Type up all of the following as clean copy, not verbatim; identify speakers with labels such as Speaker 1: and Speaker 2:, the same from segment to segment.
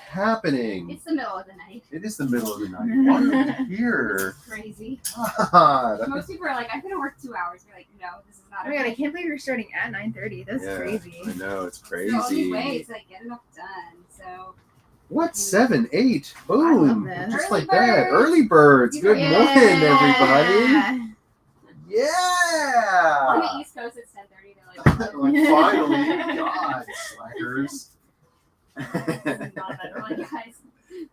Speaker 1: happening?
Speaker 2: It's the middle of the night.
Speaker 1: It is the middle of the night. Why are we here?
Speaker 2: It's crazy.
Speaker 1: God.
Speaker 2: Most people are like, I'm going to work 2 hours. We're like, no, this is not
Speaker 3: Oh my god, I can't believe you're starting at 9:30. That's crazy.
Speaker 1: I know, it's crazy.
Speaker 2: It's the only way to like, get enough done. So.
Speaker 1: What? 7, 8? Boom. Just
Speaker 2: Early
Speaker 1: like that.
Speaker 2: birds.
Speaker 1: Early birds. Good
Speaker 2: Yeah.
Speaker 1: morning, everybody. Yeah.
Speaker 2: On the East Coast, it's 10:30. They're like,
Speaker 1: Like, finally. God, slackers.
Speaker 2: it's not that early, guys.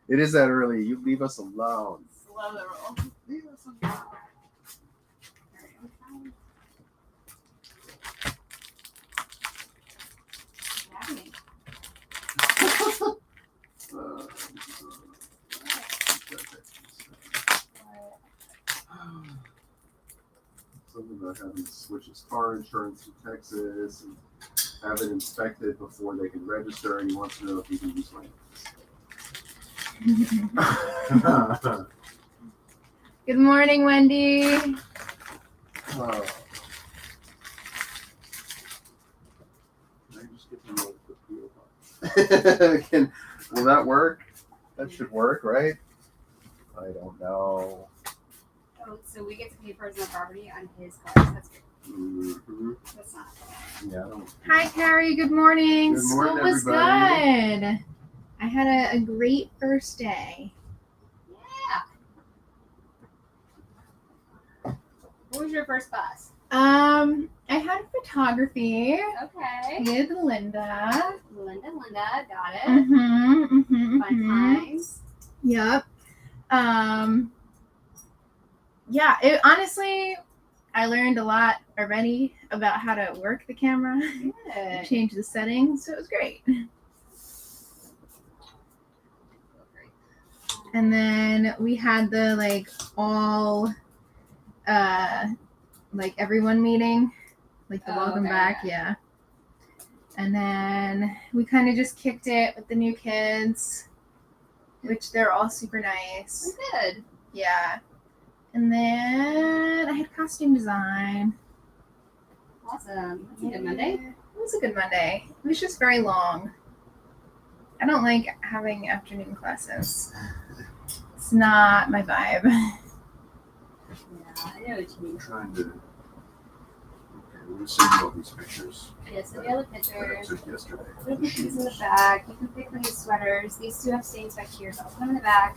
Speaker 1: It is that early. You leave us alone.
Speaker 2: Slow the roll.
Speaker 1: Leave us alone. Something about having to switch his car insurance to Texas and have it inspected before they can register, and he wants to know if he can use my
Speaker 3: Good morning, Wendy.
Speaker 1: Oh. Can I just get the PO box? Will that work? That should work, right? I don't know.
Speaker 2: Oh, so we get to pay personal property on his cars. That's good.
Speaker 1: Mm-hmm.
Speaker 2: That's not.
Speaker 1: Yeah, I don't.
Speaker 3: Hi, Carrie. Good morning.
Speaker 1: Good morning,
Speaker 3: School was
Speaker 1: everybody.
Speaker 3: good. I had a great first day.
Speaker 2: Yeah. What was your first class?
Speaker 3: I had photography
Speaker 2: Okay.
Speaker 3: with Linda.
Speaker 2: Linda, got it.
Speaker 3: Mm-hmm.
Speaker 2: Fun times.
Speaker 3: Yep. Yeah, honestly, I learned a lot already about how to work the camera,
Speaker 2: Good.
Speaker 3: change the settings, so it was great. And then we had the all everyone meeting, like the welcome back, yeah. And then we kind of just kicked it with the new kids, which they're all super nice.
Speaker 2: Good.
Speaker 3: Yeah. And then I had costume design.
Speaker 2: Awesome. That's a good Monday.
Speaker 3: It was a good Monday. It was just very long. I don't like having afternoon classes. It's not my vibe.
Speaker 2: Yeah, I know what you mean.
Speaker 1: I'm trying to. Okay, we're going to send you all these pictures.
Speaker 2: Yes, so the other
Speaker 1: that I
Speaker 2: pictures.
Speaker 1: took yesterday.
Speaker 2: Put these in the back. You can pick these sweaters. These two have stains back here, so I'll put them in the back.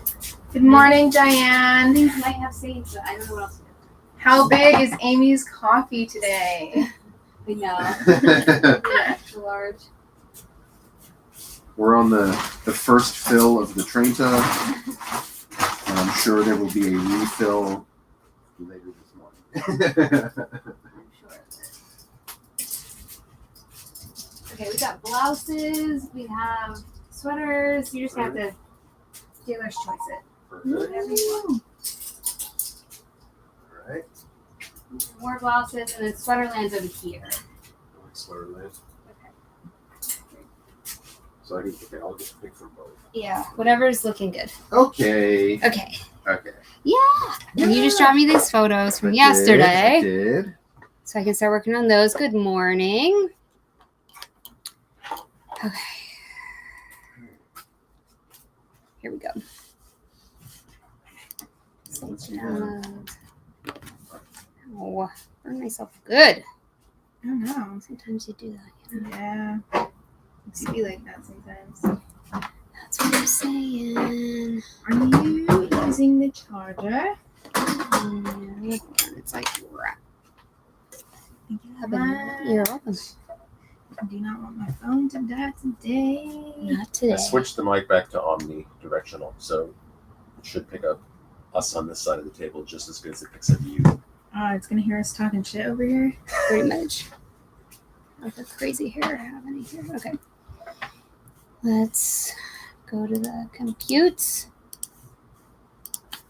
Speaker 3: Good morning, Diane.
Speaker 2: These might have stains, but I don't know what else to do.
Speaker 3: How big is Amy's coffee today?
Speaker 2: We know. Extra large.
Speaker 1: We're on the first fill of the Trenta. And I'm sure there will be a refill later this morning.
Speaker 2: I'm sure of it. Okay, we got blouses. We have sweaters. You just have to dealer's choice it. Whatever you want.
Speaker 1: All right.
Speaker 2: More blouses, and then Sweaterland's over here.
Speaker 1: I like Sweaterland.
Speaker 2: Okay.
Speaker 1: So I'll just pick from both.
Speaker 2: Yeah, whatever's looking good.
Speaker 1: Okay.
Speaker 2: Okay.
Speaker 1: Okay.
Speaker 2: Yeah. And you just dropped me these photos from yesterday.
Speaker 1: I did.
Speaker 2: So I can start working on those. Good morning. Okay. Here we go. Oh, burn myself good.
Speaker 3: I don't know.
Speaker 2: Sometimes you do that, you know?
Speaker 3: Yeah. It's be like that sometimes.
Speaker 2: That's what I'm saying.
Speaker 3: Are you using the charger?
Speaker 2: It's like crap.
Speaker 3: Thank you
Speaker 2: You're welcome.
Speaker 3: I do not want my phone to die today.
Speaker 2: Not today.
Speaker 1: I switched the mic back to omnidirectional, so it should pick up us on this side of the table just as good as it picks up you.
Speaker 3: Oh, it's gonna hear us talking shit over here.
Speaker 2: Pretty much. Like a crazy hair happening here. Okay. Let's go to the compute.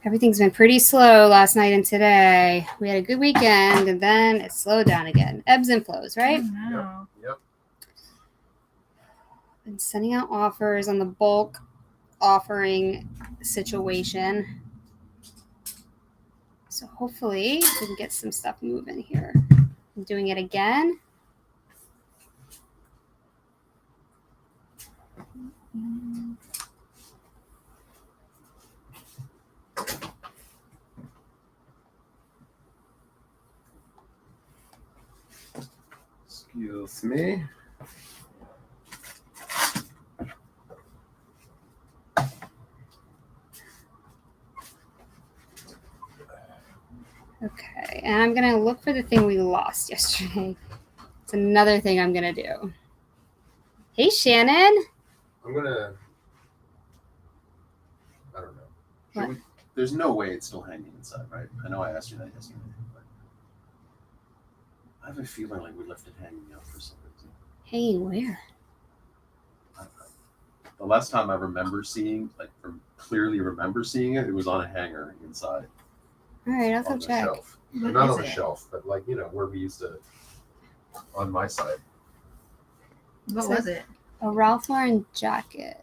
Speaker 2: Everything's been pretty slow last night and today. We had a good weekend and then it slowed down again. Ebbs and flows, right?
Speaker 3: No.
Speaker 1: Yep.
Speaker 2: Been sending out offers on the bulk offering situation. So hopefully we can get some stuff moving here. I'm doing it again.
Speaker 1: Excuse me.
Speaker 2: Okay, and I'm gonna look for the thing we lost yesterday. It's another thing I'm gonna do. Hey, Shannon.
Speaker 1: I'm gonna. I don't know.
Speaker 2: What?
Speaker 1: There's no way it's still hanging inside, right? I know I asked you that yesterday, but I have a feeling like we left it hanging out for some reason.
Speaker 2: Hanging where?
Speaker 1: I don't know. The last time I remember seeing, clearly remember seeing it, it was on a hanger inside.
Speaker 2: All right, I'll go
Speaker 1: On the
Speaker 2: check.
Speaker 1: shelf.
Speaker 3: What
Speaker 1: Not
Speaker 3: is
Speaker 1: on the
Speaker 3: it?
Speaker 1: shelf, but where we used to, on my side.
Speaker 3: What
Speaker 2: So-
Speaker 3: was it?
Speaker 2: A Ralph Lauren jacket.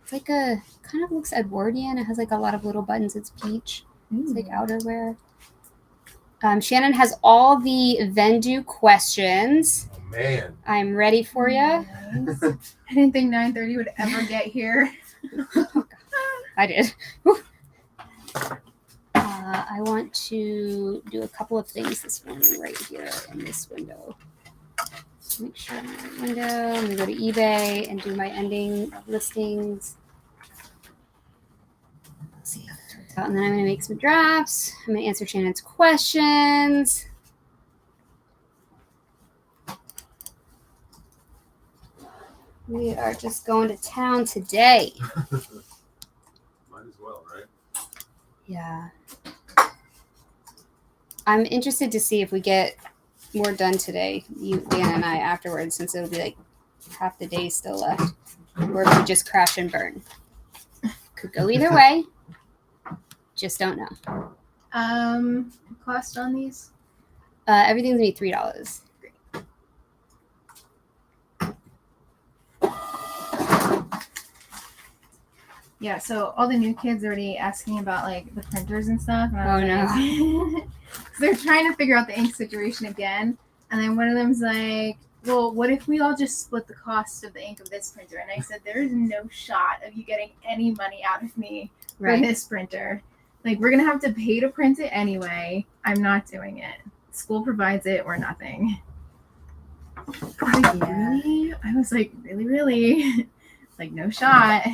Speaker 2: It's like kind of looks Edwardian. It has like a lot of little buttons. It's peach. It's like outerwear. Shannon has all the Vendoo questions.
Speaker 1: Oh man.
Speaker 2: I'm ready for you.
Speaker 3: Nice. I didn't think 9:30 would ever get here.
Speaker 2: I did. Whew. I want to do a couple of things this morning right here in this window. Make sure I'm in the window. I'm going to go to eBay and do my ending listings. Let's see how this works out. And then I'm going to make some drafts. I'm going to answer Shannon's questions. We are just going to town today.
Speaker 1: Might as well, right?
Speaker 2: Yeah. I'm interested to see if we get more done today, you, Dan, and I afterwards, since it'll be like half the day still left. Or if we just crash and burn. Could go either way. Just don't know.
Speaker 3: Cost on these?
Speaker 2: Everything's gonna be $3.
Speaker 3: Yeah, so all the new kids are already asking about like the printers and stuff. And
Speaker 2: Oh,
Speaker 3: no. They're trying to figure out the ink situation again. And then one of them's like, well, what if we all just split the cost of the ink of this printer? And I said, there is no shot of you getting any money out of me for
Speaker 2: Right.
Speaker 3: this printer. Like, we're going to have to pay to print it anyway. I'm not doing it. School provides it or nothing. Like,
Speaker 2: Yeah.
Speaker 3: really? I was like, really? Like, no shot.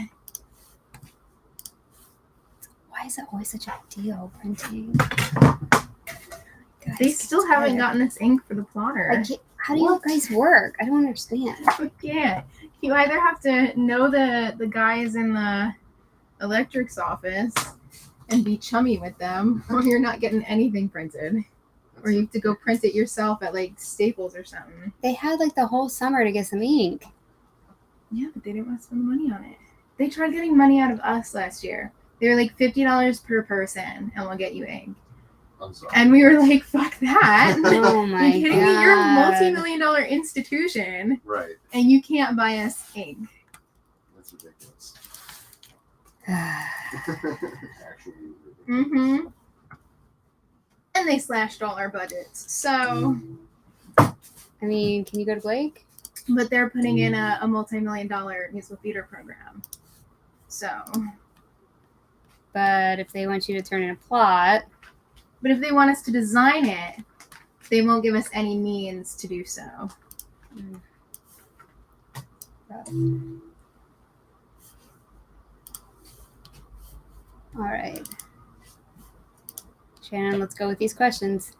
Speaker 2: Why is it always such a deal printing?
Speaker 3: They still haven't gotten this ink for the plotter.
Speaker 2: How do you guys work? I don't understand.
Speaker 3: You can't. You either have to know the guys in the electrics office and be chummy with them, or you're not getting anything printed. Or you have to go print it yourself at like Staples or something.
Speaker 2: They had like the whole summer to get some ink.
Speaker 3: Yeah, but they didn't want to spend money on it. They tried getting money out of us last year. They were like $50 per person, and we'll get you ink.
Speaker 1: I'm sorry.
Speaker 3: And we were like, "Fuck that!
Speaker 2: Oh my
Speaker 3: you kidding me? You're a
Speaker 2: God.
Speaker 3: multi-million-dollar institution,
Speaker 1: Right.
Speaker 3: and you can't buy us ink."
Speaker 1: That's ridiculous.
Speaker 2: Well,
Speaker 1: Actually ridiculous.
Speaker 3: Mm-hmm. And they slashed all our budgets. So,
Speaker 2: I mean, can you go to Blake?
Speaker 3: but they're putting in a multi-million-dollar musical theater program. So,
Speaker 2: But if they want you to turn in a plot,
Speaker 3: but if they want us to design it, they won't give us any means to do so.
Speaker 2: all right. Shannon, let's go with these questions.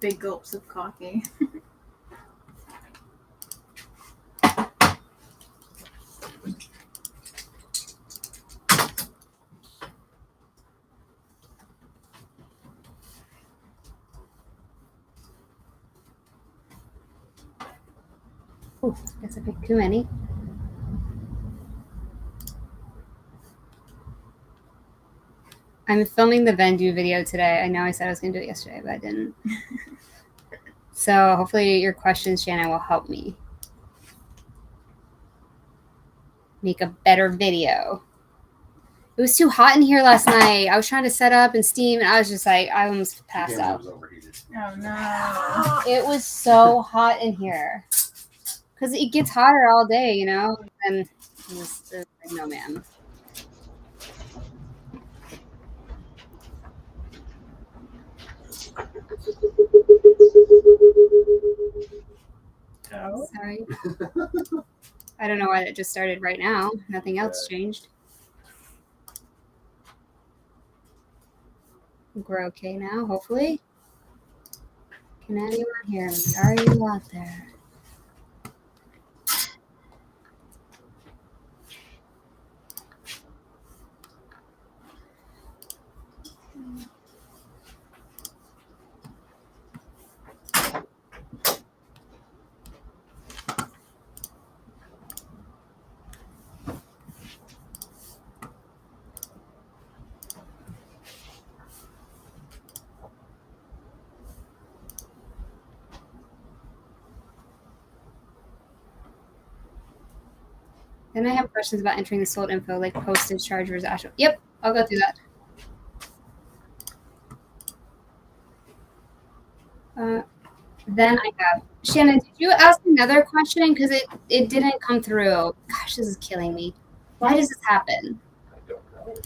Speaker 3: Big gulps of coffee.
Speaker 2: Ooh, guess I picked too many. I'm filming the Vendoo video today. I know I said I was going to do it yesterday, but I didn't. So hopefully your questions, Shannon, will help me make a better video. It was too hot in here last night. I was trying to set up and steam, and I was just like, I almost passed
Speaker 1: Camera
Speaker 2: out.
Speaker 1: was overheated.
Speaker 3: Oh no.
Speaker 2: It was so hot in here. Because it gets hotter all day, you know? And it was like, no, man.
Speaker 3: Oh.
Speaker 2: Sorry. I don't know why that just started right now. Nothing else changed. I think we're okay now, hopefully. Can anyone hear me? Are you out there? Then I have questions about entering the sold info, like postage charge versus actual. Yep, I'll go through that. Then I have Shannon. Did you ask another question? Because it didn't come through. Gosh, this is killing me. Why does this happen?
Speaker 1: I don't know.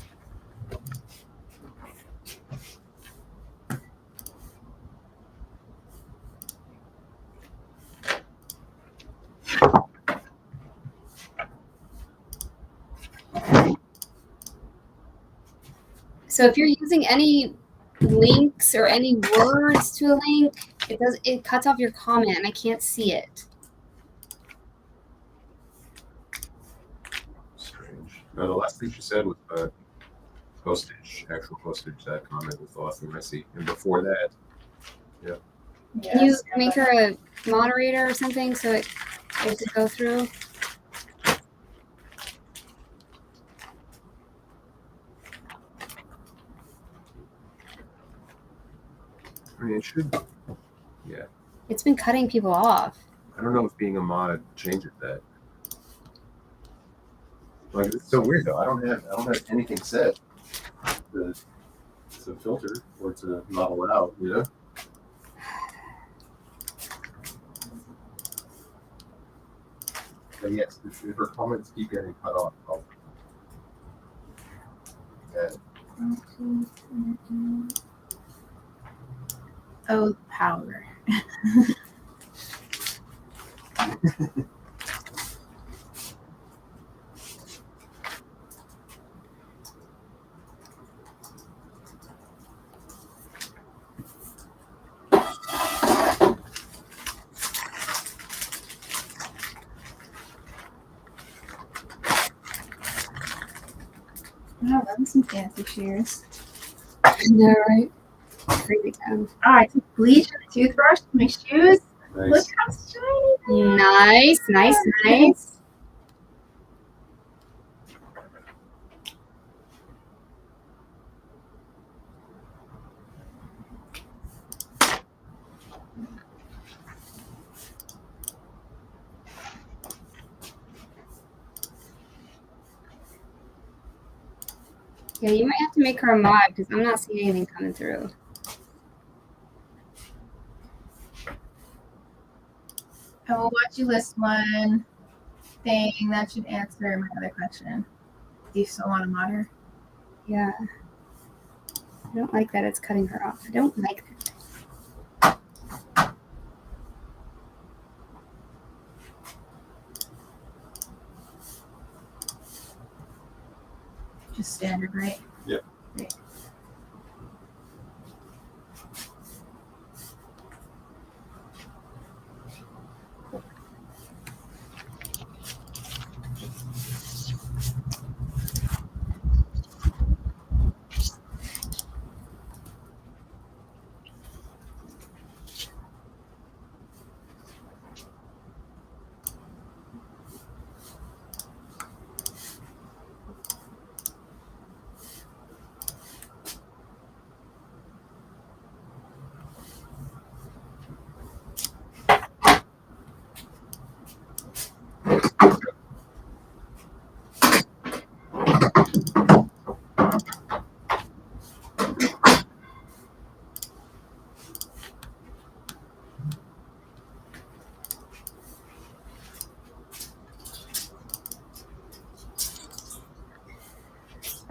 Speaker 2: So if you're using any links or any words to a link, it cuts off your comment and I can't see it.
Speaker 4: Strange. No, the last thing she said was postage, actual postage. That comment was the last thing I see. And before that,
Speaker 2: Can you make her a moderator or something so it could go through?
Speaker 4: I mean, it should. Yeah.
Speaker 2: It's been cutting people off.
Speaker 4: I don't know if being a mod changes that. Like, it's so weird though.
Speaker 1: I don't have anything set. It's a filter or it's a not allowed.
Speaker 4: You know?
Speaker 1: And yes, if her comments keep getting cut off, I'll
Speaker 3: Oh, power. Wow, that's some fancy shears.
Speaker 2: No, right? Crazy town.
Speaker 3: Oh, I took bleach and a toothbrush to my shoes. Look
Speaker 1: nice.
Speaker 3: how shiny they are.
Speaker 2: Nice, nice, nice. Yeah, you might have to make her a mod because I'm not seeing anything coming through.
Speaker 3: I will watch you list one thing that should answer my other question. Do you still want to mod her?
Speaker 2: Yeah. I don't like that it's cutting her off. I don't like that.
Speaker 3: Just standard, right?
Speaker 1: Yep.
Speaker 3: Great.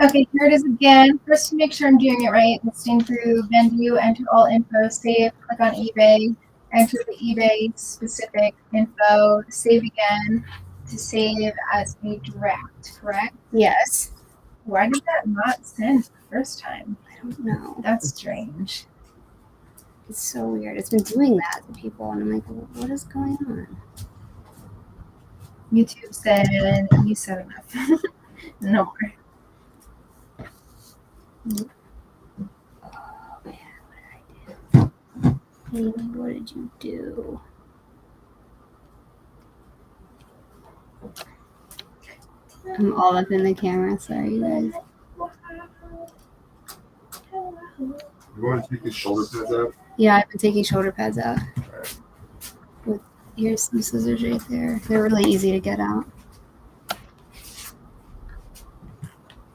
Speaker 3: Okay, here it is again. First, to make sure I'm doing it right, listing through Vendoo, enter all info, save, click on eBay, enter the eBay specific info, save again to save as a draft, correct?
Speaker 2: Yes.
Speaker 3: Why did that not send the first time?
Speaker 2: I don't know.
Speaker 3: That's strange.
Speaker 2: It's so weird. It's been doing that to people, and I'm like, what is going on?
Speaker 3: YouTube said you said enough. No more.
Speaker 2: Oh man, what did I do? Amy, what did you do? I'm all up in the camera. Sorry, you guys.
Speaker 1: You want to take his shoulder pads out?
Speaker 2: Yeah, I've been taking shoulder pads out. Here's some scissors right there. They're really easy to get out.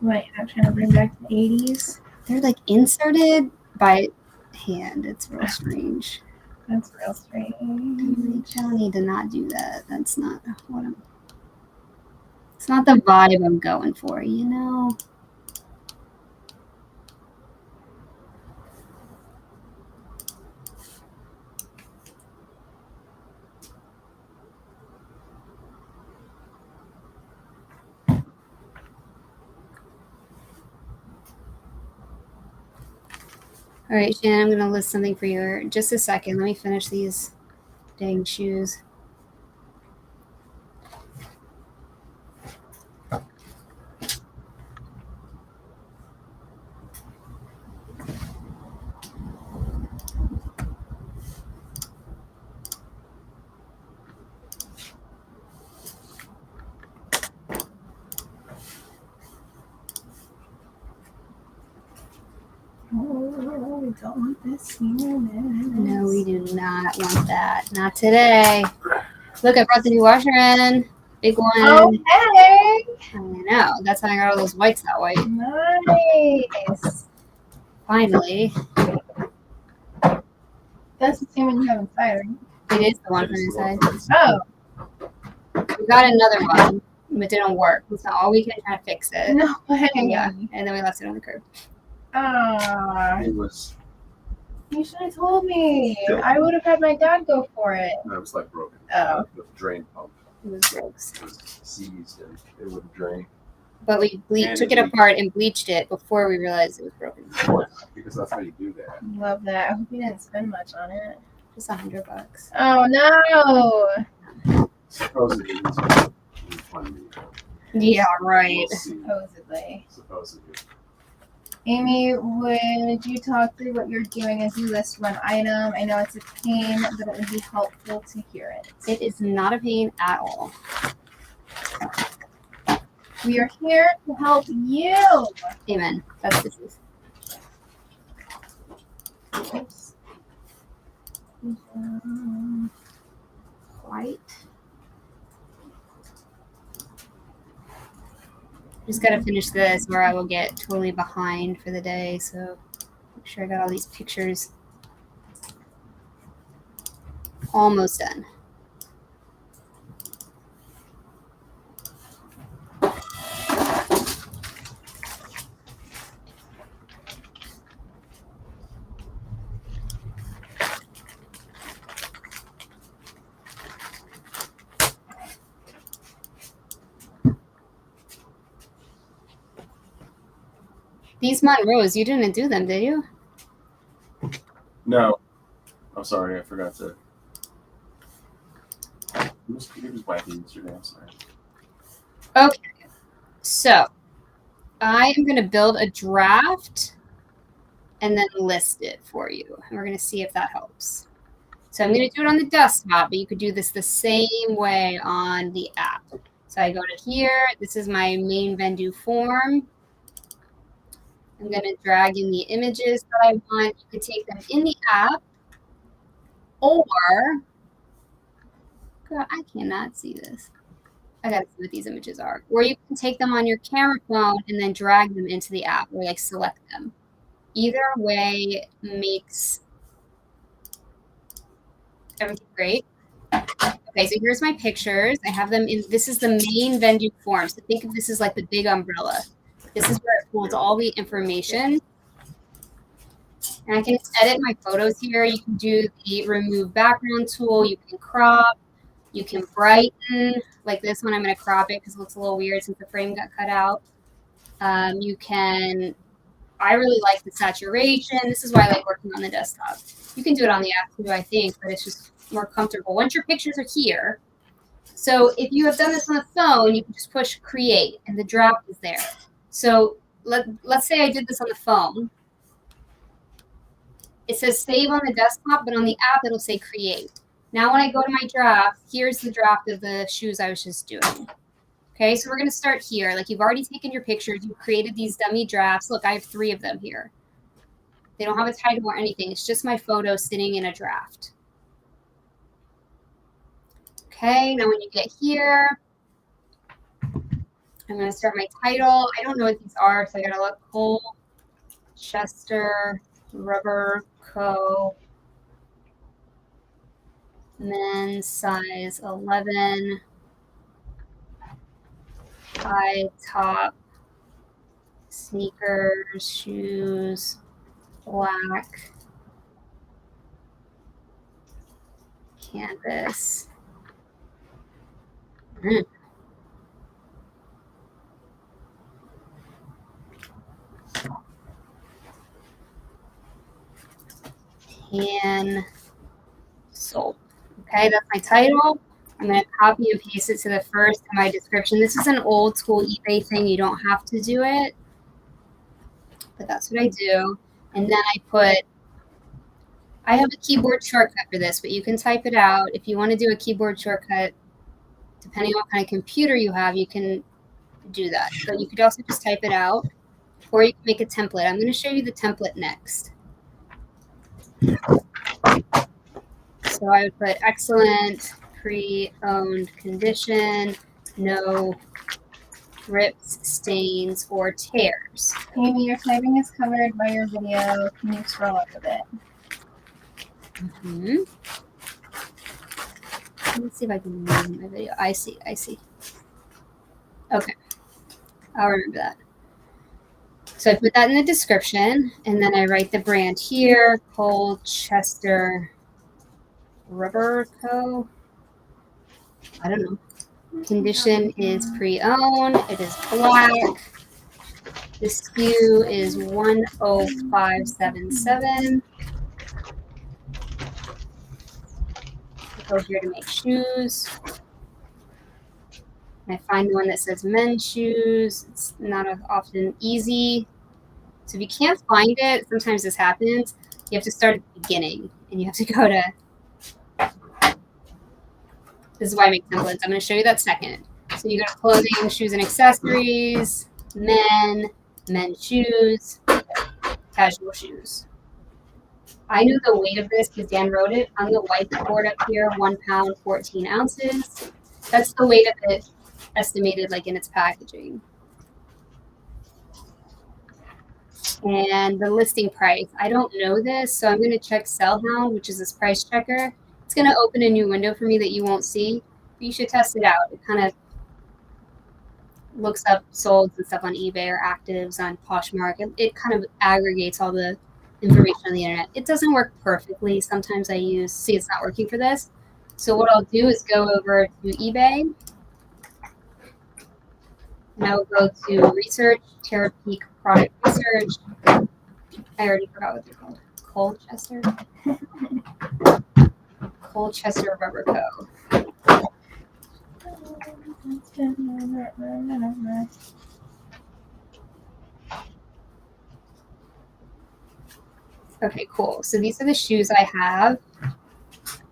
Speaker 3: What, you're not trying to bring back the 80s?
Speaker 2: They're like inserted by hand. It's real strange.
Speaker 3: That's real strange.
Speaker 2: I don't need to not do that. That's not what I'm. It's not the vibe I'm going for, you know? All right, Shannon, I'm going to list something for you. Just a second. Let me finish these dang shoes.
Speaker 3: Oh, we don't want this here.
Speaker 2: No, we do not want that. Not today. Look, I brought the new washer in. Big one.
Speaker 3: Oh, hey!
Speaker 2: I know. That's how I got all those whites that way.
Speaker 3: Nice.
Speaker 2: Finally.
Speaker 3: That's the same one you have inside, right?
Speaker 2: It is the one from inside.
Speaker 3: Oh,
Speaker 2: We got another one, but it didn't work. We spent all weekend trying to fix it.
Speaker 3: no way.
Speaker 2: Yeah, and then we left it on the curb.
Speaker 3: Ah,
Speaker 1: It was.
Speaker 3: you should have told me. I would have had my dad go for it.
Speaker 1: It was like broken.
Speaker 3: Oh.
Speaker 1: The drain pump
Speaker 2: It was gross.
Speaker 1: was seized and it wouldn't drain.
Speaker 2: But we
Speaker 1: And
Speaker 2: took it
Speaker 1: it leaked.
Speaker 2: apart and bleached it before we realized it was broken.
Speaker 1: Because that's how you do that.
Speaker 3: Love that. I hope you didn't spend much on it.
Speaker 2: Just $100.
Speaker 3: Oh no!
Speaker 1: Supposedly it was refunded.
Speaker 2: Yeah, right.
Speaker 1: We'll see.
Speaker 3: Supposedly.
Speaker 1: Supposedly.
Speaker 3: Amy, would you talk through what you're doing as you list one item? I know it's a pain, but it would be helpful to hear it.
Speaker 2: It is not a pain at all.
Speaker 3: We are here to help you.
Speaker 2: Amen. That's the truth.
Speaker 3: Oops.
Speaker 2: White. Just gotta finish this or I will get totally behind for the day. So make sure I got all these pictures almost done. These Monroes, you didn't do them, did you?
Speaker 1: No. I'm sorry, I forgot to. He was wacky yesterday, I'm sorry.
Speaker 2: Okay. So I am going to build a draft and then list it for you. And we're going to see if that helps. So I'm going to do it on the desktop, but you could do this the same way on the app. So I go to here. This is my main Vendoo form. I'm going to drag in the images that I want. You could take them in the app or, God, I cannot see this. I gotta see what these images are. Or you can take them on your camera phone and then drag them into the app or like select them. Either way makes everything great. Okay, so here's my pictures. I have them in, this is the main Vendoo form. So think of this as like the big umbrella.
Speaker 5: This is where it holds all the information. And I can edit my photos here. You can do the remove background tool. You can crop. You can brighten. Like this one, I'm going to crop it because it looks a little weird since the frame got cut out. You can, I really like the saturation. This is why I like working on the desktop. You can do it on the app too, I think, but it's just more comfortable. Once your pictures are here, so if you have done this on the phone, you can just push create and the draft is there. So let's say I did this on the phone. It says save on the desktop, but on the app, it'll say create. Now when I go to my draft, here's the draft of the shoes I was just doing. Okay, so we're going to start here. Like you've already taken your pictures. You've created these dummy drafts. Look, I have 3 of them here. They don't have a title or anything. It's just my photo sitting in a draft. Okay, now when you get here, I'm going to start my title. I don't know what these are, so I got to look. Colchester Rubber Co. Men's size 11. High top sneakers, shoes, black canvas. Tan soap. Okay, that's my title. I'm going to copy and paste it to the first in my description. This is an old school eBay thing. You don't have to do it, but that's what I do. And then I have a keyboard shortcut for this, but you can type it out. If you want to do a keyboard shortcut, depending on what kind of computer you have, you can do that. But you could also just type it out, or you can make a template. I'm going to show you the template next. So I would put excellent, pre-owned condition, no rips, stains, or tears.
Speaker 3: Amy, your typing is covered by your video. Can you scroll up a bit?
Speaker 5: Let's see if I can move my video. I see. Okay. I'll remember that. So I put that in the description, and then I write the brand here, Colchester Rubber Co. I don't know. Condition is pre-owned. It is black. The SKU is 10577. Go here to make shoes. And I find the one that says men's shoes. It's not often easy. So if you can't find it, sometimes this happens. You have to start at the beginning, and you have to go to. This is why I make templates. I'm going to show you that second. So you go to clothing, shoes, and accessories, men's shoes, casual shoes. I knew the weight of this because Dan wrote it on the whiteboard up here, 1 pound, 14 ounces. That's the weight of it estimated like in its packaging. And the listing price, I don't know this, so I'm going to check Sellhound, which is this price checker. It's going to open a new window for me that you won't see, but you should test it out. It kind of looks up solds and stuff on eBay or actives on Poshmark. It kind of aggregates all the information on the internet. It doesn't work perfectly. Sometimes see it's not working for this. So what I'll do is go over to eBay. And I will go to research, Terra Peak product research. I already forgot what they're called. Colchester? Colchester Rubber Co. Okay, cool. So these are the shoes I have.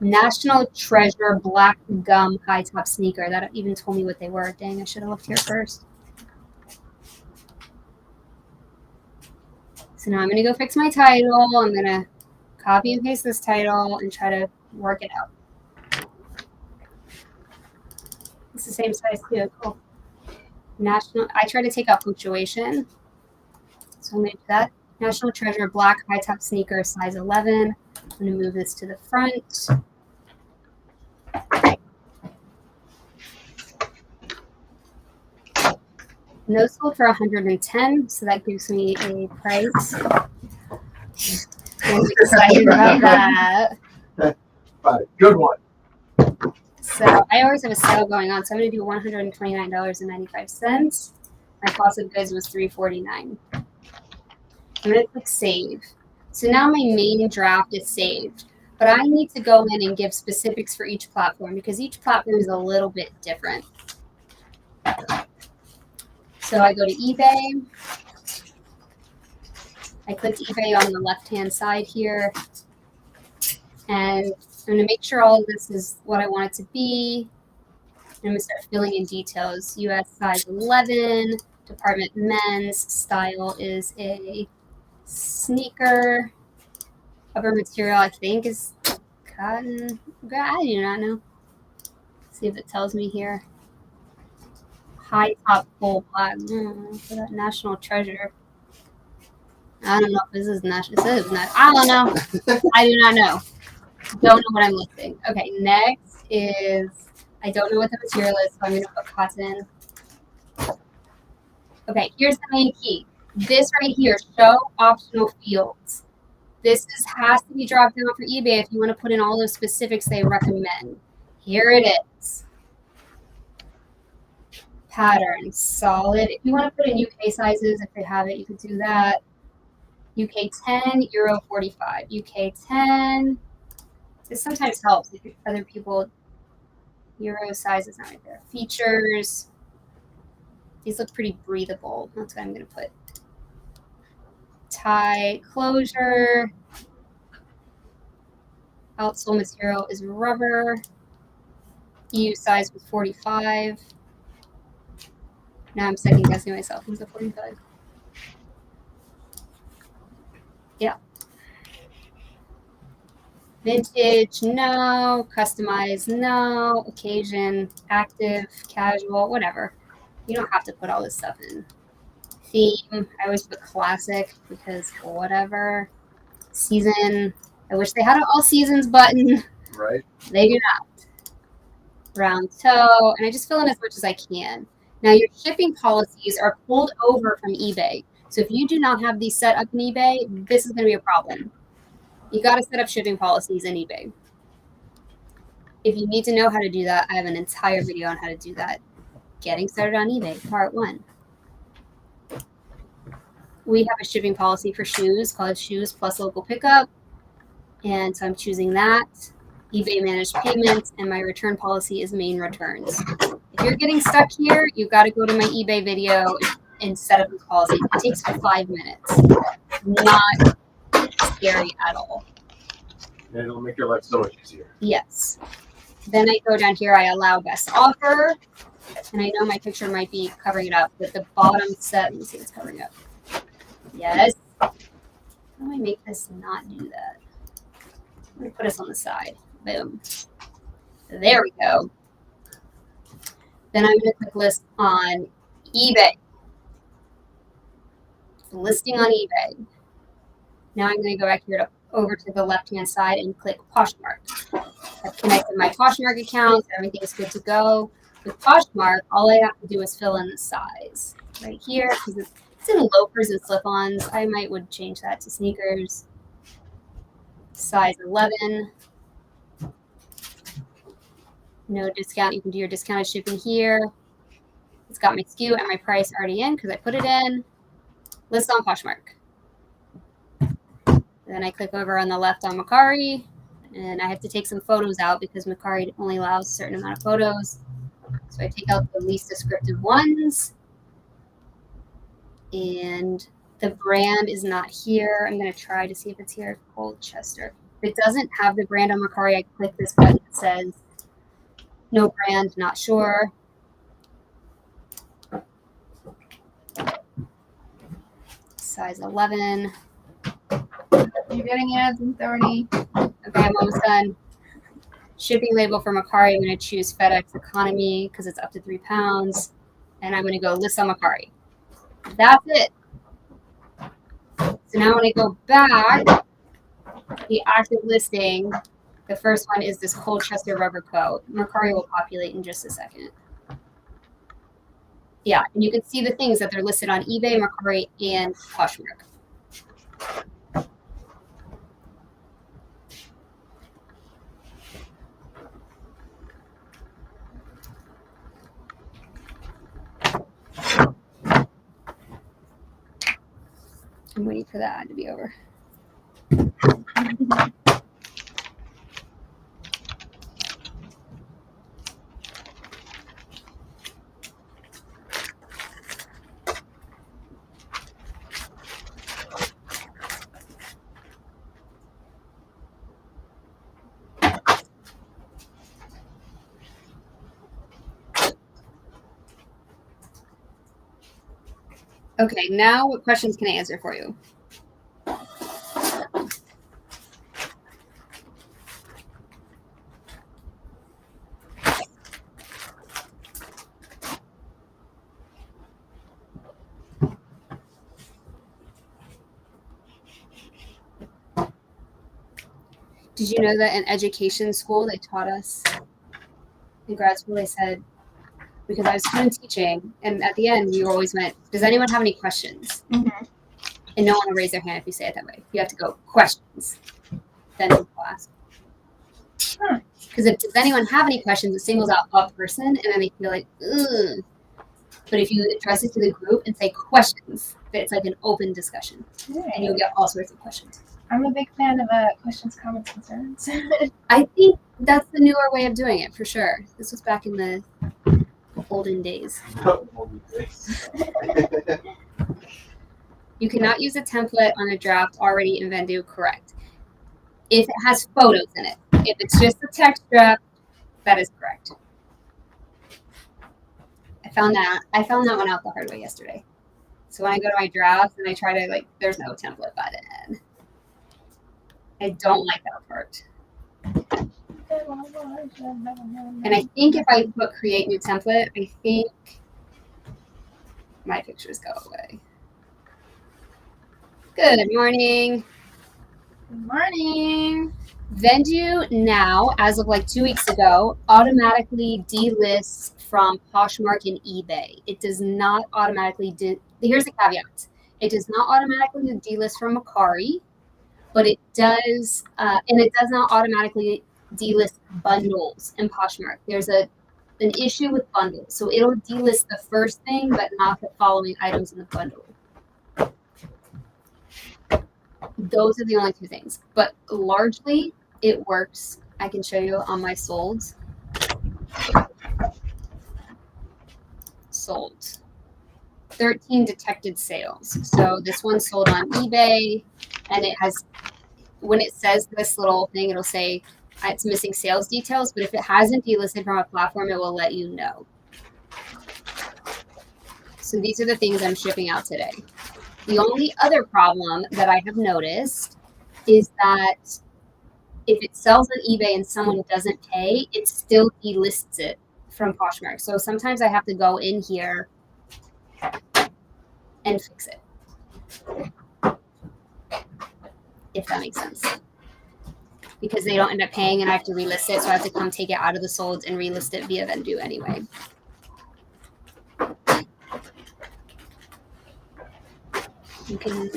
Speaker 5: National Treasure Black Gum High Top Sneaker. That even told me what they were. Dang, I should have looked here first. So now I'm going to go fix my title. I'm going to copy and paste this title and try to work it out. It's the same size too. Cool. I try to take out punctuation. So I'm going to do that. National Treasure Black High Top Sneaker, size 11. I'm going to move this to the front. No sold for 110, so that gives me a price. I'm excited about that.
Speaker 1: But a good one.
Speaker 5: So I always have a sale going on, so I'm going to do $129.95. My cost of goods was $349. I'm going to click save. So now my main draft is saved, but I need to go in and give specifics for each platform because each platform is a little bit different. So I go to eBay. I clicked eBay on the left-hand side here, and I'm going to make sure all of this is what I want it to be. I'm going to start filling in details. US size 11, department men's, style is a sneaker. Upper material, I think, is cotton. I do not know. See if it tells me here. High top full black. National treasure. I don't know if this is national. This is not. I don't know. I do not know. Don't know what I'm listing. Okay, next is I don't know what the material is, so I'm going to put cotton. Okay, here's the main key. This right here, show optional fields. This has to be dropped down for eBay if you want to put in all those specifics they recommend. Here it is. Pattern, solid. If you want to put in UK sizes, if they have it, you could do that. UK 10, Euro 45. UK 10. This sometimes helps if other people, Euro size is not right there. Features. These look pretty breathable. That's what I'm going to put. Tie closure. Outsole material is rubber. EU size was 45. Now I'm second guessing myself. Is it 45? Yeah. Vintage, no. Customize, no. Occasion, active, casual, whatever. You don't have to put all this stuff in. Theme, I always put classic because whatever. Season, I wish they had an all seasons button.
Speaker 1: Right.
Speaker 5: They do not. Round toe, and I just fill in as much as I can. Now your shipping policies are pulled over from eBay. So if you do not have these set up in eBay, this is going to be a problem. You got to set up shipping policies in eBay. If you need to know how to do that, I have an entire video on how to do that. Getting started on eBay, part 1. We have a shipping policy for shoes called shoes plus local pickup. And so I'm choosing that. eBay managed payments, and my return policy is main returns. If you're getting stuck here, you've got to go to my eBay video and set up the policy. It takes 5 minutes. Not scary at all.
Speaker 1: And it'll make your life so much easier.
Speaker 5: Yes. Then I go down here, I allow best offer. And I know my picture might be covering it up, but the bottom set, let me see what's covering up. Yes. How do I make this not do that? I'm going to put us on the side. Boom. There we go. Then I'm going to click list on eBay. Listing on eBay. Now I'm going to go back here over to the left-hand side and click Poshmark. I've connected my Poshmark account. Everything's good to go. With Poshmark, all I have to do is fill in the size right here because it's in loafers and slip-ons. I would change that to sneakers. Size 11. No discount. You can do your discounted shipping here. It's got my SKU and my price already in because I put it in. List on Poshmark. Then I click over on the left on Mercari, and I have to take some photos out because Mercari only allows a certain amount of photos. So I take out the least descriptive ones. And the brand is not here. I'm going to try to see if it's here. Colchester. If it doesn't have the brand on Mercari, I click this button that says no brand, not sure. Size 11.
Speaker 3: You're getting ads in 30.
Speaker 5: Okay, I'm almost done. Shipping label for Mercari, I'm going to choose FedEx Economy because it's up to 3 pounds. And I'm going to go list on Mercari. That's it. So now when I go back, the active listing, the first one is this Colchester rubber coat. Mercari will populate in just a second. Yeah, and you can see the things that they're listed on eBay, Mercari, and Poshmark. I'm waiting for that ad to be over. Okay, now what questions can I answer for you? Did you know that in education school they taught us, in grad school they said, because I was student teaching, and at the end you always went, does anyone have any questions?
Speaker 3: Mhm.
Speaker 5: And no one will raise their hand if you say it that way. You have to go, questions. Then we'll ask. Because if does anyone have any questions, it singles out a person, and then they feel like, ugh. But if you address it to the group and say questions, it's like an open discussion, and you'll get all sorts of questions.
Speaker 3: I'm a big fan of questions, comments, concerns.
Speaker 5: I think that's the newer way of doing it, for sure. This was back in the olden days. You cannot use a template on a draft already in Vendoo, correct. If it has photos in it. If it's just a text draft, that is correct. I found that one out the hard way yesterday. So when I go to my drafts and I try to, there's no template by the end. I don't like that part. And I think if I put create new template, I think my pictures go away. Good morning.
Speaker 3: Good morning.
Speaker 5: Vendoo now, as of 2 weeks ago, automatically delists from Poshmark and eBay. It does not automatically here's the caveat. It does not automatically delist from Mercari, but it does, and it does not automatically delist bundles in Poshmark. There's an issue with bundles, so it'll delist the first thing, but not the following items in the bundle. Those are the only two things, but largely it works. I can show you on my solds. Sold. 13 detected sales. So this one sold on eBay, and it has, when it says this little thing, it'll say it's missing sales details, but if it hasn't delisted from a platform, it will let you know. So these are the things I'm shipping out today. The only other problem that I have noticed is that if it sells on eBay and someone doesn't pay, it still delists it from Poshmark. So sometimes I have to go in here and fix it. If that makes sense. Because they don't end up paying and I have to relist it, so I have to come take it out of the solds and relist it via Vendoo anyway. You can.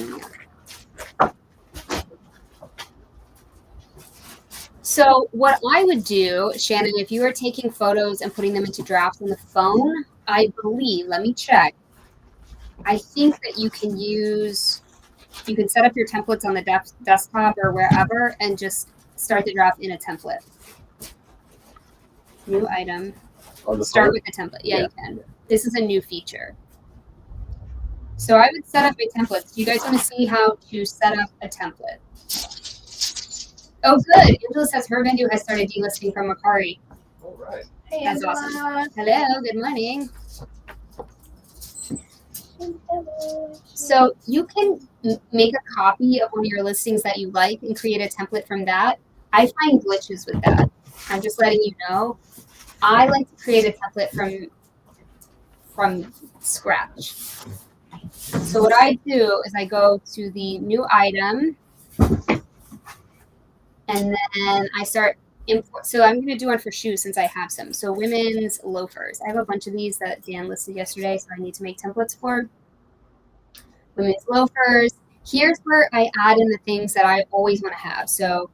Speaker 5: So what I would do, Shannon, if you are taking photos and putting them into drafts on the phone, I believe, let me check. I think that you can set up your templates on the desktop or wherever and just start the draft in a template. New item. Start with the template. Yeah, you can. This is a new feature. So I would set up a template. Do you guys want to see how to set up a template? Oh, good. Angela says her Vendoo has started delisting from Mercari.
Speaker 1: All right.
Speaker 3: Hey,
Speaker 5: That's awesome. Hello, good morning. So you can make a copy of one of your listings that you like and create a template from that. I find glitches with that. I'm just letting you know. I like to create a template from scratch. So what I do is I go to the new item and then I start import. So I'm going to do one for shoes since I have some. So women's loafers. I have a bunch of these that Dan listed yesterday, so I need to make templates for. Women's loafers. Here's where I add in the things that I always want to have. So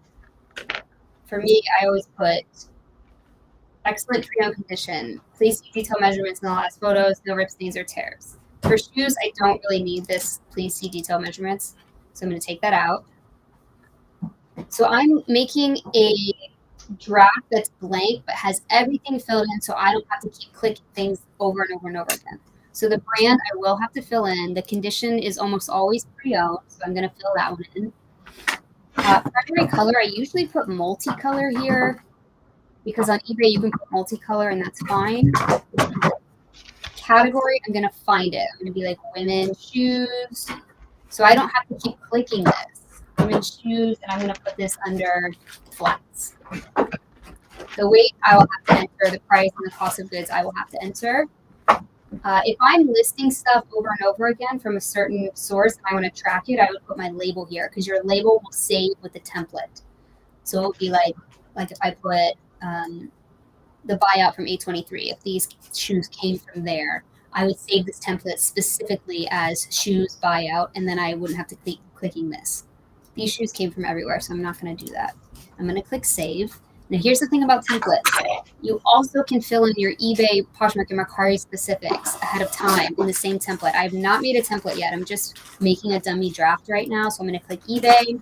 Speaker 5: for me, I always put excellent pre-owned condition. Please see detail measurements in the last photos. No rips, stains, or tears. For shoes, I don't really need this. Please see detail measurements. So I'm going to take that out. So I'm making a draft that's blank but has everything filled in so I don't have to keep clicking things over and over and over again. So the brand I will have to fill in. The condition is almost always pre-owned, so I'm going to fill that one in. Primary color, I usually put multicolor here because on eBay you can put multicolor and that's fine. Category, I'm going to find it. I'm going to be like women's shoes. So I don't have to keep clicking this. Women's shoes, and I'm going to put this under flats. The weight I will have to enter, the price and the cost of goods I will have to enter. If I'm listing stuff over and over again from a certain source and I want to track it, I would put my label here because your label will save with the template. So it'll be like if I put the buyout from A23, if these shoes came from there, I would save this template specifically as shoes buyout, and then I wouldn't have to keep clicking this. These shoes came from everywhere, so I'm not going to do that. I'm going to click save. Now here's the thing about templates. You also can fill in your eBay, Poshmark, and Mercari specifics ahead of time in the same template. I have not made a template yet. I'm just making a dummy draft right now. So I'm going to click eBay.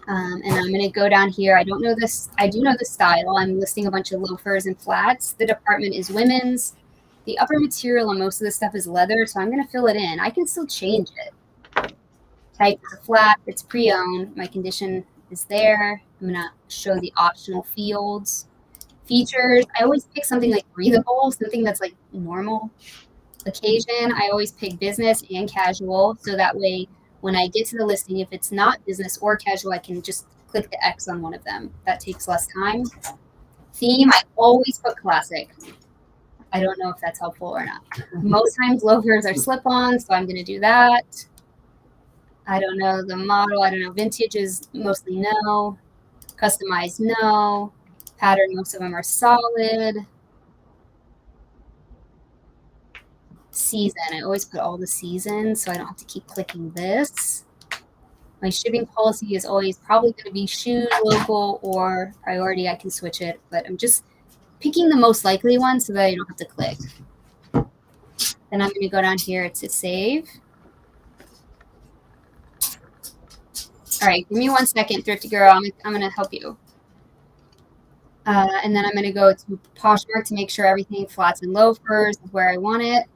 Speaker 5: And I'm going to go down here. I don't know this. I do know the style. I'm listing a bunch of loafers and flats. The department is women's. The upper material on most of the stuff is leather, so I'm going to fill it in. I can still change it. Type is a flat. It's pre-owned. My condition is there. I'm going to show the optional fields. Features. I always pick something like breathable, something that's like normal. Occasion. I always pick business and casual, so that way when I get to the listing, if it's not business or casual, I can just click the X on one of them. That takes less time. Theme. I always put classic. I don't know if that's helpful or not. Most times loafers are slip-ons, so I'm going to do that. I don't know the model. I don't know. Vintage is mostly no. Customized, no. Pattern, most of them are solid. Season. I always put all the seasons, so I don't have to keep clicking this. My shipping policy is always probably going to be shoes, local, or priority. I can switch it, but I'm just picking the most likely one so that I don't have to click. Then I'm going to go down here to save. All right, give me 1 second, Thrifty Girl. I'm going to help you. And then I'm going to go to Poshmark to make sure everything flats and loafers is where I want it.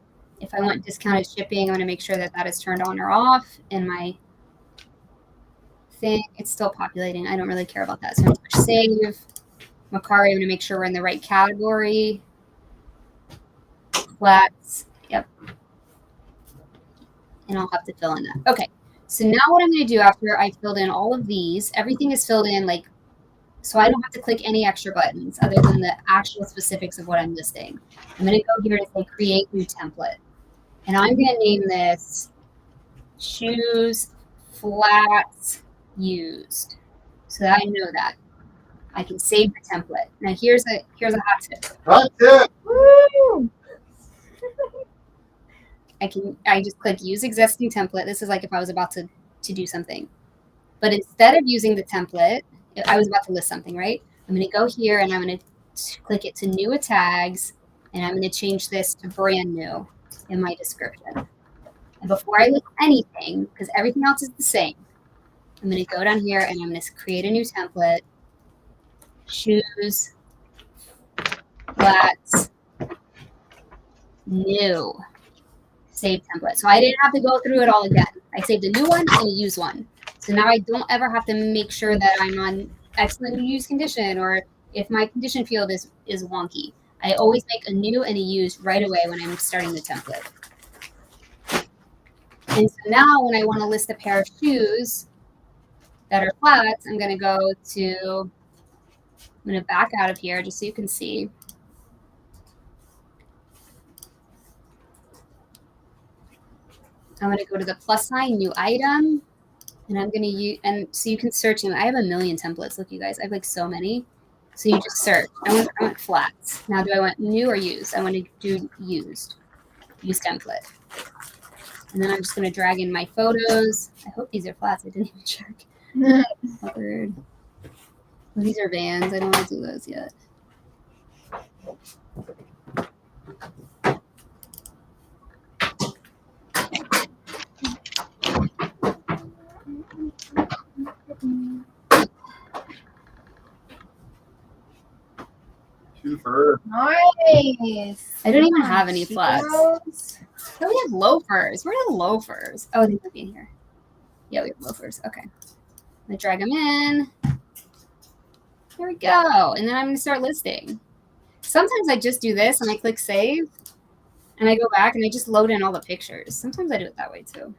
Speaker 5: If I want discounted shipping, I'm going to make sure that that is turned on or off in my thing. It's still populating. I don't really care about that. So I'm going to push save. Mercari, I'm going to make sure we're in the right category. Flats, yep. And I'll have to fill in that. Okay, so now what I'm going to do after I filled in all of these, everything is filled in like, so I don't have to click any extra buttons other than the actual specifics of what I'm listing. I'm going to go here and say create new template. And I'm going to name this shoes, flats, used. So that I know that. I can save the template. Now here's a hot tip.
Speaker 1: Hot tip.
Speaker 3: Woo!
Speaker 5: I just click use existing template. This is like if I was about to do something. But instead of using the template, I was about to list something, right? I'm going to go here and I'm going to click it to new tags, and I'm going to change this to brand new in my description. And before I list anything, because everything else is the same, I'm going to go down here and I'm going to create a new template. Shoes, flats, new, save template. So I didn't have to go through it all again. I saved a new one and a used one. So now I don't ever have to make sure that I'm on excellent used condition or if my condition field is wonky. I always make a new and a used right away when I'm starting the template. And so now when I want to list a pair of shoes that are flats, I'm going to go to, I'm going to back out of here just so you can see. I'm going to go to the plus sign, new item, And I'm going to use, and so you can search them. I have a million templates. Look, you guys, I have like so many. So you just search. I want flats. Now, do I want new or used? I want to do used template. And then I'm just going to drag in my photos. I hope these are flats. I didn't even check. Weird. Well, these are Vans. I don't want to do those yet.
Speaker 1: Super.
Speaker 3: Nice.
Speaker 5: I don't even have any flats.
Speaker 3: Girls.
Speaker 5: Oh, we have loafers. Where are the loafers? Oh, they might be in here. Yeah, we have loafers. Okay. I'm going to drag them in. There we go. And then I'm going to start listing. Sometimes I just do this and I click save. And I go back and I just load in all the pictures. Sometimes I do it that way too.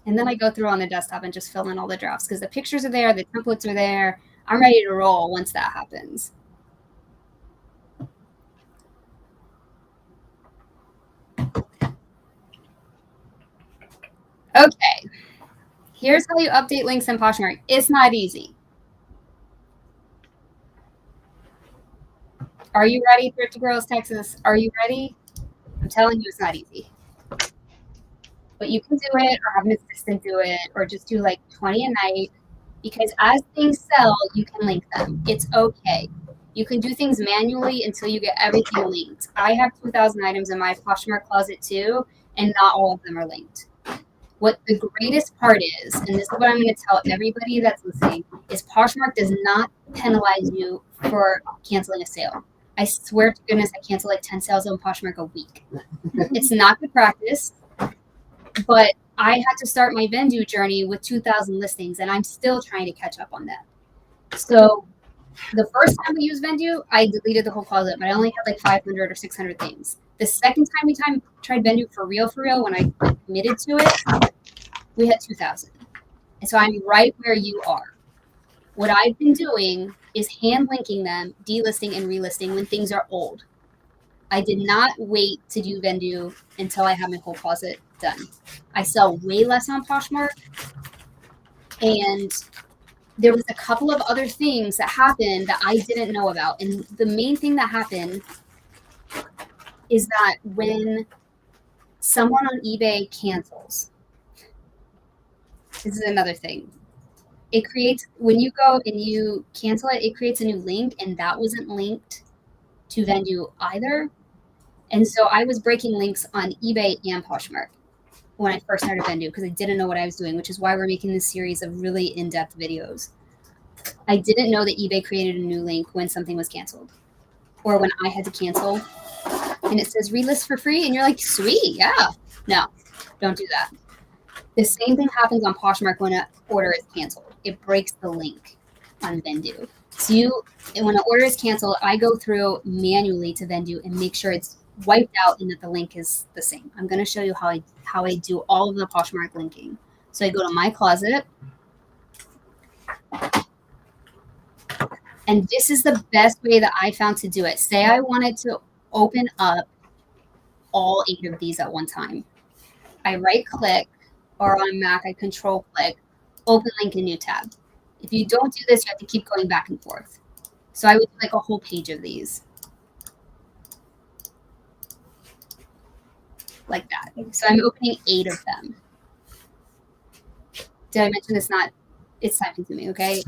Speaker 5: And then I go through on the desktop and just fill in all the drafts because the pictures are there, the templates are there. I'm ready to roll once that happens. Okay. Here's how you update links in Poshmark. It's not easy. Are you ready, Thrifty Girls, Texas? Are you ready? I'm telling you, it's not easy. But you can do it or have an assistant do it or just do like 20 a night because as things sell, you can link them. It's okay. You can do things manually until you get everything linked. I have 2,000 items in my Poshmark closet too, and not all of them are linked. What the greatest part is, and this is what I'm going to tell everybody that's listening, is Poshmark does not penalize you for canceling a sale. I swear to goodness, I cancel like 10 sales on Poshmark a week. It's not good practice, but I had to start my Vendoo journey with 2,000 listings, and I'm still trying to catch up on that. So the first time we used Vendoo, I deleted the whole closet, but I only had like 500 or 600 things. The second time we tried Vendoo for real, when I committed to it, we had 2,000. And so I'm right where you are. What I've been doing is hand linking them, delisting and relisting when things are old. I did not wait to do Vendoo until I had my whole closet done. I sell way less on Poshmark. And there was a couple of other things that happened that I didn't know about. And the main thing that happened is that when someone on eBay cancels, this is another thing. It creates, when you go and you cancel it, it creates a new link, and that wasn't linked to Vendoo either. And so I was breaking links on eBay and Poshmark when I first started Vendoo because I didn't know what I was doing, which is why we're making this series of really in-depth videos. I didn't know that eBay created a new link when something was canceled or when I had to cancel. And it says relist for free, and you're like, sweet, yeah. No, don't do that. The same thing happens on Poshmark when an order is canceled. It breaks the link on Vendoo. So when an order is canceled, I go through manually to Vendoo and make sure it's wiped out and that the link is the same. I'm going to show you how I do all of the Poshmark linking. So I go to my closet. And this is the best way that I found to do it. Say I wanted to open up all 8 of these at one time. I right click, or on Mac, I control click, open link in new tab. If you don't do this, you have to keep going back and forth. So I would do like a whole page of these. Like that. So I'm opening 8 of them. Did I mention it's time consuming, okay?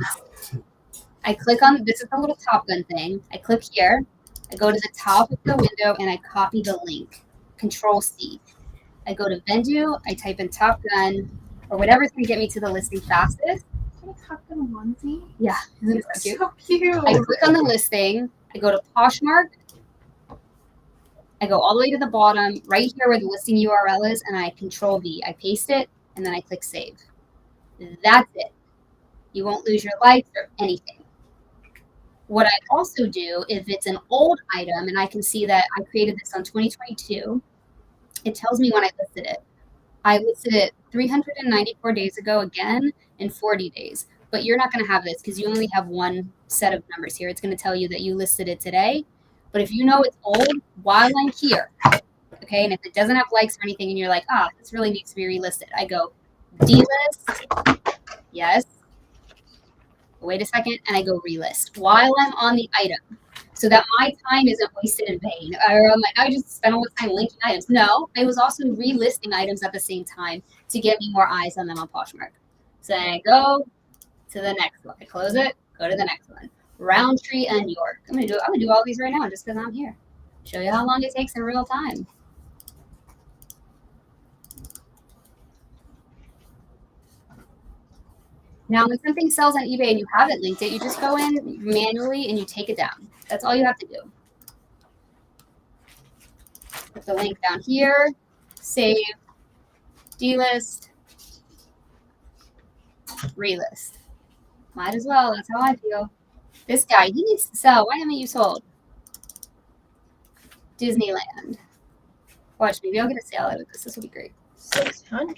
Speaker 5: I click on, this is the little Top Gun thing. I click here. I go to the top of the window and I copy the link. Control C. I go to Vendoo, I type in Top Gun, or whatever's going to get me to the listing fastest.
Speaker 3: Top Gun onesie?
Speaker 5: Yeah, isn't it so cute?
Speaker 3: So cute.
Speaker 5: I click on the listing, I go to Poshmark, I go all the way to the bottom, right here where the listing URL is, and I Control V. I paste it, and then I click Save. That's it. You won't lose your likes or anything. What I also do, if it's an old item, and I can see that I created this on 2022, it tells me when I listed it. I listed it 394 days ago again in 40 days. But you're not going to have this because you only have one set of numbers here. It's going to tell you that you listed it today. But if you know it's old, while I'm here, okay, and if it doesn't have likes or anything and you're like, this really needs to be relisted, I go delist, yes. Wait a second, and I go relist while I'm on the item, so that my time isn't wasted in vain. Or I'm like, I just spent all the time linking items. No, I was also relisting items at the same time to get me more eyes on them on Poshmark. So then I go to the next one. I close it, go to the next one. Roundtree and York. I'm gonna do all these right now just because I'm here. Show you how long it takes in real time. Now, when something sells on eBay and you haven't linked it, you just go in manually and you take it down. That's all you have to do. Put the link down here, save, delist, relist. Might as well. That's how I feel. This guy, he needs to sell. Why haven't you sold? Disneyland. Watch, maybe I'll get a sale out of this. This will be great.
Speaker 3: 600.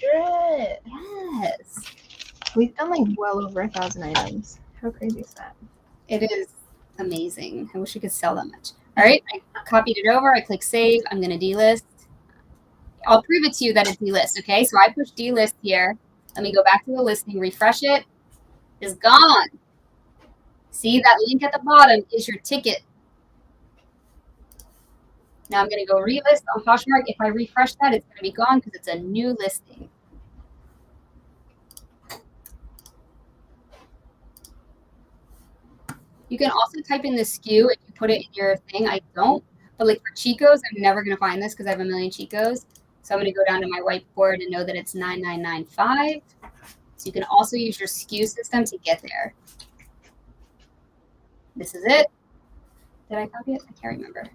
Speaker 5: Yes.
Speaker 3: We've done like well over 1,000 items. How crazy is that?
Speaker 5: It is amazing. I wish we could sell that much. All right, I copied it over. I click save. I'm going to delist. I'll prove it to you that it's delist, okay? So I push delist here. Let me go back to the listing, refresh it. It's gone. See, that link at the bottom is your ticket. Now I'm going to go relist on Poshmark. If I refresh that, it's going to be gone because it's a new listing. You can also type in the SKU if you put it in your thing. I don't. But like for Chico's, I'm never going to find this because I have a million Chico's. So I'm going to go down to my whiteboard and know that it's 9995. So you can also use your SKU system to get there. This is it. Did I copy it? I can't remember.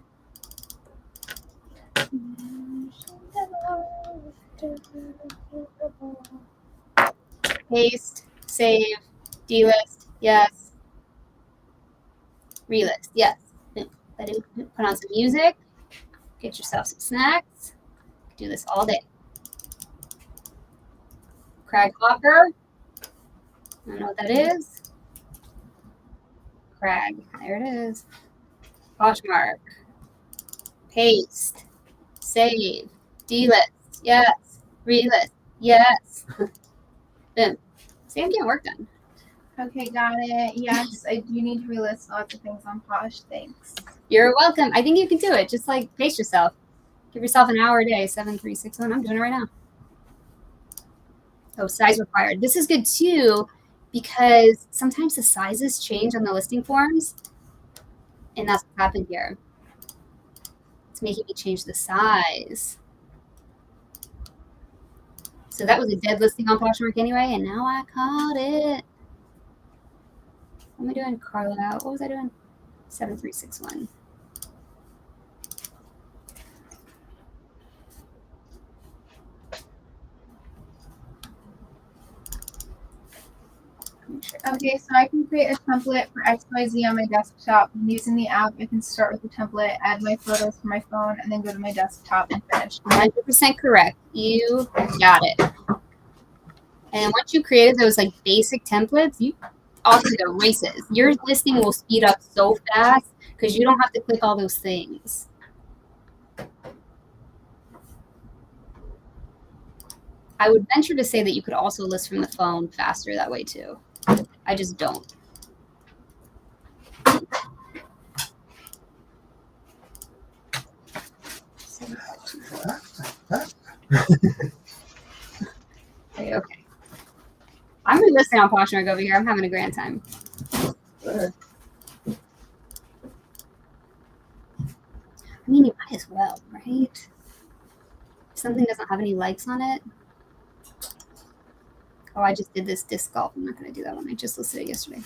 Speaker 5: Paste, save, delist, yes. Relist, yes. Put on some music. Get yourself some snacks. Do this all day. Crag Hopper. I don't know what that is. Crag. There it is. Poshmark. Paste. Save. Delist. Yes. Relist. Yes. Boom. See, I'm getting work done.
Speaker 3: Okay, got it. Yes, I do need to relist lots of things on Posh. Thanks.
Speaker 5: You're welcome. I think you can do it. Just like pace yourself. Give yourself an hour a day. 7, 3, 6, 1. I'm doing it right now. Oh, size required. This is good too because sometimes the sizes change on the listing forms. And that's what happened here. It's making me change the size. So that was a dead listing on Poshmark anyway, and now I caught it. What am I doing? Carl out. What was I doing? 7361.
Speaker 3: Okay, so I can create a template for XYZ on my desktop. Using the app, I can start with the template, add my photos from my phone, and then go to my desktop and finish.
Speaker 5: 100% correct. You got it. And once you created those like basic templates, you off to the races. Your listing will speed up so fast because you don't have to click all those things. I would venture to say that you could also list from the phone faster that way too. I just don't. Okay. I'm re-listing on Poshmark over here. I'm having a grand time. I mean, you might as well, right? If something doesn't have any likes on it. Oh, I just did this disc golf. I'm not going to do that one. I just listed it yesterday.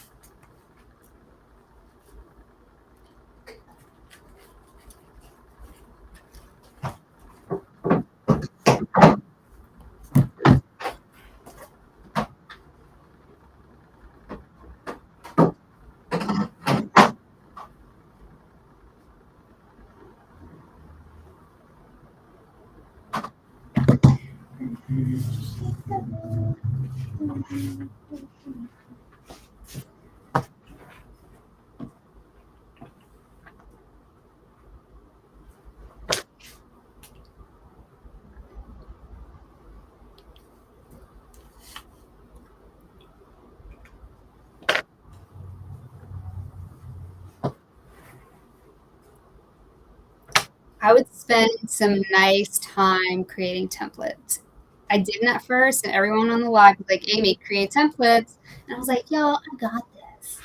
Speaker 5: I would spend some nice time creating templates. I didn't at first, and everyone on the live was like, Amy, create templates. And I was like, yo, I got this.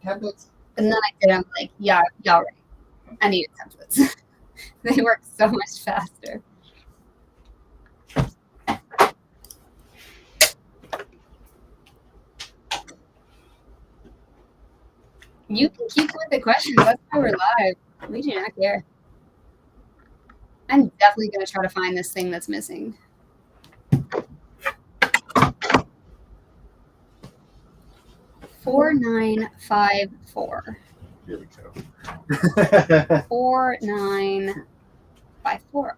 Speaker 1: Tablets.
Speaker 5: And then I did, I'm like, yeah, y'all right. I needed templates. They work so much faster. You can keep with the questions. That's why we're live. We do not care. I'm definitely going to try to find this thing that's missing. $4954.
Speaker 4: Here we go.
Speaker 5: 4954.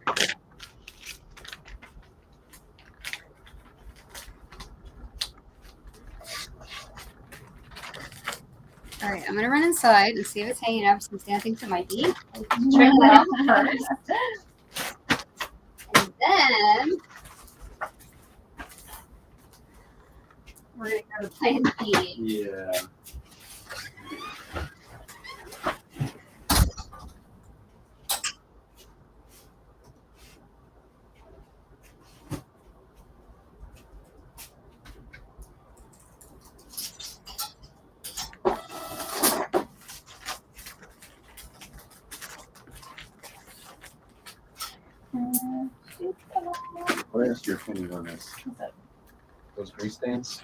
Speaker 5: All right, I'm gonna run inside and see if it's hanging up since Dan thinks it might be. Check that out first. And then we're gonna go to plan B.
Speaker 1: Yeah. What is your opinion on this?
Speaker 4: Those grease stains.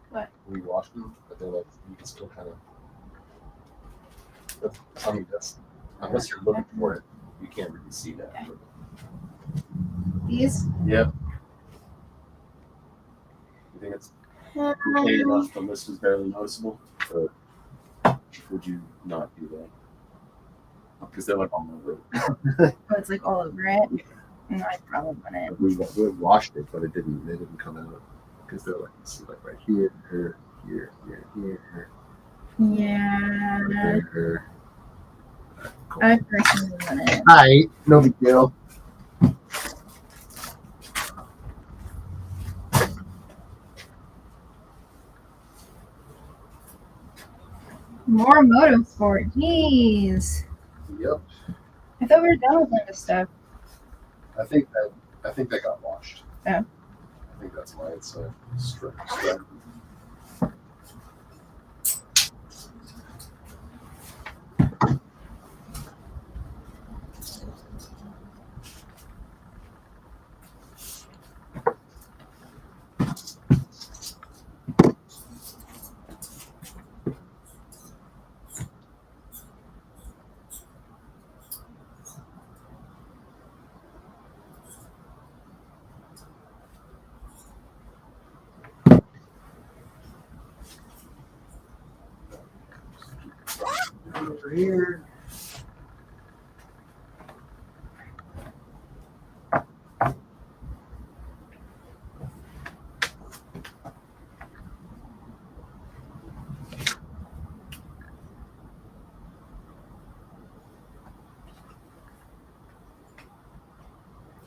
Speaker 3: What?
Speaker 4: We wash them, but they're like you can still kind of. I mean, that's unless you're looking for it, you can't really see that.
Speaker 3: These?
Speaker 1: Yep. You think it's okay enough and this is barely noticeable? Or would you not do that? Because they're like all over it.
Speaker 3: Oh, it's like all over it. No, I probably wouldn't.
Speaker 4: We washed it, but it didn't. They didn't come out because they're like, see, like right here, here, here, here,
Speaker 3: Yeah.
Speaker 4: here.
Speaker 3: I personally wouldn't.
Speaker 1: Hi, no big deal.
Speaker 3: More motorsport. Jeez.
Speaker 1: Yep.
Speaker 3: I thought we were done with this stuff.
Speaker 1: I think that got washed.
Speaker 3: Oh.
Speaker 1: I think that's why it's straight. Over here.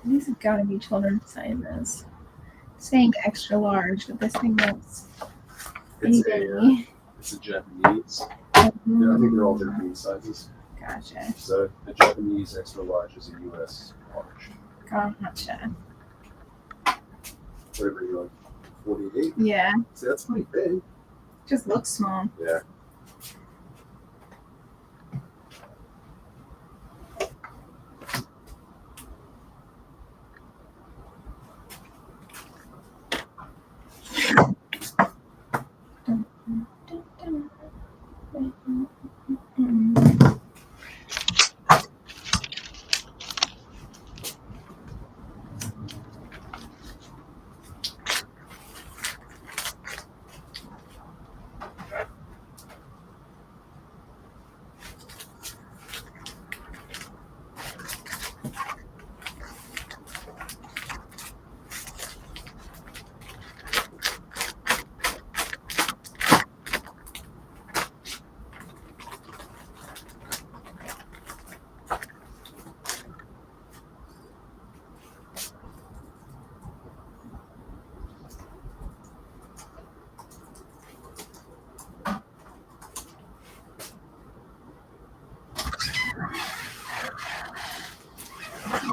Speaker 3: These have got to be children's sizes. Saying extra large, but this thing looks
Speaker 1: It's a Japanese. Yeah, I think they're all Japanese sizes.
Speaker 3: Gotcha.
Speaker 1: So the Japanese extra large is a US large.
Speaker 3: Gotcha.
Speaker 1: Whatever you like, 48.
Speaker 3: Yeah.
Speaker 1: So that's pretty big.
Speaker 3: Just looks small.
Speaker 1: Yeah.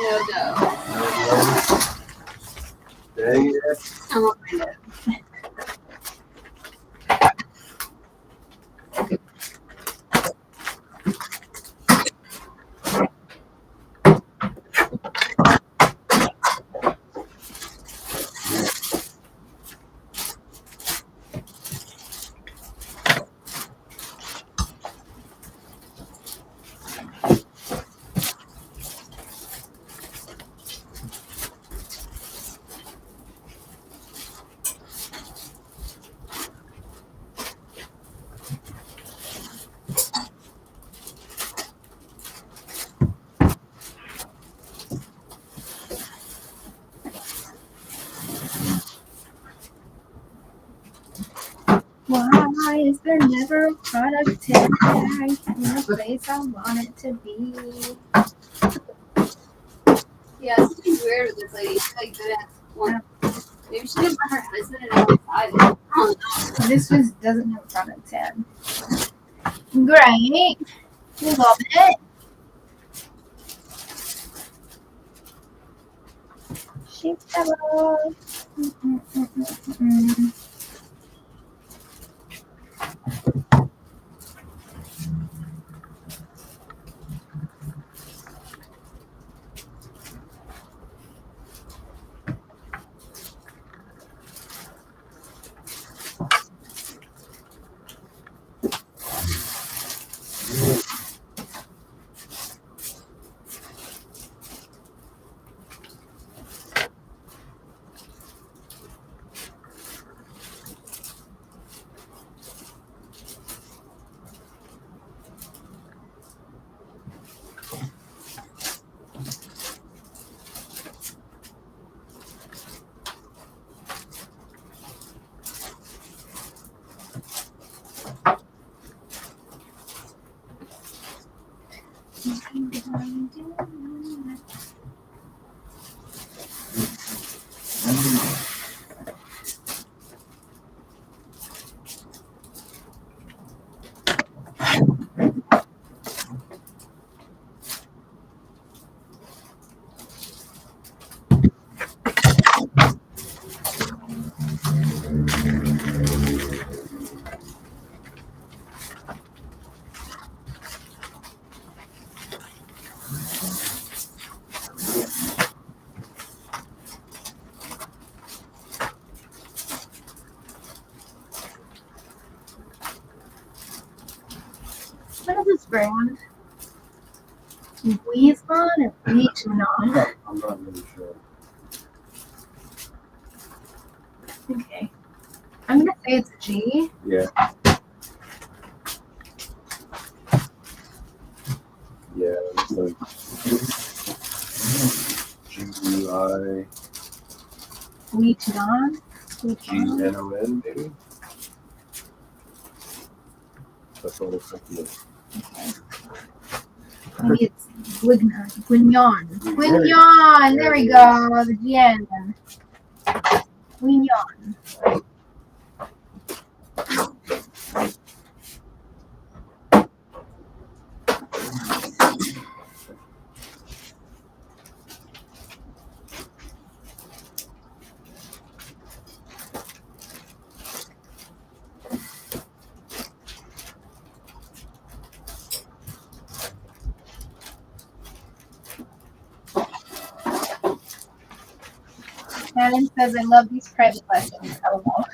Speaker 5: No go.
Speaker 1: Dang it.
Speaker 5: I won't find it.
Speaker 3: Why is there never a product tag in the place I want it to be?
Speaker 5: Yeah, something weird with this lady. She's like good at one. Maybe she didn't want her husband and outside. I don't know.
Speaker 3: This doesn't have a product tag. Great. Love it. Sheep devil. What is this brand? Weaslon or Weachonon?
Speaker 1: I'm not really sure.
Speaker 3: Okay. I'm gonna say it's a G.
Speaker 1: Yeah. Yeah, it's like GUI
Speaker 3: Weachonon.
Speaker 1: GNON maybe? That's what it's like.
Speaker 3: Maybe it's Guignon. Guignon. There we go. The GN. Guignon. Shannon says, I love these private lessons. LOL.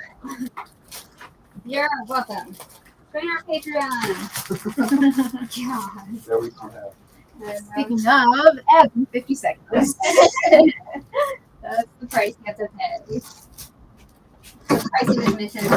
Speaker 5: You're welcome. Join our Patreon. God.
Speaker 1: There we go. Have.
Speaker 3: Speaking of, ads in 50 seconds.
Speaker 5: That's the price you have to pay. The price of admission.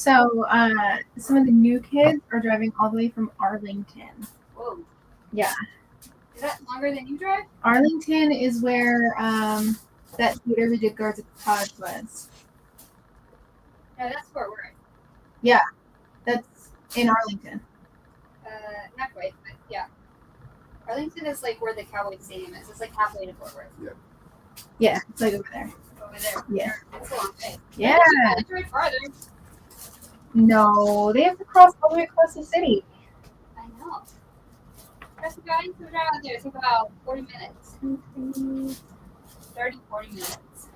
Speaker 3: So some of the new kids are driving all the way from Arlington.
Speaker 2: Whoa.
Speaker 3: Yeah.
Speaker 2: Is that longer than you drive?
Speaker 3: Arlington is where that theater we did Guards at the Cottage was.
Speaker 2: No, that's Fort Worth.
Speaker 3: That's in Arlington.
Speaker 2: Not quite, but yeah. Arlington is like where the Cowboy Stadium is. It's like halfway to Fort Worth.
Speaker 3: Yeah, it's like over there.
Speaker 2: Over there.
Speaker 3: Yeah.
Speaker 2: It's a long way.
Speaker 3: Yeah.
Speaker 2: You drive farther.
Speaker 3: No, they have to cross all the way across the city.
Speaker 2: I know. That's going to drive out there. It's about 40 minutes. 30, 40 minutes.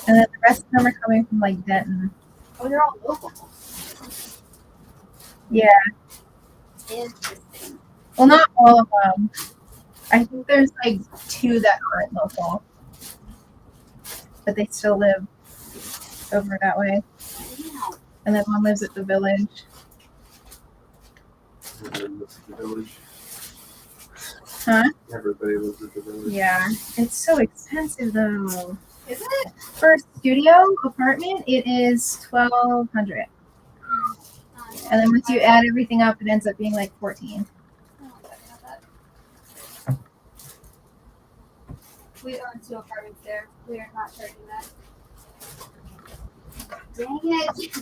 Speaker 3: And then the rest of them are coming from like Denton.
Speaker 2: Oh, they're all local.
Speaker 3: Yeah.
Speaker 2: Interesting.
Speaker 3: Well, not all of them. I think there's like 2 that aren't local. But they still live over that way.
Speaker 2: Yeah.
Speaker 3: And then one lives at the village.
Speaker 1: Everybody lives at the village.
Speaker 3: Huh?
Speaker 1: Everybody lives at the village.
Speaker 3: Yeah. It's so expensive though.
Speaker 2: Is it?
Speaker 3: For a studio apartment, it is $1,200. And then once you add everything up, it ends up being like 14.
Speaker 2: We own 2 apartments there. We are not charging that. Dang it.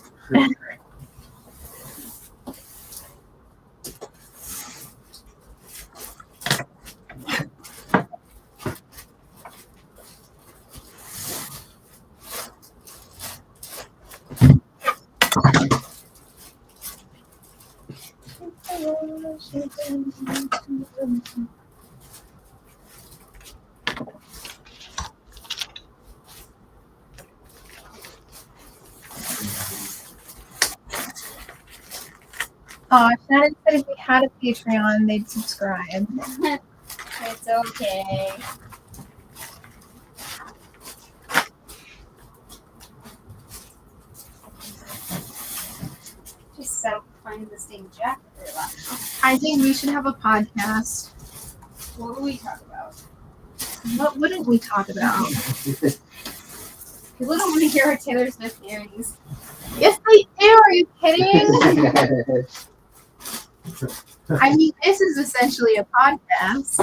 Speaker 3: Shannon said if we had a Patreon, they'd subscribe.
Speaker 2: It's okay. Just find this thing jacket very well.
Speaker 3: I think we should have a podcast.
Speaker 2: What would we talk about?
Speaker 3: What wouldn't we talk about?
Speaker 2: People don't want to hear our Taylor Swift theories.
Speaker 3: Yes, they do. Are you kidding? I mean, this is essentially a podcast.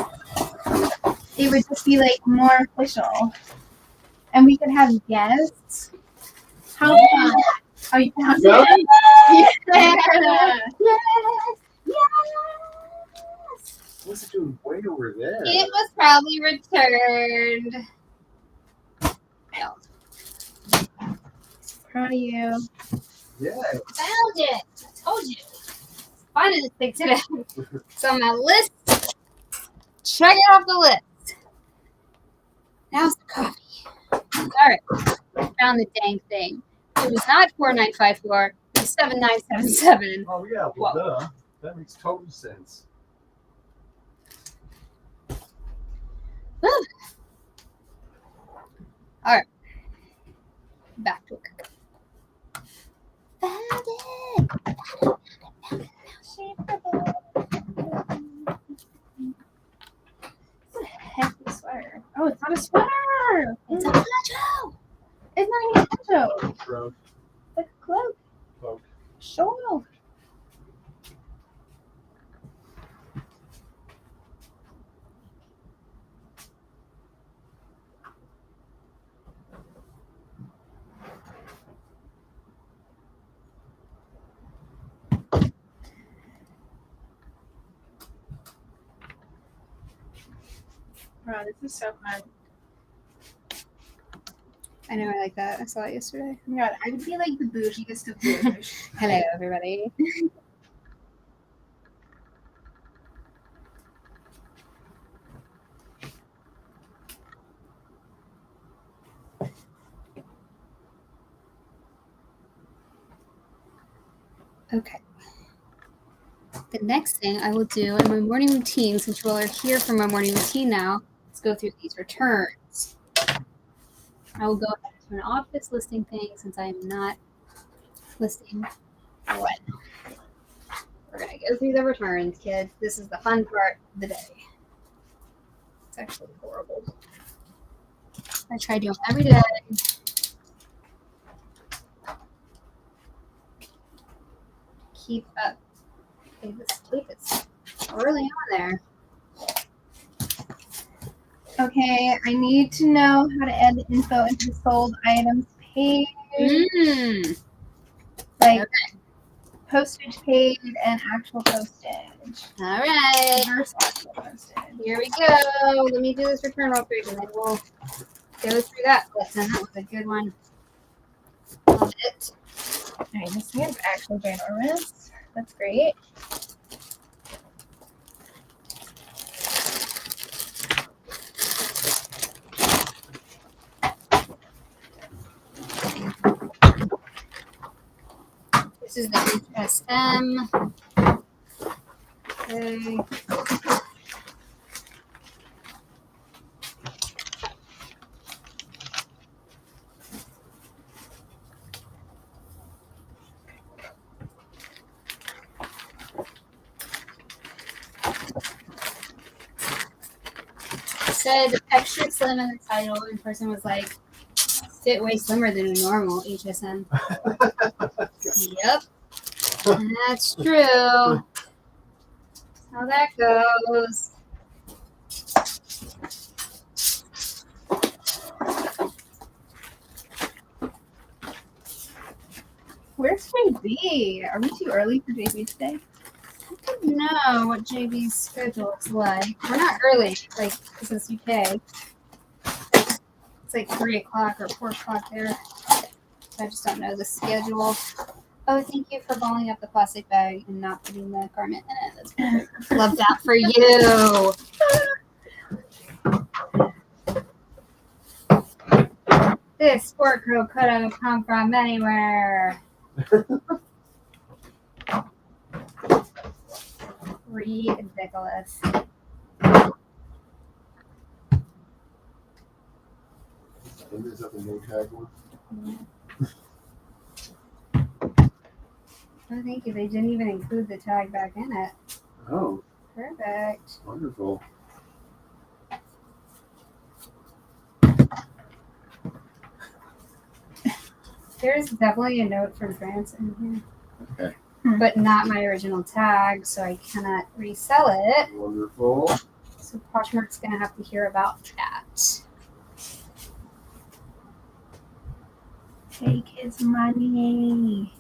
Speaker 3: It would just be like more official, and we could have guests. How fun! Oh, you can have
Speaker 1: Yeah.
Speaker 3: guests. Yeah.
Speaker 2: Yes!
Speaker 1: What's it doing way over there?
Speaker 2: It was probably returned. No.
Speaker 3: Proud of you.
Speaker 1: Yeah.
Speaker 2: Found it. I told you. Finding this thing today. It's on my list. Check it off the list. Now's the coffee. Alright. Found the dang thing. It was not 4954. It was 7977.
Speaker 1: Oh yeah. Well, duh. That makes total sense.
Speaker 2: Woo. Alright. Back to work. Found it.
Speaker 3: It's a hefty sweater. Oh, it's not a sweater.
Speaker 2: It's a poncho.
Speaker 3: It's not even a poncho.
Speaker 1: Road.
Speaker 3: It's like a cloak.
Speaker 1: Cloak.
Speaker 3: Shawl. Wow, this is so fun.
Speaker 2: I know, I like that. I saw it yesterday.
Speaker 3: Oh my god, I would be like the bougiest of bougie.
Speaker 2: Hello, everybody. Okay. The next thing I will do in my morning routine, since you all are here for my morning routine now, is go through these returns. I will go back to an office listing thing since I am not listing what. We're going to go through the returns, kids. This is the fun part of the day. It's actually horrible. I try doing every day.
Speaker 5: keep up. Okay, this tape is really on there.
Speaker 3: Okay, I need to know how to add the info into the sold items page, like postage paid and actual postage.
Speaker 5: All right.
Speaker 3: Reverse actual postage.
Speaker 5: Here we go. Let me do this return real quick and then we'll go through that lesson. That was a good one. Love it.
Speaker 3: All right, this thing is actually ginormous. That's great.
Speaker 5: This is the HSM. Okay. Said extra slim in the title, and person was like, fit way slimmer than a normal HSM. Yep, that's true. That's how that goes.
Speaker 3: Where's JB? Are we too early for JB today?
Speaker 5: I don't know what JB's schedule looks like. We're not early, like, because it's UK. It's like 3 o'clock or 4 o'clock there. I just don't know the schedule. Oh, thank you for balling up the plastic bag and not putting the garment in it. That's perfect. Love that for you. This sport coat could have come from anywhere. Ridiculous.
Speaker 1: Is that the no tag one?
Speaker 5: Oh, thank you. They didn't even include the tag back in it.
Speaker 1: Oh,
Speaker 5: Perfect.
Speaker 1: wonderful.
Speaker 5: There's definitely a note from France in here.
Speaker 1: Okay.
Speaker 5: But not my original tag, so I cannot resell it.
Speaker 1: Wonderful.
Speaker 5: So Poshmark's going to have to hear about that.
Speaker 3: Take his money.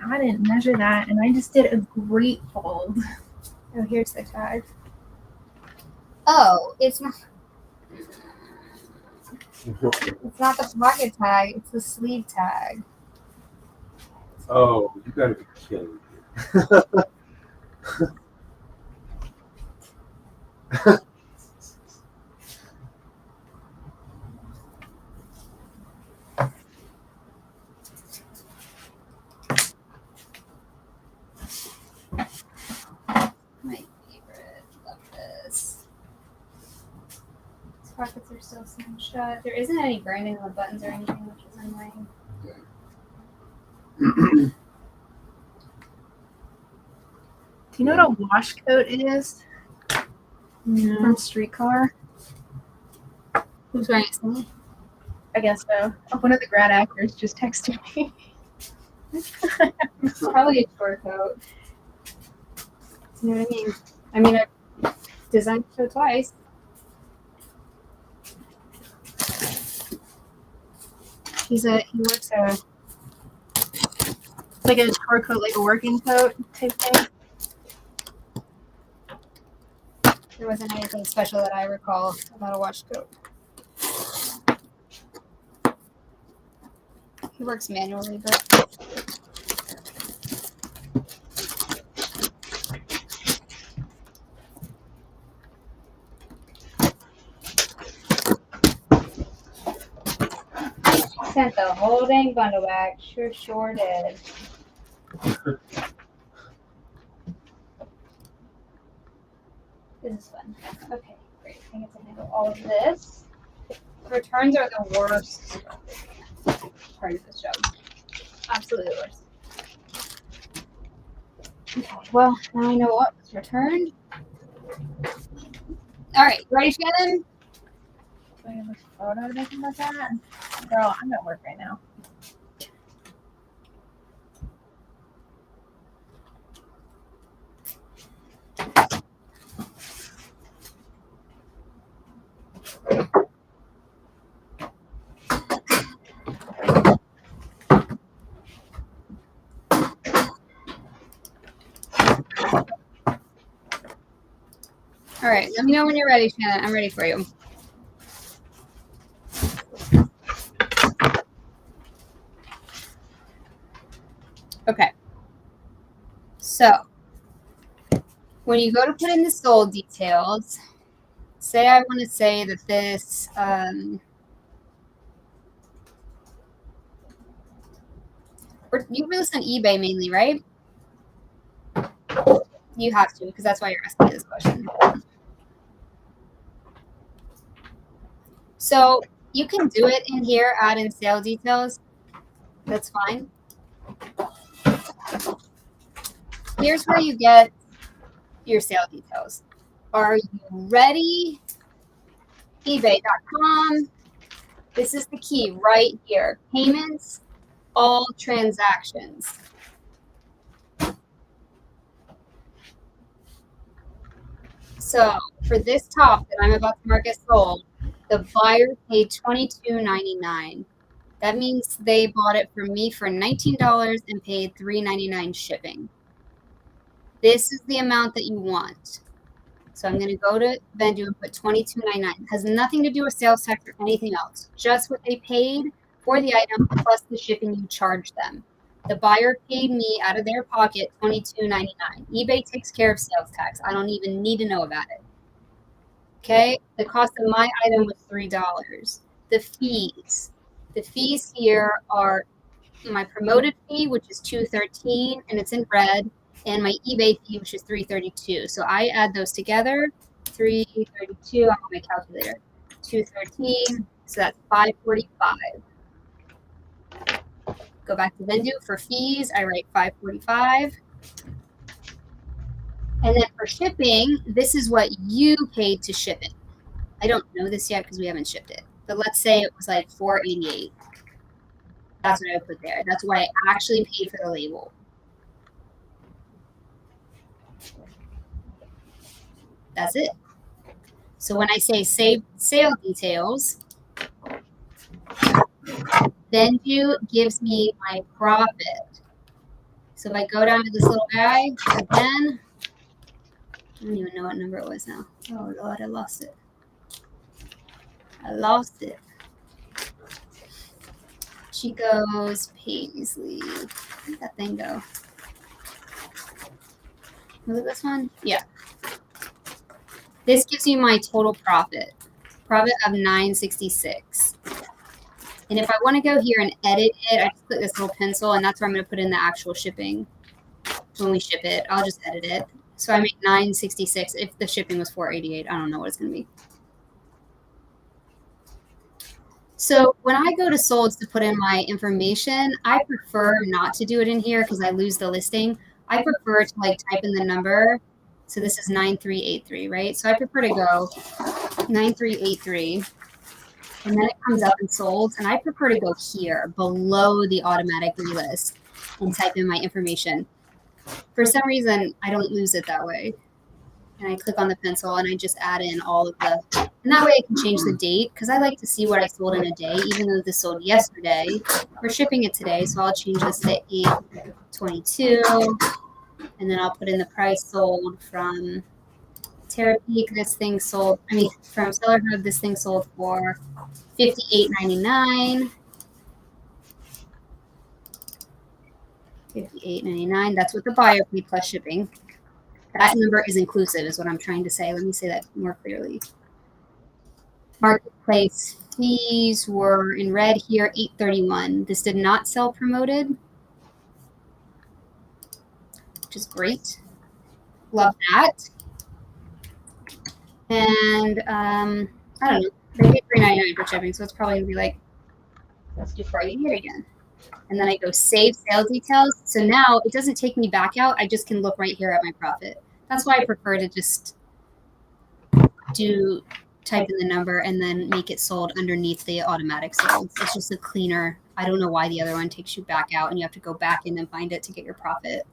Speaker 3: I didn't measure that, and I just did a great fold.
Speaker 5: Oh, here's the tag. Oh, it's not the pocket tag, it's the sleeve tag.
Speaker 1: Oh, you gotta be kidding me.
Speaker 5: My favorite. Love this. These pockets are still sewn shut. There isn't any branding on the buttons or anything, which is annoying.
Speaker 3: Do you know what a wash coat is?
Speaker 5: No.
Speaker 3: From Streetcar?
Speaker 5: Who's wearing it? Cindy?
Speaker 3: I guess so. One of the grad actors just texted me.
Speaker 5: It's probably a short coat. You know what I mean? I've designed the coat twice. He works a
Speaker 3: Like a short coat, like a working coat type thing.
Speaker 5: There wasn't anything special that I recall about a wash coat. He works manually, but sent the whole dang bundle back. Sure did. This is fun. Okay, great. I get to handle all of this. Returns are the worst part of this job. Absolutely the worst. Okay, well, now I know what was returned. All right, ready, Shannon?
Speaker 3: Do I have a photo they can look at? Girl, I'm at work right now.
Speaker 5: All right, let me know when you're ready, Shannon. I'm ready for you. Okay. So, when you go to put in the sold details, say I want to say that this, or you list on eBay mainly, right? You have to, because that's why you're asking me this question. So you can do it in here, add in sale details. That's fine. Here's where you get your sale details. Are you ready? eBay.com. This is the key right here. Payments, all transactions. So for this top that I'm about to mark as sold, the buyer paid $22.99. That means they bought it from me for $19 and paid $3.99 shipping. This is the amount that you want. So I'm going to go to Vendoo and put $22.99. It has nothing to do with sales tax or anything else. Just what they paid for the item plus the shipping you charged them. The buyer paid me out of their pocket $22.99. eBay takes care of sales tax. I don't even need to know about it. Okay? The cost of my item was $3. The fees. The fees here are my promoted fee, which is $2.13, and it's in red, and my eBay fee, which is $3.32. So I add those together, $3.32 on my calculator, $2.13, so that's $5.45. Go back to Vendoo for fees. I write $5.45. And then for shipping, this is what you paid to ship it. I don't know this yet because we haven't shipped it, but let's say it was like $4.88. That's what I would put there. That's what I actually paid for the label. That's it. So when I say save sale details, Vendoo gives me my profit. So if I go down to this little guy again, I don't even know what number it was now. Oh Lord, I lost it. I lost it. Chico's Paisley. Where did that thing go? Was it this one? Yeah. This gives you my total profit. Profit of $9.66. And if I want to go here and edit it, I just click this little pencil, and that's where I'm going to put in the actual shipping. When we ship it, I'll just edit it. So I make $9.66. If the shipping was $4.88, I don't know what it's going to be. So when I go to Solds to put in my information, I prefer not to do it in here because I lose the listing. I prefer to like type in the number. So this is 9383, right? So I prefer to go 9383. And then it comes up in Solds. And I prefer to go here below the automatic relist and type in my information. For some reason, I don't lose it that way. And I click on the pencil and I just add in all of the, and that way I can change the date because I like to see what I sold in a day, even though this sold yesterday. We're shipping it today, so I'll change this to 8/22, and then I'll put in the price sold from Terapeak. This thing sold, from Seller Hub, this thing sold for $58.99. $58.99. That's what the buyer paid plus shipping. That number is inclusive, is what I'm trying to say. Let me say that more clearly. Marketplace fees were in red here, $8.31. This did not sell promoted, which is great. Love that. And I don't know. They get $3.99 for shipping, so it's probably gonna be like, let's do $4.88 again. And then I go save sale details. So now it doesn't take me back out. I just can look right here at my profit. That's why I prefer to just type in the number and then make it sold underneath the automatic sales. It's just a cleaner. I don't know why the other one takes you back out and you have to go back in and find it to get your profit.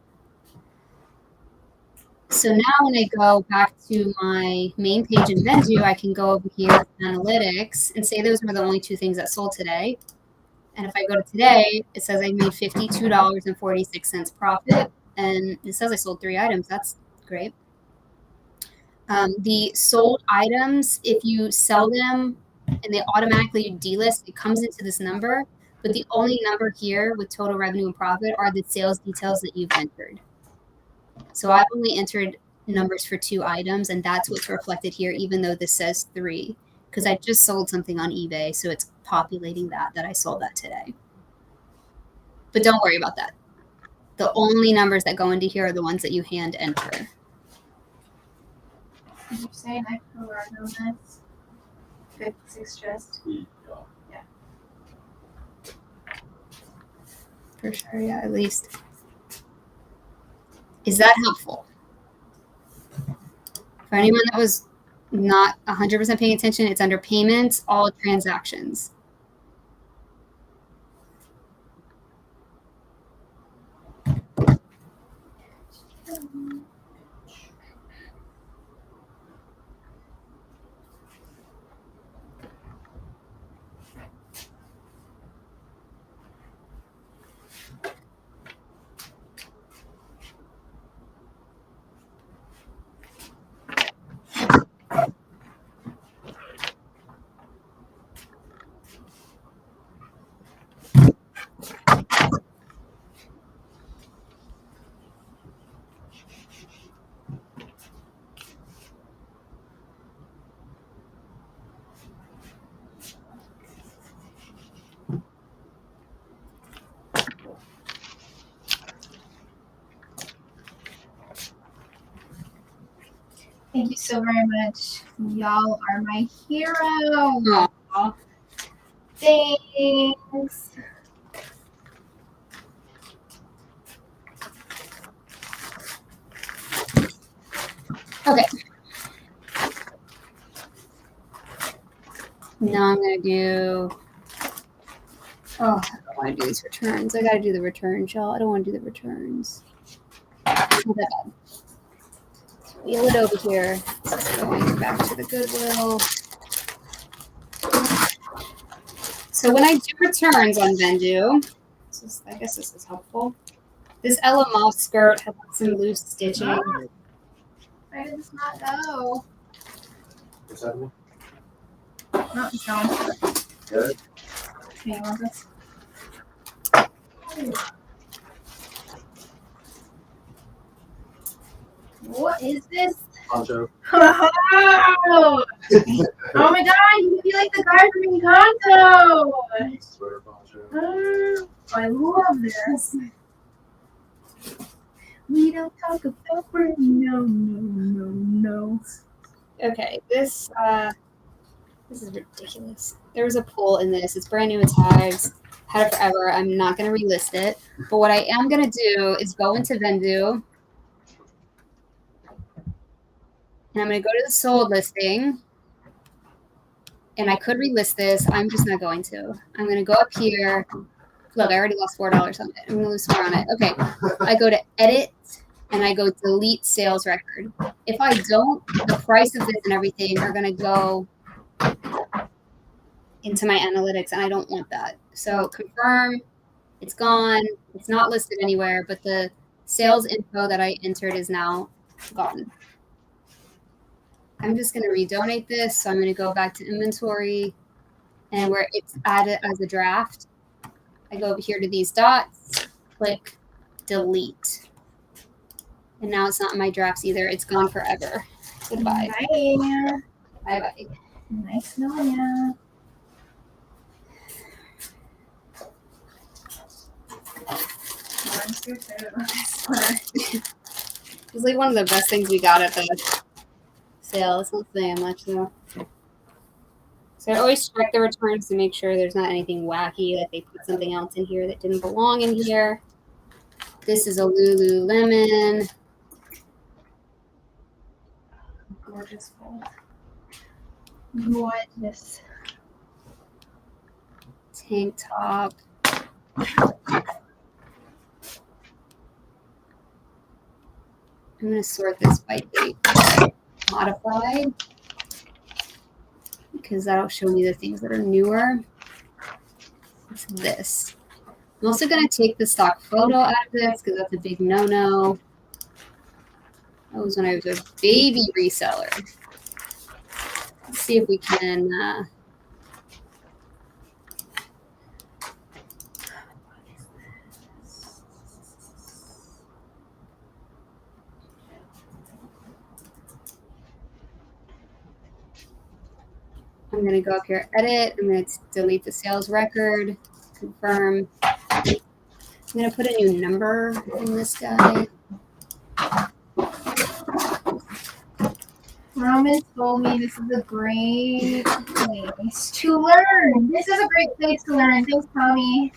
Speaker 5: So now when I go back to my main page in Vendoo, I can go over here to analytics and say those were the only 2 things that sold today. And if I go to today, it says I made $52.46 profit. And it says I sold 3 items. That's great. The sold items, if you sell them and they automatically delist, it comes into this number. But the only number here with total revenue and profit are the sales details that you've entered. So I've only entered numbers for 2 items, and that's what's reflected here, even though this says 3, because I just sold something on eBay, so it's populating that I sold that today. But don't worry about that. The only numbers that go into here are the ones that you hand enter.
Speaker 3: Did you say I can work on this? 56 just.
Speaker 1: Yeah.
Speaker 5: For sure, yeah, at least. Is that helpful? For anyone that was not 100% paying attention, it's under payments, all transactions.
Speaker 3: Thank you so very much. Y'all are my hero.
Speaker 5: Aw.
Speaker 3: Thanks.
Speaker 5: Okay. Now I'm going to do, I don't want to do these returns. I got to do the returns, y'all. I don't want to do the returns. Not that bad. Wheel it over here. Going back to the Goodwill. So when I do returns on Vendoo, I guess this is helpful. This Ella Moth skirt has some loose stitching.
Speaker 3: Where did this not go?
Speaker 1: What's happening?
Speaker 3: No, it's gone.
Speaker 1: Good.
Speaker 3: Okay, you want this? What is this?
Speaker 1: Poncho.
Speaker 3: Oh, oh my god, you feel like the guy from Encanto.
Speaker 1: Sweater poncho.
Speaker 3: Oh, I love this. We don't talk about brain. No.
Speaker 5: Okay, this is ridiculous. There was a pool in this. It's brand new with tags. Had it forever. I'm not going to relist it. But what I am going to do is go into Vendoo. And I'm going to go to the sold listing. And I could relist this. I'm just not going to. I'm going to go up here. Look, I already lost $4 on it. I'm going to lose $4 on it. Okay. I go to edit. And I go delete sales record. If I don't, the price of this and everything are going to go into my analytics, and I don't want that. So confirm, it's gone. It's not listed anywhere, but the sales info that I entered is now gone. I'm just going to redonate this. So I'm going to go back to inventory, and where it's added as a draft, I go over here to these dots, click delete. And now it's not in my drafts either. It's gone forever. Goodbye.
Speaker 3: Bye.
Speaker 5: Bye-bye.
Speaker 3: Nice knowing ya.
Speaker 5: It's like one of the best things we got at the sale. It's not saying much though. So I always check the returns to make sure there's not anything wacky, that they put something else in here that didn't belong in here. This is a Lululemon.
Speaker 3: Gorgeous fold. What is
Speaker 5: Tank top. I'm going to sort this by date modified because that'll show me the things that are newer. It's this. I'm also going to take the stock photo out of this because that's a big no-no. That was when I was a baby reseller. Let's see if we can... I'm going to go up here, edit. I'm going to delete the sales record, confirm. I'm going to put a new number in this guy.
Speaker 3: Roman told me this is a great place to learn. This is a great place to learn. Thanks, Tommy.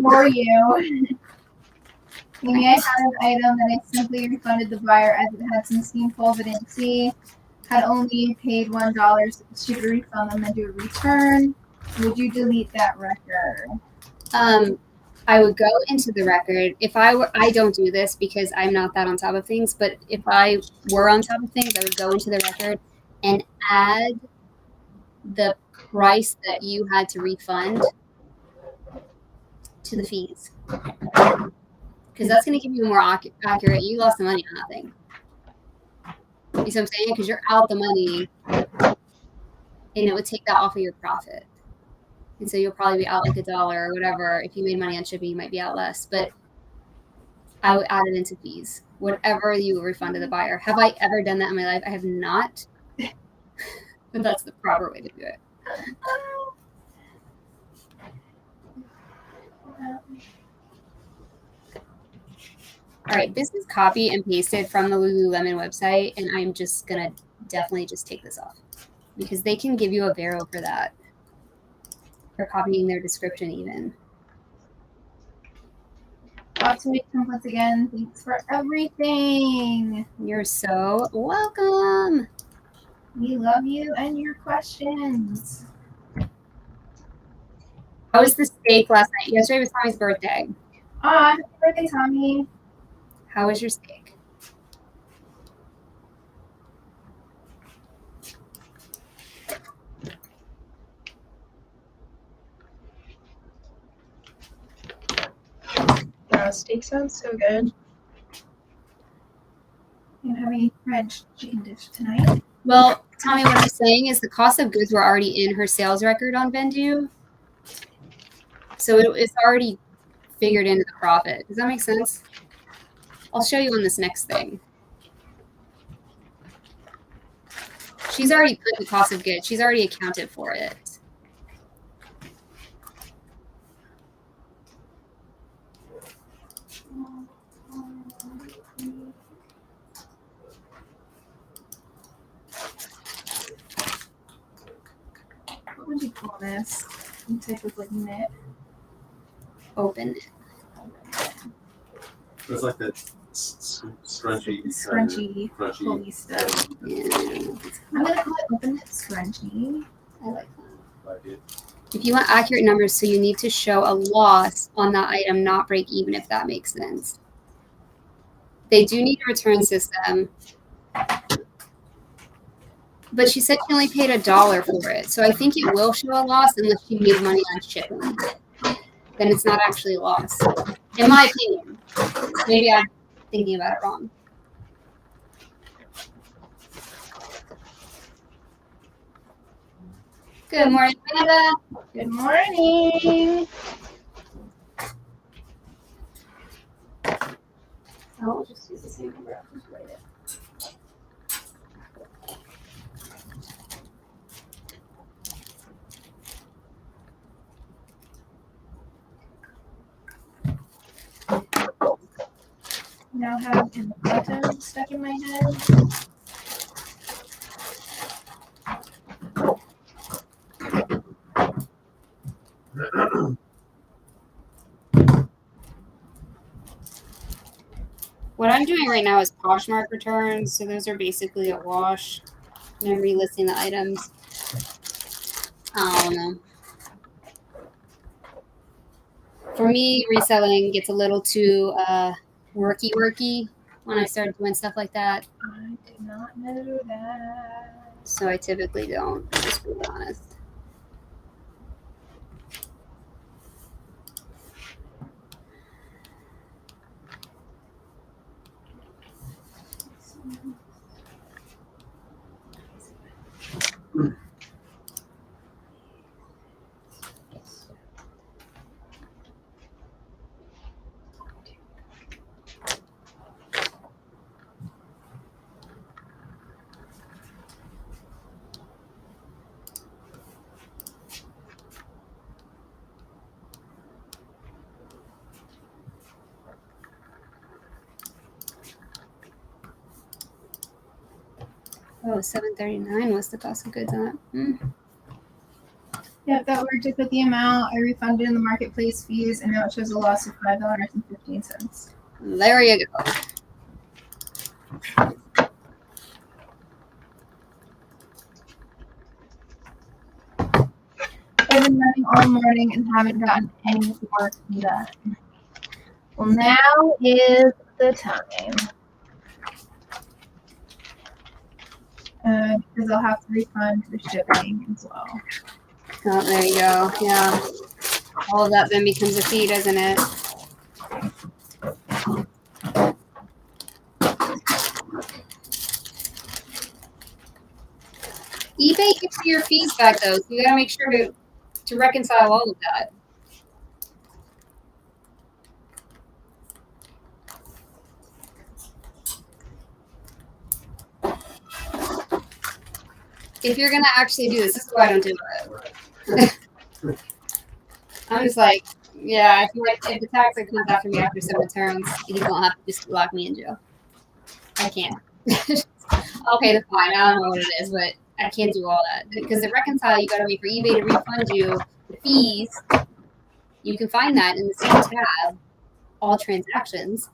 Speaker 3: For you. Maybe I had an item that I simply refunded the buyer as it had some steam pull but didn't see. Had only paid $1, so it's cheaper to refund them than do a return. Would you delete that record?
Speaker 5: I would go into the record. If I don't do this because I'm not that on top of things, but if I were on top of things, I would go into the record and add the price that you had to refund to the fees. Because that's going to give you more accurate. You lost the money on nothing. You see what I'm saying? Because you're out the money, and it would take that off of your profit. And so you'll probably be out like $1 or whatever. If you made money on shipping, you might be out less. But I would add it into fees. Whatever you refund to the buyer. Have I ever done that in my life? I have not. But that's the proper way to do it. All right, this is copy and pasted from the Lululemon website, and I'm just going to definitely just take this off because they can give you a Vero for that. For copying their description even.
Speaker 3: Lots of templates again. Thanks for everything.
Speaker 5: You're so welcome.
Speaker 3: We love you and your questions.
Speaker 5: How was the steak last night? Yesterday was Tommy's birthday.
Speaker 3: Happy birthday, Tommy.
Speaker 5: How was your steak?
Speaker 3: Steak sounds so good. You have any French chicken dish tonight?
Speaker 5: Well, Tommy, what I'm saying is the cost of goods were already in her sales record on Vendoo. So it's already figured into the profit. Does that make sense? I'll show you on this next thing. She's already put the cost of goods. She's already accounted for it.
Speaker 3: What would you call this? Some type of like knit.
Speaker 5: Open it.
Speaker 1: It's like that scrunchy.
Speaker 3: Scrunchy,
Speaker 1: Crunchy.
Speaker 3: holy stuff.
Speaker 5: Yeah,
Speaker 3: I'm gonna call it open knit scrunchy.
Speaker 5: I like that.
Speaker 1: Idea.
Speaker 5: If you want accurate numbers, so you need to show a loss on that item, not break even, if that makes sense. They do need a return system. But she said she only paid $1 for it. So I think it will show a loss unless she made money on shipping. Then it's not actually a loss. In my opinion. Maybe I'm thinking about it wrong. Good morning, Amanda.
Speaker 3: Good morning.
Speaker 5: I'll just use the same number. I'll just write it.
Speaker 3: Now have an button stuck in my head.
Speaker 5: What I'm I'm doing right now is Poshmark returns, so those are basically a wash. And I'm relisting the items. I don't know. For me, reselling gets a little too worky when I start doing stuff like that.
Speaker 3: I did not know that.
Speaker 5: So I typically don't, just to be honest. Oh, $7.39 was the cost of goods on it.
Speaker 3: Yep, that worked. I put the amount I refunded in the marketplace fees, and now it shows a loss of $5.15.
Speaker 5: There you go.
Speaker 3: I've been running all morning and haven't gotten any work done. Well, now is the time. Because I'll have to refund the shipping as well.
Speaker 5: Oh, there you go. Yeah. All of that then becomes a fee, doesn't it? eBay gives you your fees back though, so you gotta make sure to reconcile all of that. If you're gonna actually do this is why I don't do it. I'm just like, yeah, I feel like if the taxer comes after me after 7 returns, he's gonna have to just lock me in jail. I can't. I'll pay the fine. I don't know what it is, but I can't do all that. Because to reconcile, you gotta wait for eBay to refund you the fees. You can find that in the same tab, all transactions.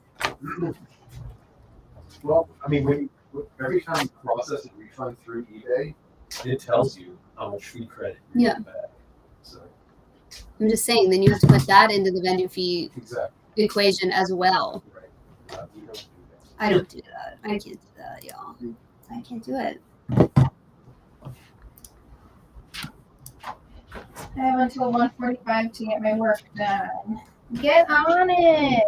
Speaker 1: Well, I mean, every time you process a refund through eBay, it tells you how much free credit you're getting back. So
Speaker 5: I'm just saying, then you have to put that into the Vendoo fee equation as well.
Speaker 1: Right. You don't do that.
Speaker 5: I don't do that. I can't do that, y'all. I can't do it.
Speaker 3: I have until 1:45 to get my work done. Get on it.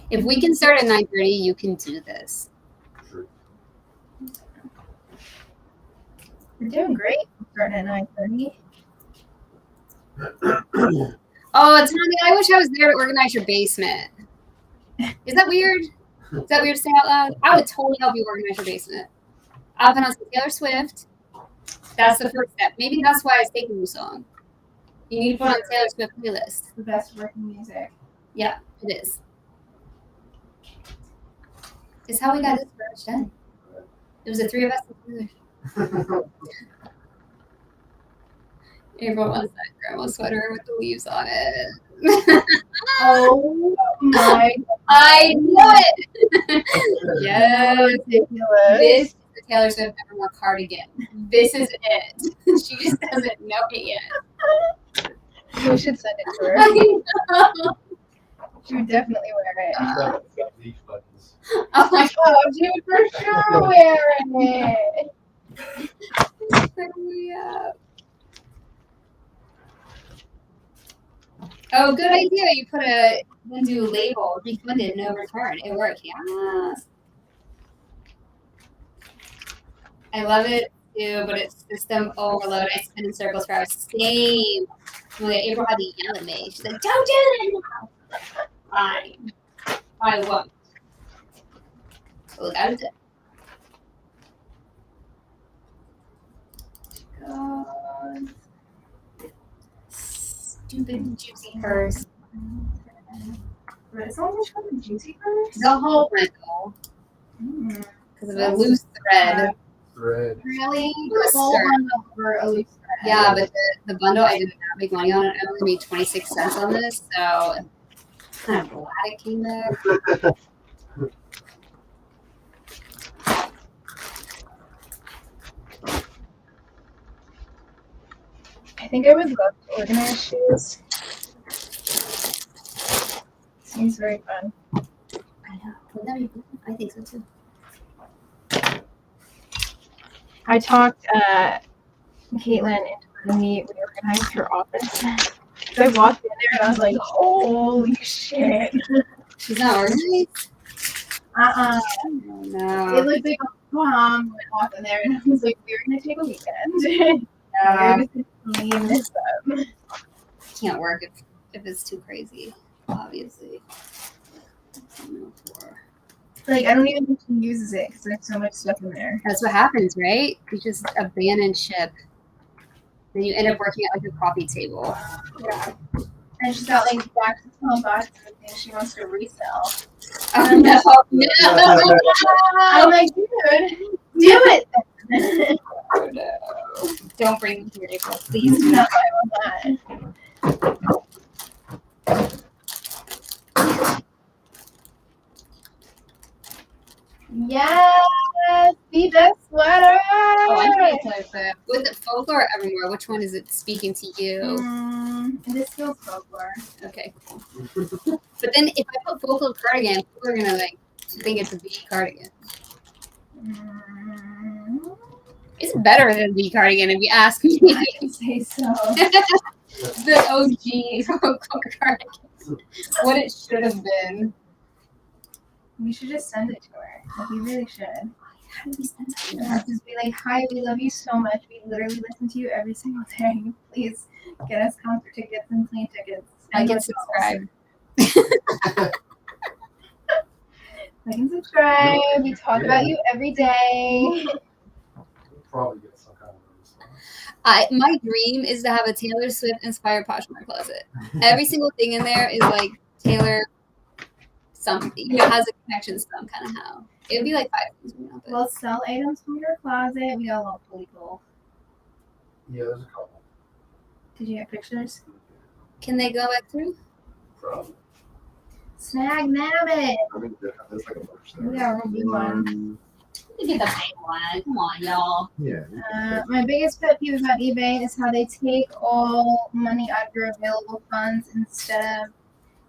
Speaker 5: If we can start at 9:30, you can do this.
Speaker 1: Sure.
Speaker 3: We're doing great. We're starting at 9:30.
Speaker 5: Oh, Tony, I wish I was there to organize your basement. Is that weird? Is that weird to say out loud? I would totally help you organize your basement. I'll put on some Taylor Swift. That's the first step. Maybe that's why it's taking you so long. You need to put on Taylor Swift playlist.
Speaker 3: The best working music.
Speaker 5: Yeah, it is. It's how we got this merch done. It was the 3 of us together. April wants that grandma sweater with the leaves on it.
Speaker 3: Oh my!
Speaker 5: I knew it. Yes,
Speaker 3: Ridiculous.
Speaker 5: this is the Taylor Swift Evermore cardigan. This is it. She just doesn't know it yet.
Speaker 3: We should send it to her.
Speaker 5: I know.
Speaker 3: She would definitely wear it.
Speaker 1: It's got leaf buttons.
Speaker 5: Oh my
Speaker 3: Oh, she would for sure wear it.
Speaker 5: God. Yeah. Oh, good idea. You put a Vendoo label, refunded, no return. It worked. Yes. I love it too, but it's system overload. I spin in circles for hours. Same. April had to yell at me. She's like, don't do it now. Fine. I won't. Look at it. God. Stupid juicy purse.
Speaker 3: But it's only for the juicy purse.
Speaker 5: The whole rental. Because of a loose thread.
Speaker 1: Thread.
Speaker 3: Really?
Speaker 5: For a
Speaker 3: The whole
Speaker 5: skirt.
Speaker 3: bundle for a loose thread.
Speaker 5: Yeah, but the bundle, I didn't make money on it. I only made 26 cents on this, so I'm glad it came back.
Speaker 3: I think I would love to organize shoes. Seems very fun.
Speaker 5: I know. Wouldn't that be fun? I think so too.
Speaker 3: I talked Caitlin into letting me reorganize her office. So I walked in there and I was like, holy shit.
Speaker 5: She's not organized?
Speaker 3: Uh-uh.
Speaker 5: Oh, no.
Speaker 3: It looked like a bomb went off in there and I was like, we're going to take a weekend.
Speaker 5: Yeah.
Speaker 3: We're just going to clean this up.
Speaker 5: Can't work if it's too crazy, obviously.
Speaker 3: Like, I don't even think she uses it because there's so much stuff in there.
Speaker 5: That's what happens, right? You just abandon ship. Then you end up working at like a coffee table.
Speaker 3: Yeah. And she's got like boxes upon boxes of things she wants to resell.
Speaker 5: Oh no, no.
Speaker 3: I'm like, dude, do it then.
Speaker 5: Oh, no. Don't bring them here, April, please.
Speaker 3: No, I want that. Yes, be the sweater.
Speaker 5: Oh, I'm pretty excited for that. With the folklore or evermore, which one is it speaking to you?
Speaker 3: This feels folklore.
Speaker 5: Okay, cool. But then if I put folklore cardigan, people are gonna like think it's a V cardigan. It's better than V cardigan if you ask me.
Speaker 3: I can say so.
Speaker 5: The OG folklore cardigan. What it should have been.
Speaker 3: We should just send it to her. Like, we really should.
Speaker 5: How do we send that to
Speaker 3: And
Speaker 5: her?
Speaker 3: just be like, hi, we love you so much. We literally listen to you every single day. Please get us concert tickets and plane tickets.
Speaker 5: Like and subscribe.
Speaker 3: Like and subscribe. We talk about you every day.
Speaker 1: Probably get some kind of response.
Speaker 5: My dream is to have a Taylor Swift inspired Poshmark closet. Every single thing in there is like Taylor something. You know, has a connection some kind of how. It would be like 5 things. You know, but
Speaker 3: We'll sell items from your closet. We got a lot of really cool.
Speaker 1: Yeah, there's a couple.
Speaker 3: Did you get pictures?
Speaker 5: can they go back through?
Speaker 1: Probably.
Speaker 3: Snag nabbit.
Speaker 1: I mean, there's like a bunch
Speaker 3: We
Speaker 1: there.
Speaker 3: got a big one.
Speaker 5: We get the big one. Come on, y'all.
Speaker 4: Yeah.
Speaker 3: My biggest pet peeve about eBay is how they take all money out of your available funds instead of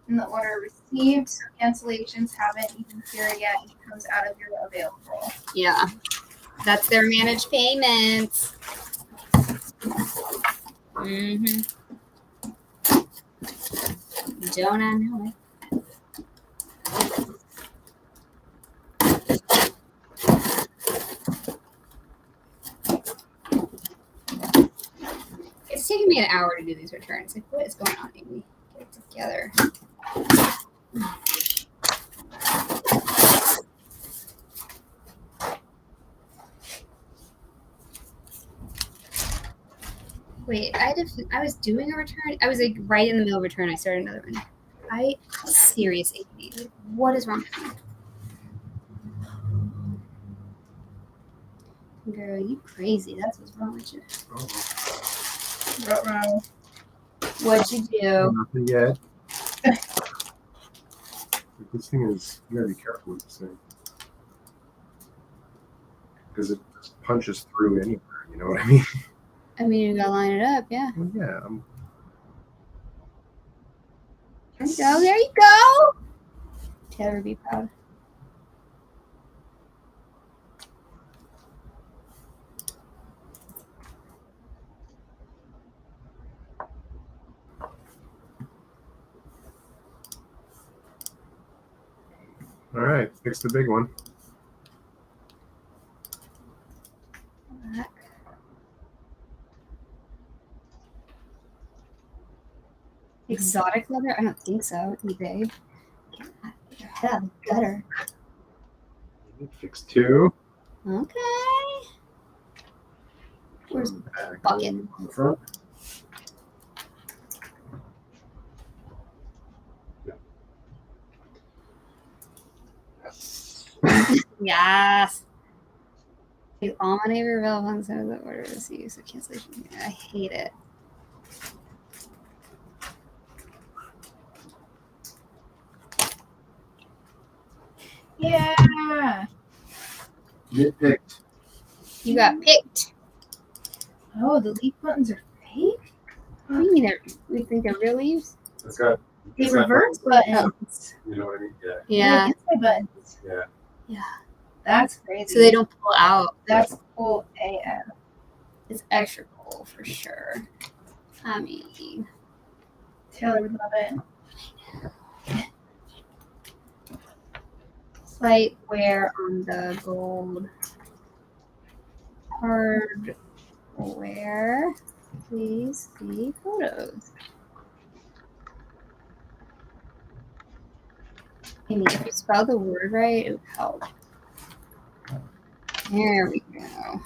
Speaker 3: in the order received. So cancellations haven't even appeared yet. It comes out of your available.
Speaker 5: Yeah. That's their managed payments. Mm-hmm. Don't I know it? It's taking me an hour to do these returns. Like, what is going on, Amy? Get it together. Wait, I was doing a return. I was like right in the middle of return. I started another one. Serious ADD. Like, what is wrong with me? Girl, you crazy. That's what's wrong with you.
Speaker 3: What wrong?
Speaker 5: What'd you do?
Speaker 4: Nothing yet. This thing is, you gotta be careful with this thing. Because it just punches through anywhere, you know what I mean?
Speaker 5: I mean, you gotta line it up, yeah.
Speaker 4: Well, yeah,
Speaker 5: There you go. There you go. Taylor would be proud.
Speaker 4: all right, fix the big one.
Speaker 5: Back. Exotic leather? I don't think so. eBay. Get your head out of the gutter.
Speaker 4: Fix two.
Speaker 5: Okay. Where's
Speaker 4: Back
Speaker 5: bucket?
Speaker 4: on the front.
Speaker 5: Yes. The all money available on some of the order received, so cancellation. I hate it.
Speaker 3: Yeah.
Speaker 1: Nitpicked.
Speaker 5: You got picked.
Speaker 3: Oh, the leaf buttons are fake?
Speaker 5: What do you mean we think they're real leaves?
Speaker 4: It's got,
Speaker 3: They
Speaker 4: it's got
Speaker 3: reverse buttons.
Speaker 4: you know what I mean? Yeah.
Speaker 5: Yeah.
Speaker 3: Inside buttons.
Speaker 4: Yeah.
Speaker 5: Yeah.
Speaker 3: That's crazy.
Speaker 5: So they don't pull out.
Speaker 3: That's cool AF.
Speaker 5: It's extra cool for sure. I mean,
Speaker 3: Taylor would love it.
Speaker 5: slight wear on the gold hardware. Please see photos. Amy, if you spell the word right, it would help. There we go.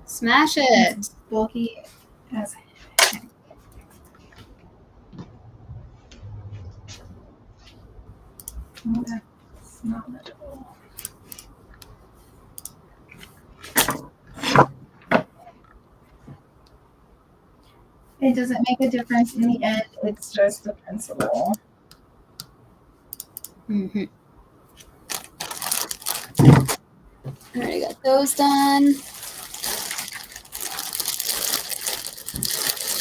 Speaker 5: Smash it.
Speaker 3: Bulky as heck. Oh, that's not legible. It doesn't make a difference in the end. It's just the principle.
Speaker 5: Mm-hmm. Alright, got those done.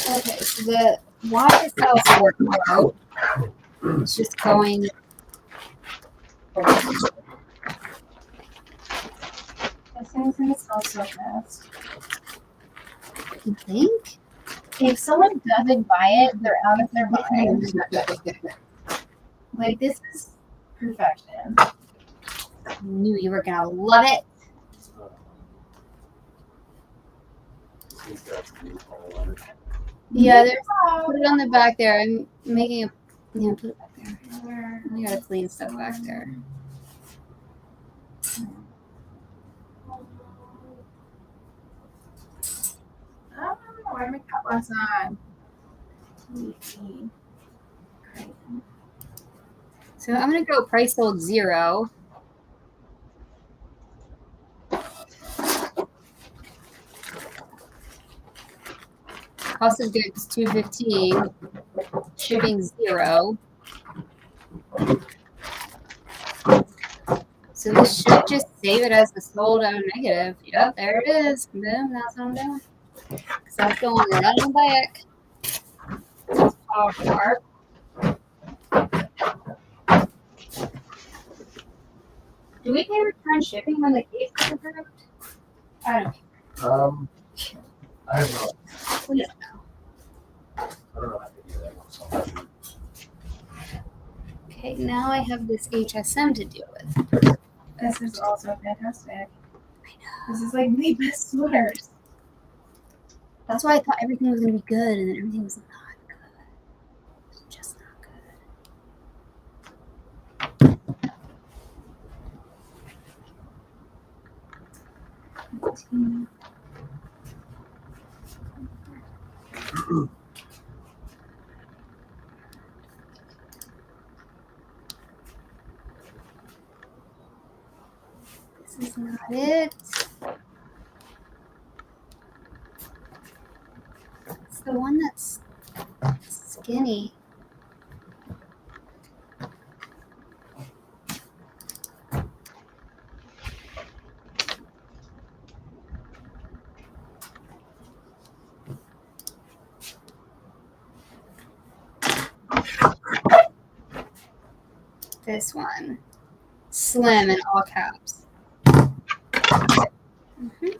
Speaker 5: Okay, so the YSL workflow is just going.
Speaker 3: This thing's gonna sell so fast.
Speaker 5: You think?
Speaker 3: If someone doesn't buy it, they're out of their mind. Like, this is perfection.
Speaker 5: I knew you were gonna love it.
Speaker 4: It's got some all on it.
Speaker 5: Yeah, there's put it on the back there. I'm making a put it back there. I gotta clean stuff back there.
Speaker 3: Oh, why my cat was on?
Speaker 5: So I'm gonna go price sold 0. Cost of goods $2.15. Shipping 0. So this should just save it as the sold out negative. Yep, there it is. Boom, that's what I'm doing. Because that's going right on back. Oh, sharp. Do we pay return shipping when the case is approved? I don't know.
Speaker 1: I don't know.
Speaker 5: We don't know.
Speaker 1: I don't know how to do that one.
Speaker 5: Okay, now I have this HSM to deal with.
Speaker 3: This is also fantastic. This is like the best sweaters.
Speaker 5: That's why I thought everything was going to be good, and then everything was not good. It's just not good. This is not it. It's the one that's skinny. This one. Slim in all caps. Mhm.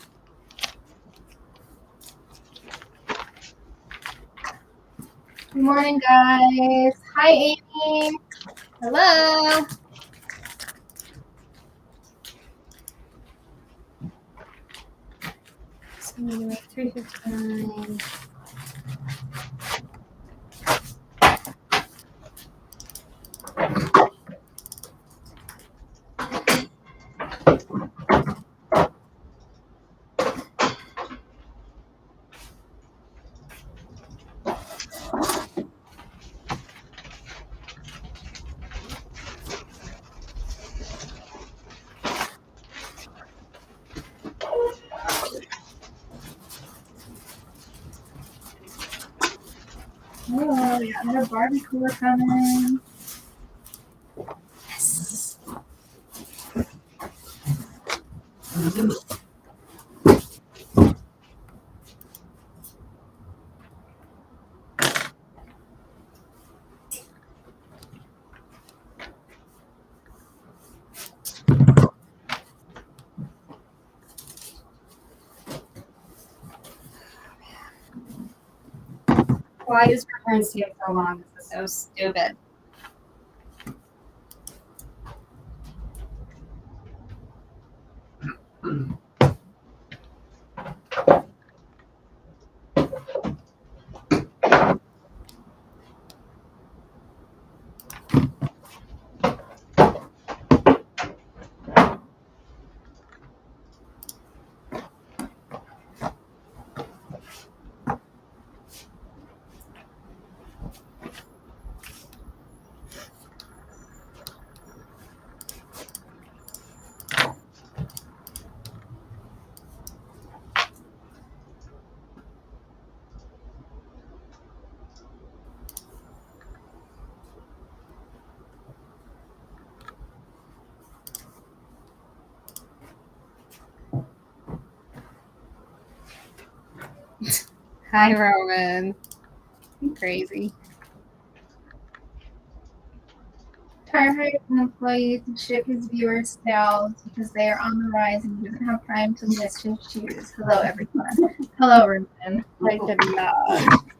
Speaker 3: Good morning, guys. Hi, Amy.
Speaker 5: Hello. So I'm gonna make 359.
Speaker 3: we got another Barbie cooler coming.
Speaker 5: Yes. Why is returns take so long? This is so stupid. Hi, Roman. You crazy.
Speaker 3: Tire hired an employee to ship his viewers sales because they are on the rise and he doesn't have time to list his shoes. Hello, everyone. Hello, Ruben.
Speaker 5: I did not.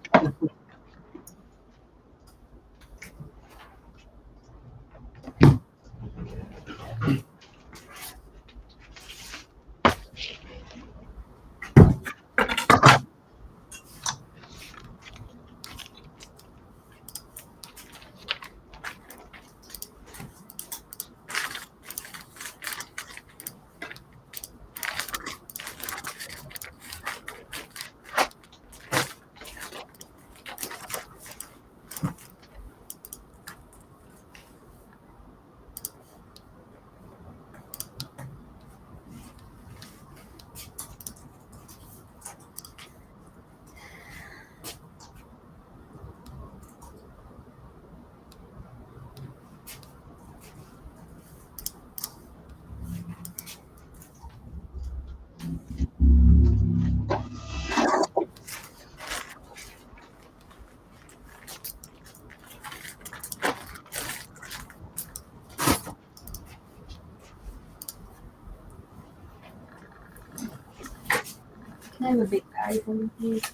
Speaker 5: Can I have a big bag for me, please?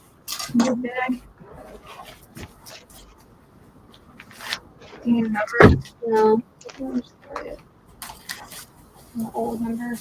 Speaker 3: Your bag. Do you need a number?
Speaker 5: No. I'll just carry it. An old number.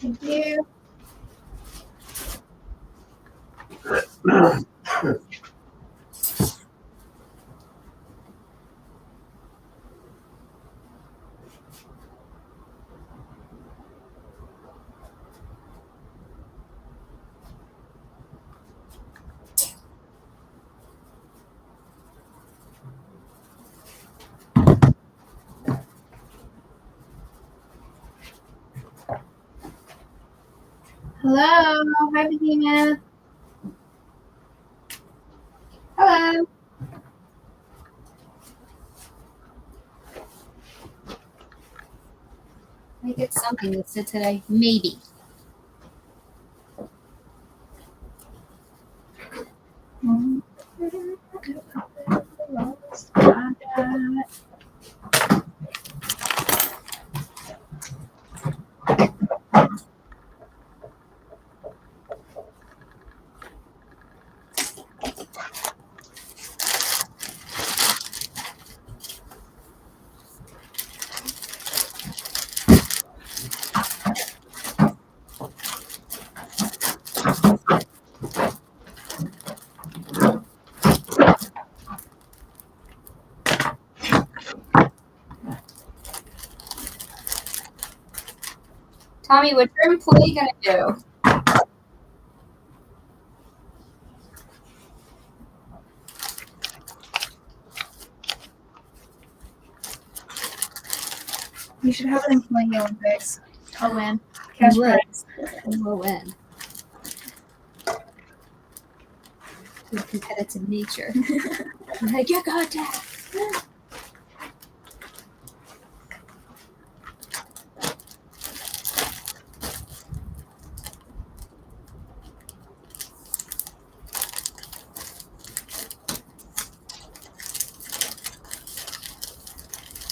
Speaker 3: Thank you. Hello. Hi, Behemoth.
Speaker 5: Hello. I get something listed today. Maybe. Tommy, what's your employee gonna do?
Speaker 3: You should have an employee Olympics. I'll win. Cash
Speaker 5: You would.
Speaker 3: prize.
Speaker 5: We'll win. With competitive nature. Like, you're going to.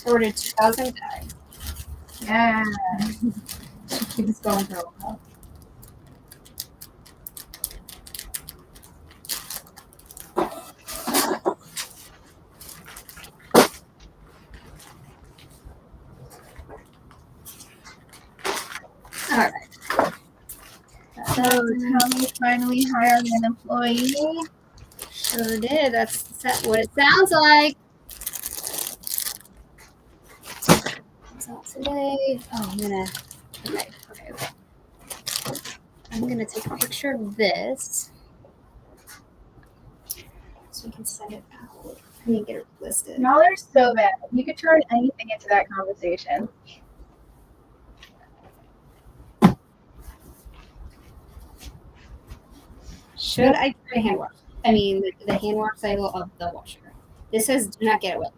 Speaker 5: Ordered 2,000 bags.
Speaker 3: Yeah.
Speaker 5: Should keep this going for a while. All right.
Speaker 3: So Tommy finally hired an employee.
Speaker 5: Sure did. That's what it sounds like. So today, okay. I'm gonna take a picture of this so we can send it out. I need to get it listed.
Speaker 3: Y'all are so bad. You could turn anything into that conversation.
Speaker 5: Should I try to hand wash? I mean, the hand wash cycle of the washer. This says do not get it wet.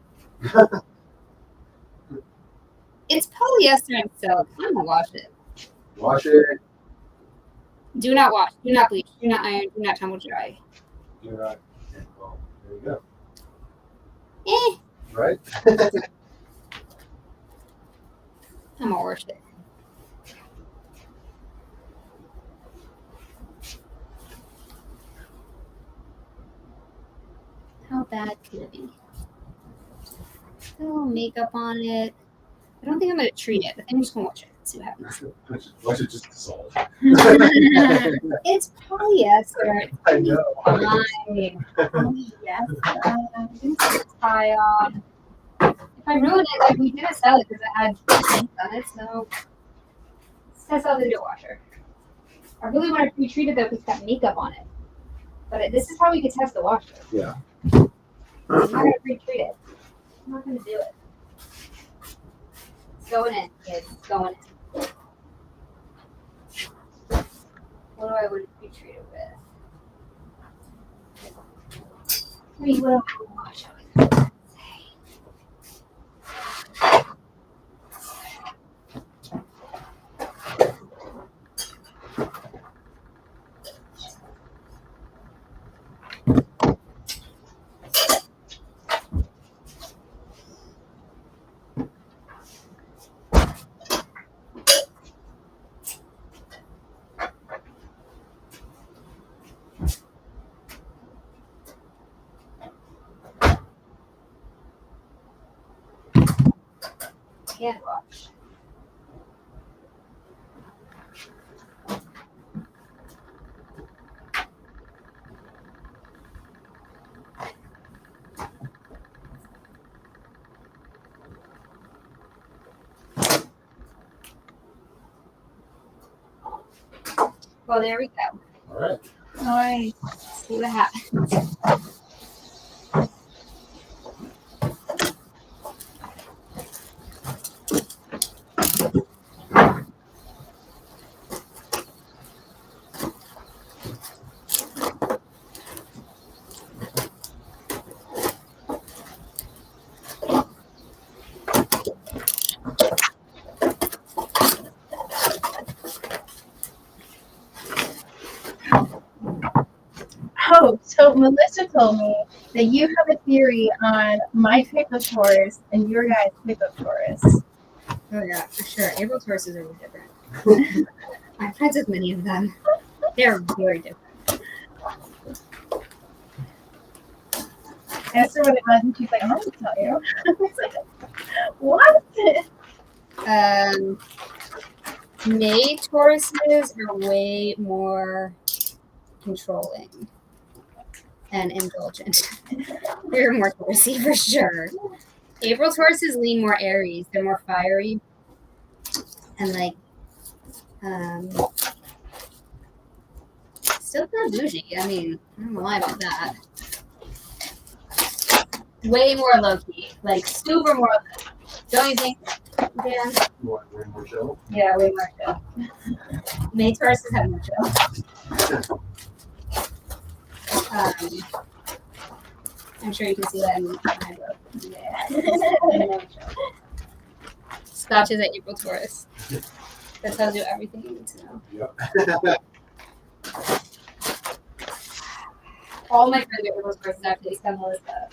Speaker 5: It's polyester and silk. I'm gonna wash it.
Speaker 1: Wash it.
Speaker 5: Do not wash. Do not bleach. Do not iron. Do not tumble dry.
Speaker 1: You're right. Well, there you go.
Speaker 5: Eh.
Speaker 1: Right?
Speaker 5: I'm gonna wash it. How bad could it be? A little makeup on it. I don't think I'm gonna treat it. I think I'm just gonna watch it. See what happens.
Speaker 1: Watch it just dissolve.
Speaker 5: It's polyester.
Speaker 1: I know.
Speaker 5: Fine.
Speaker 3: Yes.
Speaker 5: Tie off. If I ruin it, like we didn't sell it because it had ink on it, so let's test out the dishwasher. I really want to pre-treat it though because it's got makeup on it. But this is how we could test the washer.
Speaker 1: Yeah.
Speaker 5: I'm not gonna pre-treat it. I'm not gonna do it. It's going in, kids. It's going in. What do I want to pre-treat it with? I mean, what do I wash it with? Hand wash. Well, there we go.
Speaker 1: All right.
Speaker 3: Nice.
Speaker 5: Let's see what happens.
Speaker 3: Oh, so Melissa told me that you have a theory on my pickup tours and your guys' pickup tours.
Speaker 5: Oh yeah, for sure. April Tauruses are different. I'm friends with many of them. They're very different.
Speaker 3: I asked her what it was, and she's like, I'm not going to tell you. I was like, what?
Speaker 5: May Tauruses are way more controlling and indulgent. They're more Taurusy for sure. April Tauruses lean more Aries. They're more fiery and like Still kind of bougie. I mean, I'm not gonna lie about that. Way more low key, like super more. Don't you think, Dan?
Speaker 1: You want way more chill?
Speaker 5: Yeah, way more chill. Many tourists have more chill. I'm sure you can see that in my book. Yeah. Scotch is at April Taurus. That tells you everything you need to know.
Speaker 1: Yep.
Speaker 5: All my friends are April Taurus actually. Except Melissa.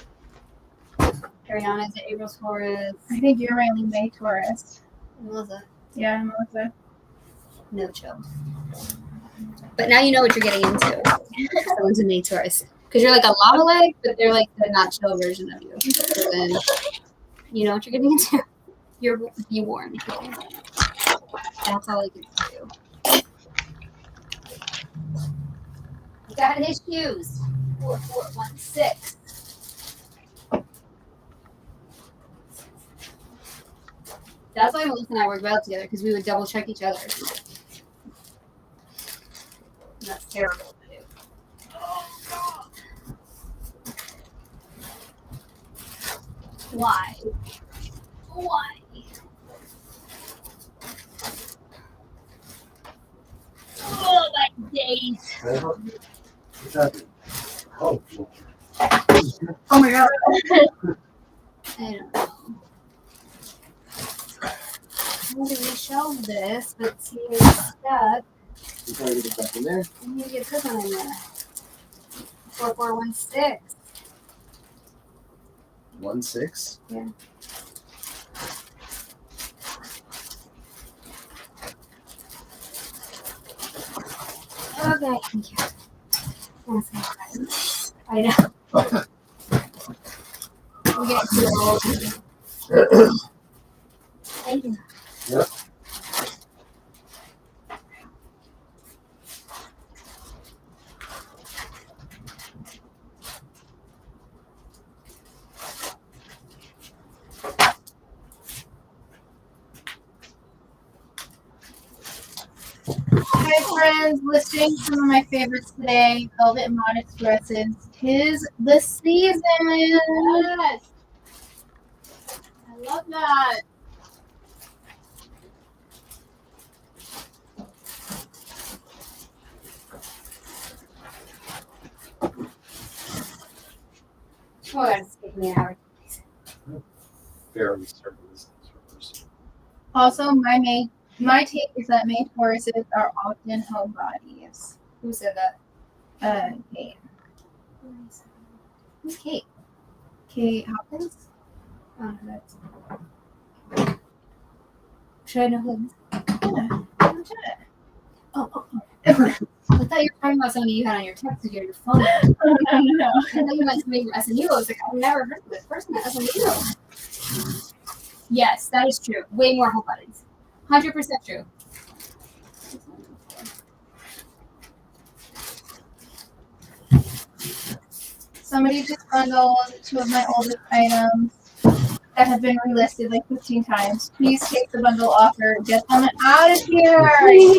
Speaker 5: Ariana's at April Taurus.
Speaker 3: I think you're mainly May Taurus.
Speaker 5: Melissa,
Speaker 3: Yeah, Melissa.
Speaker 5: no chill. But now you know what you're getting into. Someone's a May Taurus. Because you're like a lava leg, but they're like the not chill version of you. So then you know what you're getting into. Be warned. That's all I can tell you. You got issues. 4416. That's why Melissa and I worked well together, because we would double check each other. And that's terrible to do. Why? Why? Oh, my days.
Speaker 1: What's happening? Oh,
Speaker 3: Oh my god.
Speaker 5: I don't know. I'm going to reshelve this, but see, it's stuck.
Speaker 1: you trying to get back in there?
Speaker 5: I need to get this one in there. 4416.
Speaker 1: 1-6.
Speaker 5: Yeah. Okay, thank you. I know. We get too old. Thank you.
Speaker 1: Yep.
Speaker 3: Hi friends, listing some of my favorites today. Velvet Modest dresses. 'Tis the season. Yes. I love that.
Speaker 5: Oh, that's taking me an hour.
Speaker 1: Very certain this is reversed.
Speaker 3: Also, my take is that May Tauruses are often homebodies.
Speaker 5: Who said that?
Speaker 3: Kate.
Speaker 5: Who's Kate?
Speaker 3: Kate Hopkins.
Speaker 5: Oh, that's. Should I know who it is?
Speaker 3: Yeah.
Speaker 5: Oh. I thought you were talking about somebody you had on your text or your phone. I
Speaker 3: No.
Speaker 5: thought you meant somebody from SMU. I was like, I've never heard of this person at SMU. Yes, that is true. Way more whole bodies. 100% true.
Speaker 3: Somebody just bundled 2 of my oldest items that have been relisted like 15 times. Please take the bundle offer. Get them out of here.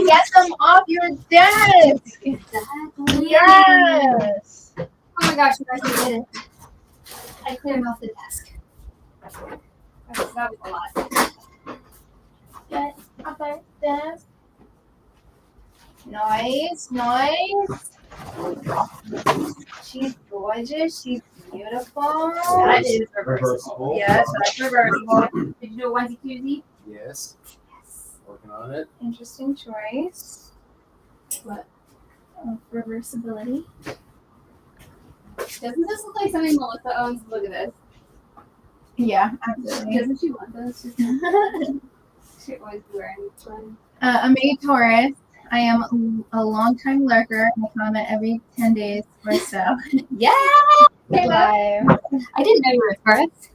Speaker 3: Get them off your desk.
Speaker 5: Exactly.
Speaker 3: Yes.
Speaker 5: Oh my gosh, you guys did it. I cleared them off the desk. That was a lot.
Speaker 3: Get off their desk. Nice. She's gorgeous. She's beautiful.
Speaker 5: That is
Speaker 1: Reversible.
Speaker 3: Yes, that's reversible.
Speaker 5: Did you do a onesie twosie?
Speaker 1: Yes.
Speaker 5: Yes.
Speaker 1: Working on it.
Speaker 3: Interesting choice.
Speaker 5: What?
Speaker 3: Reversibility.
Speaker 5: Doesn't this look like something Melissa owns? Look at this.
Speaker 3: Yeah, absolutely.
Speaker 5: Doesn't she want those? She always be wearing this one.
Speaker 3: A May Taurus. I am a long-time lurker. I comment every 10 days or so.
Speaker 5: Yeah!
Speaker 3: Live.
Speaker 5: I didn't know you were a Taurus.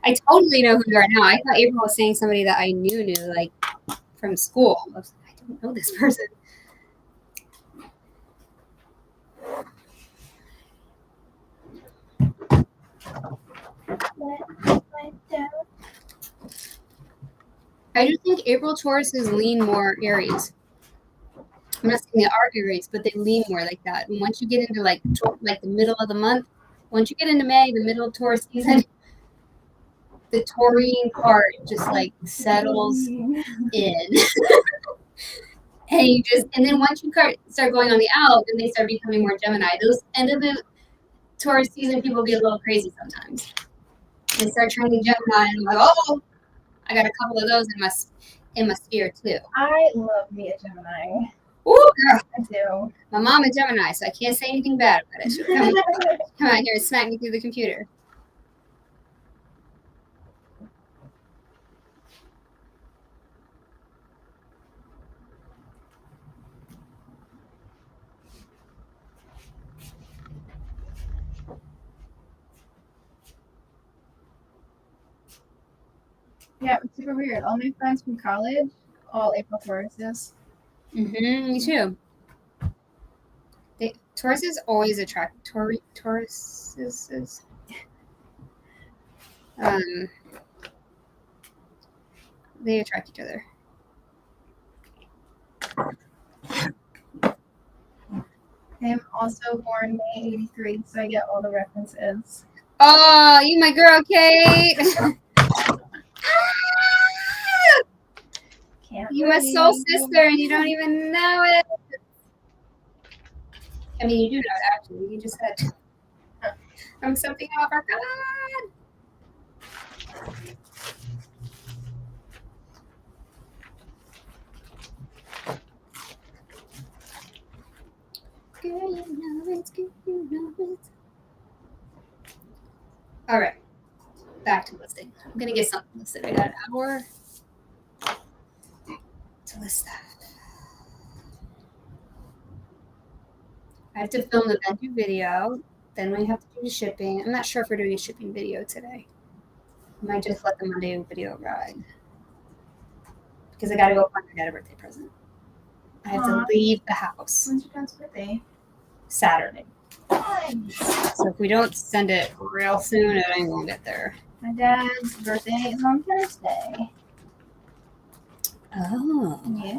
Speaker 5: I totally know who you are now. I thought April was saying somebody that I knew, like, from school. I was like, I don't know this person. I do think April Tauruses lean more Aries. I'm not saying they are erased, but they lean more like that. And once you get into like the middle of the month, once you get into May, the middle of tourist season, the taurine part just like settles in. And then once you start going on the out, then they start becoming more Gemini. Those end of the tourist season, people get a little crazy sometimes. They start turning Gemini, and I'm like, oh, I got a couple of those in my sphere too.
Speaker 3: I love me a Gemini.
Speaker 5: Ooh, girl.
Speaker 3: I do.
Speaker 5: My mom is Gemini, so I can't say anything bad about it. She'll come out here and smack me through the computer.
Speaker 3: Yeah, it's super weird. All my friends from college, all April Tauruses.
Speaker 5: Me too. Tauruses always attract Tauruses. They attract each other.
Speaker 3: I'm also born May '83, so I get all the references.
Speaker 5: Oh, you my girl, Kate. You my soul sister, and you don't even know it. I mean, you do know it, actually. You just said from something off our God. Girl, you know it's good, you know it. All right, back to listing. I'm gonna get something listed. I got an hour to list that. I have to film the Vendoo video. Then we have to do the shipping. I'm not sure if we're doing a shipping video today. I might just let the Monday video ride. Because I gotta go find my dad a birthday present. I have to leave the house.
Speaker 3: When's your dad's birthday?
Speaker 5: Saturday.
Speaker 3: Nice.
Speaker 5: So if we don't send it real soon, it ain't gonna get there.
Speaker 3: My dad's birthday is on Thursday.
Speaker 5: Oh.
Speaker 3: Yeah.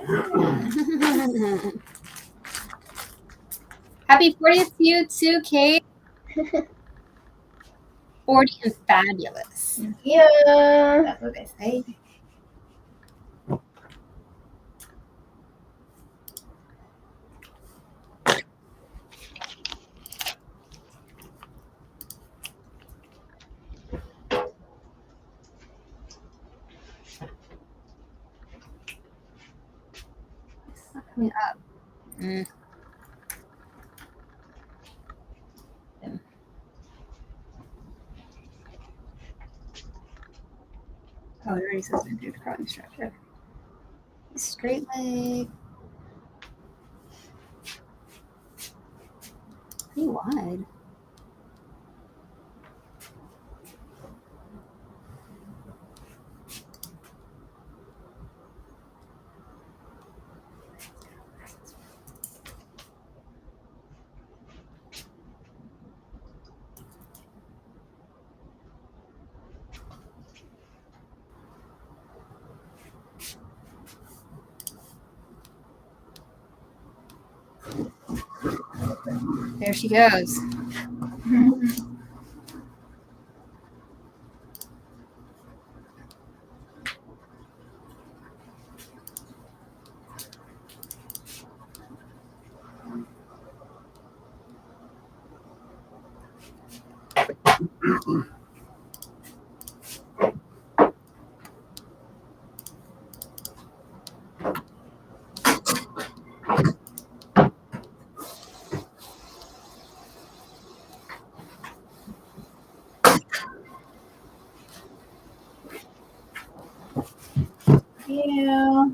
Speaker 5: Happy 40th to you too, Kate. 40 and fabulous.
Speaker 3: Yeah.
Speaker 5: That's what they say. It's not coming up. Oh, it already says Vendoo crowd instructor. Straight leg. Pretty wide. There she goes.
Speaker 3: Yeah.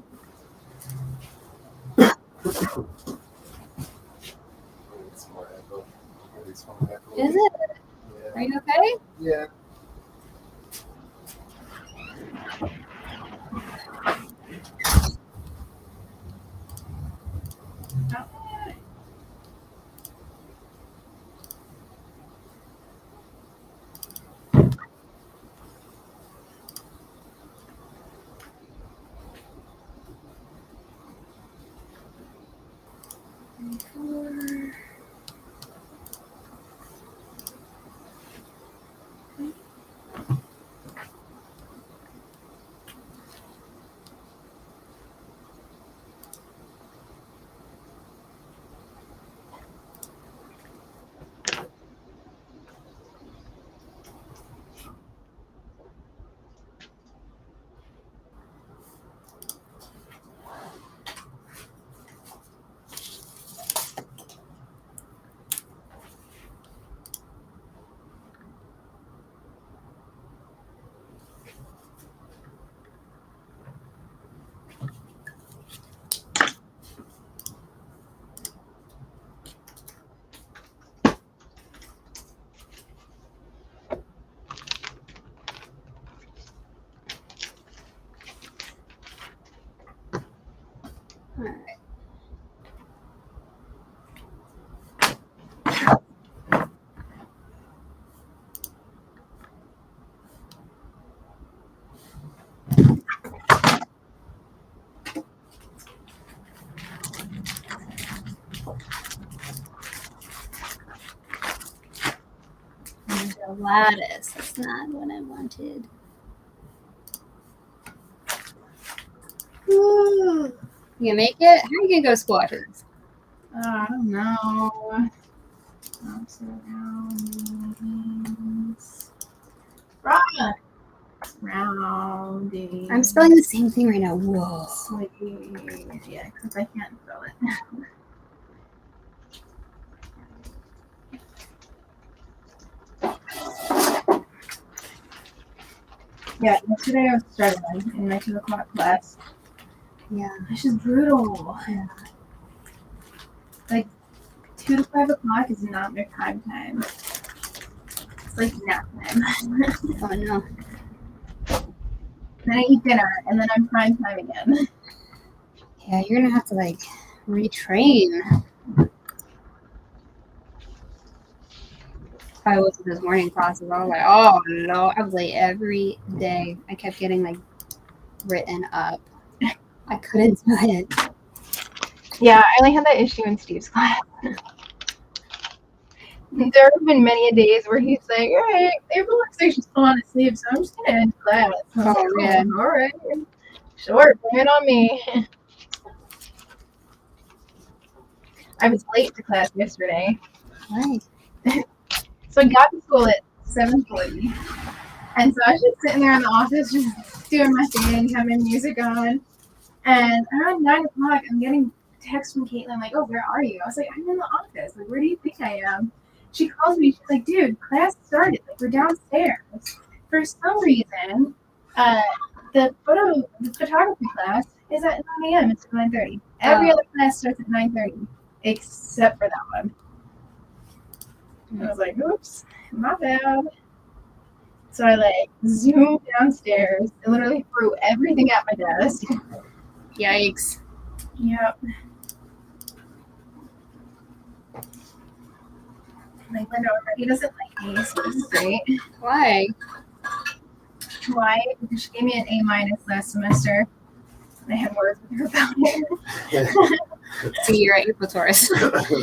Speaker 5: Is it? Are you okay?
Speaker 1: Yeah.
Speaker 2: 24.
Speaker 5: All right. And the lattice. That's not what I wanted. You gonna make it? How are you gonna go to school after this?
Speaker 3: I don't know. Right. Rounding.
Speaker 5: I'm spelling the same thing right now. Whoa.
Speaker 3: Yeah, because I can't spell it. Yeah, yesterday I was struggling in my 2 o'clock class.
Speaker 5: Yeah.
Speaker 3: It's just brutal.
Speaker 5: Yeah.
Speaker 3: Like 2 to 5 o'clock is not their time. It's like nap time.
Speaker 5: Oh no.
Speaker 3: Then I eat dinner and then I'm prime time again.
Speaker 5: Yeah, you're gonna have to like retrain. I was in those morning classes. I was like, oh no, I was late every day. I kept getting like written up. I couldn't do it.
Speaker 3: Yeah, I only had that issue in Steve's class. There have been many days where he's like, all right, April looks like she's falling asleep, so I'm just gonna end class. I was
Speaker 5: Oh,
Speaker 3: like,
Speaker 5: man.
Speaker 3: all right. Sure, bring it on me. I was late to class yesterday.
Speaker 5: Right.
Speaker 3: So I got to school at 7:40. And so I was just sitting there in the office, just doing my thing, having music on. And around 9 o'clock, I'm getting a text from Caitlin, like, oh, where are you? I was like, I'm in the office. Like, where do you think I am? She calls me. She's like, dude, class started. Like, we're downstairs. For some reason, the photography class is at 9 a.m. It's 9:30. Every other class starts at 9:30, except for that one. And I was like, oops, my bad. So I like zoomed downstairs and literally threw everything at my desk.
Speaker 5: Yikes.
Speaker 3: Yep. Like Linda already doesn't like me, so this is great.
Speaker 5: Why?
Speaker 3: Why? Because she gave me an A- last semester. And I had words with her about it.
Speaker 5: So you're right, you're Taurus.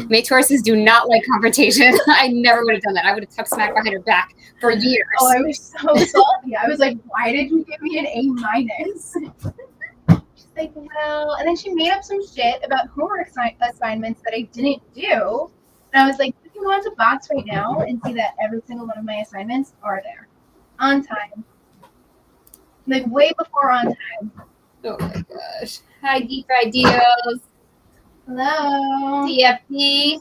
Speaker 5: May Tauruses do not like confrontation. I never would have done that. I would have tucked smack behind her back for years.
Speaker 3: Oh, I was so salty. I was like, why did you give me an A-? She's like, well, and then she made up some shit about homework assignments that I didn't do. And I was like, you can go into Box right now and see that every single one of my assignments are there. On time. Like, way before on time.
Speaker 5: Oh my gosh. Hi, Deep Ideals.
Speaker 3: Hello.
Speaker 5: DFD.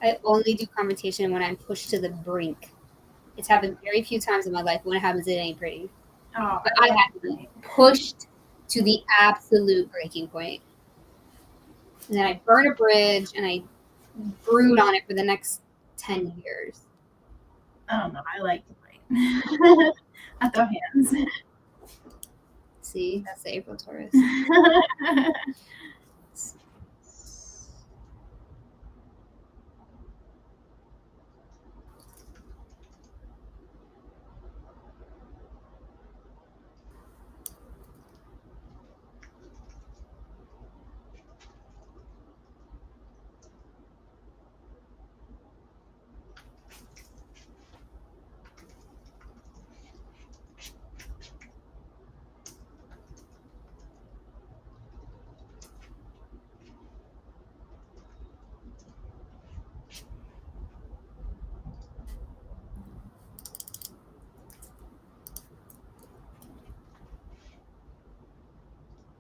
Speaker 5: I only do confrontation when I'm pushed to the brink. It's happened very few times in my life. When it happens, it ain't pretty.
Speaker 3: Oh,
Speaker 5: But I have to be pushed to the absolute breaking point. And then I burn a bridge and I brood on it for the next 10 years.
Speaker 3: I don't know. I like to fight. I throw hands.
Speaker 5: See, that's the April Taurus.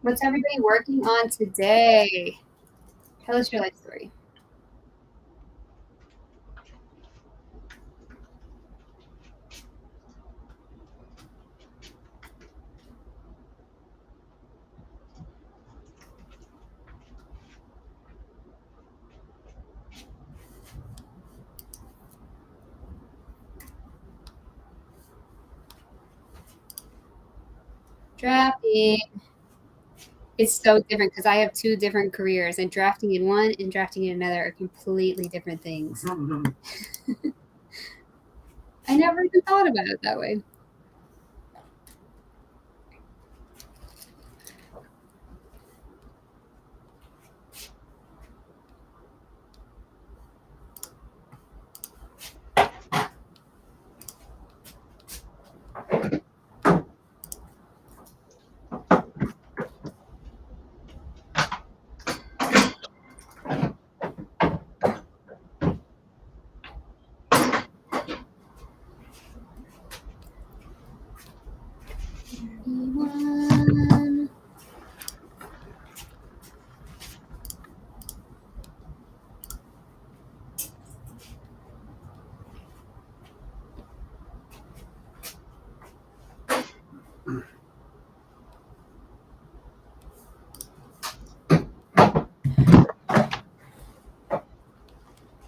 Speaker 5: What's everybody working on today? Tell us your life story. Drafting. It's so different because I have 2 different careers, and drafting in one and drafting in another are completely different things. I never even thought about it that way.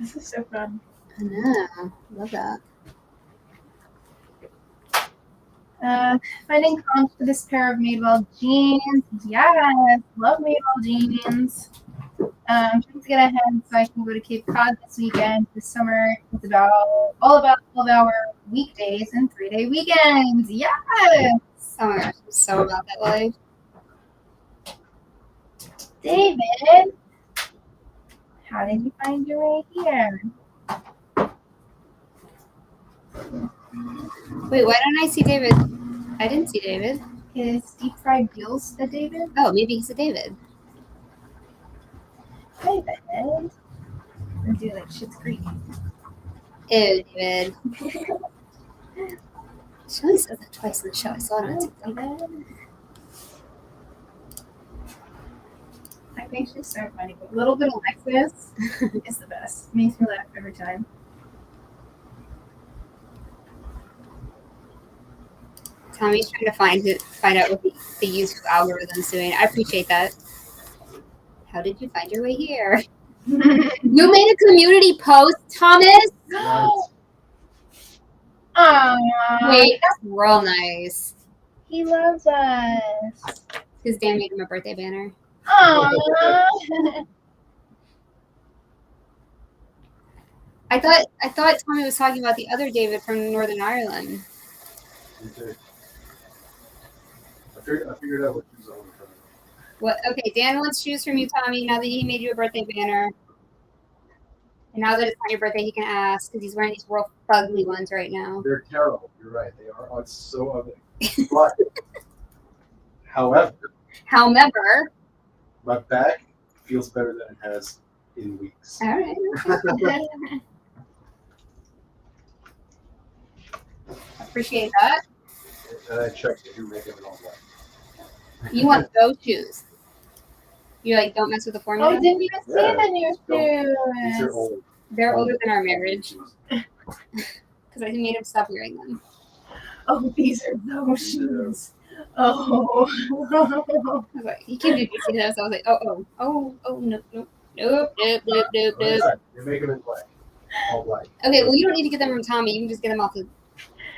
Speaker 3: This is so fun.
Speaker 5: I know. Love that.
Speaker 3: Finding comps for this pair of Madewell jeans. Yes, love Madewell jeans. I'm trying to get ahead so I can go to Cape Cod this weekend. This summer it's all about 12-hour weekdays and 3-day weekends. Yes.
Speaker 5: Oh my gosh, I'm so about that life.
Speaker 3: David, how did you find your way here?
Speaker 5: Wait, why don't I see David? I didn't see David.
Speaker 3: Is deep fried Beals a David?
Speaker 5: Oh, maybe he's a David.
Speaker 3: David. I do like Shit's Creek.
Speaker 5: Ew, David. She only says that twice in the show. I saw it on TikTok.
Speaker 3: David. I think she's so funny, but a little bit of Alexis is the best. Makes me laugh every time.
Speaker 5: Tommy's trying to find out what the YouTube algorithm's doing. I appreciate that. How did you find your way here? You made a community post, Thomas?
Speaker 3: Aww.
Speaker 5: Wait, that's real nice.
Speaker 3: He loves us.
Speaker 5: Because Dan made him a birthday banner.
Speaker 3: Aww.
Speaker 5: I thought Tommy was talking about the other David from Northern Ireland.
Speaker 1: I figured out what shoes I want to try.
Speaker 5: What? Okay, Dan wants shoes from you, Tommy. Now that he made you a birthday banner, and now that it's not your birthday, he can ask because he's wearing these real fugly ones right now.
Speaker 1: They're terrible. You're right. They are. Oh, it's so ugly. But, however, my back feels better than it has in weeks.
Speaker 5: All right. Appreciate that.
Speaker 1: And I checked if you make them in all black.
Speaker 5: You want those shoes? You like don't mess with the formula.
Speaker 3: Oh, didn't even see the new
Speaker 1: These are
Speaker 3: shoes.
Speaker 1: old.
Speaker 5: They're older than our marriage because I made him stop wearing them.
Speaker 3: Oh, these are those shoes. Oh.
Speaker 5: I was like, he came to see this. I was like, oh, no. Nope.
Speaker 1: You're making them in black. All black.
Speaker 5: Okay, well, you don't need to get them from Tommy. You can just get them off the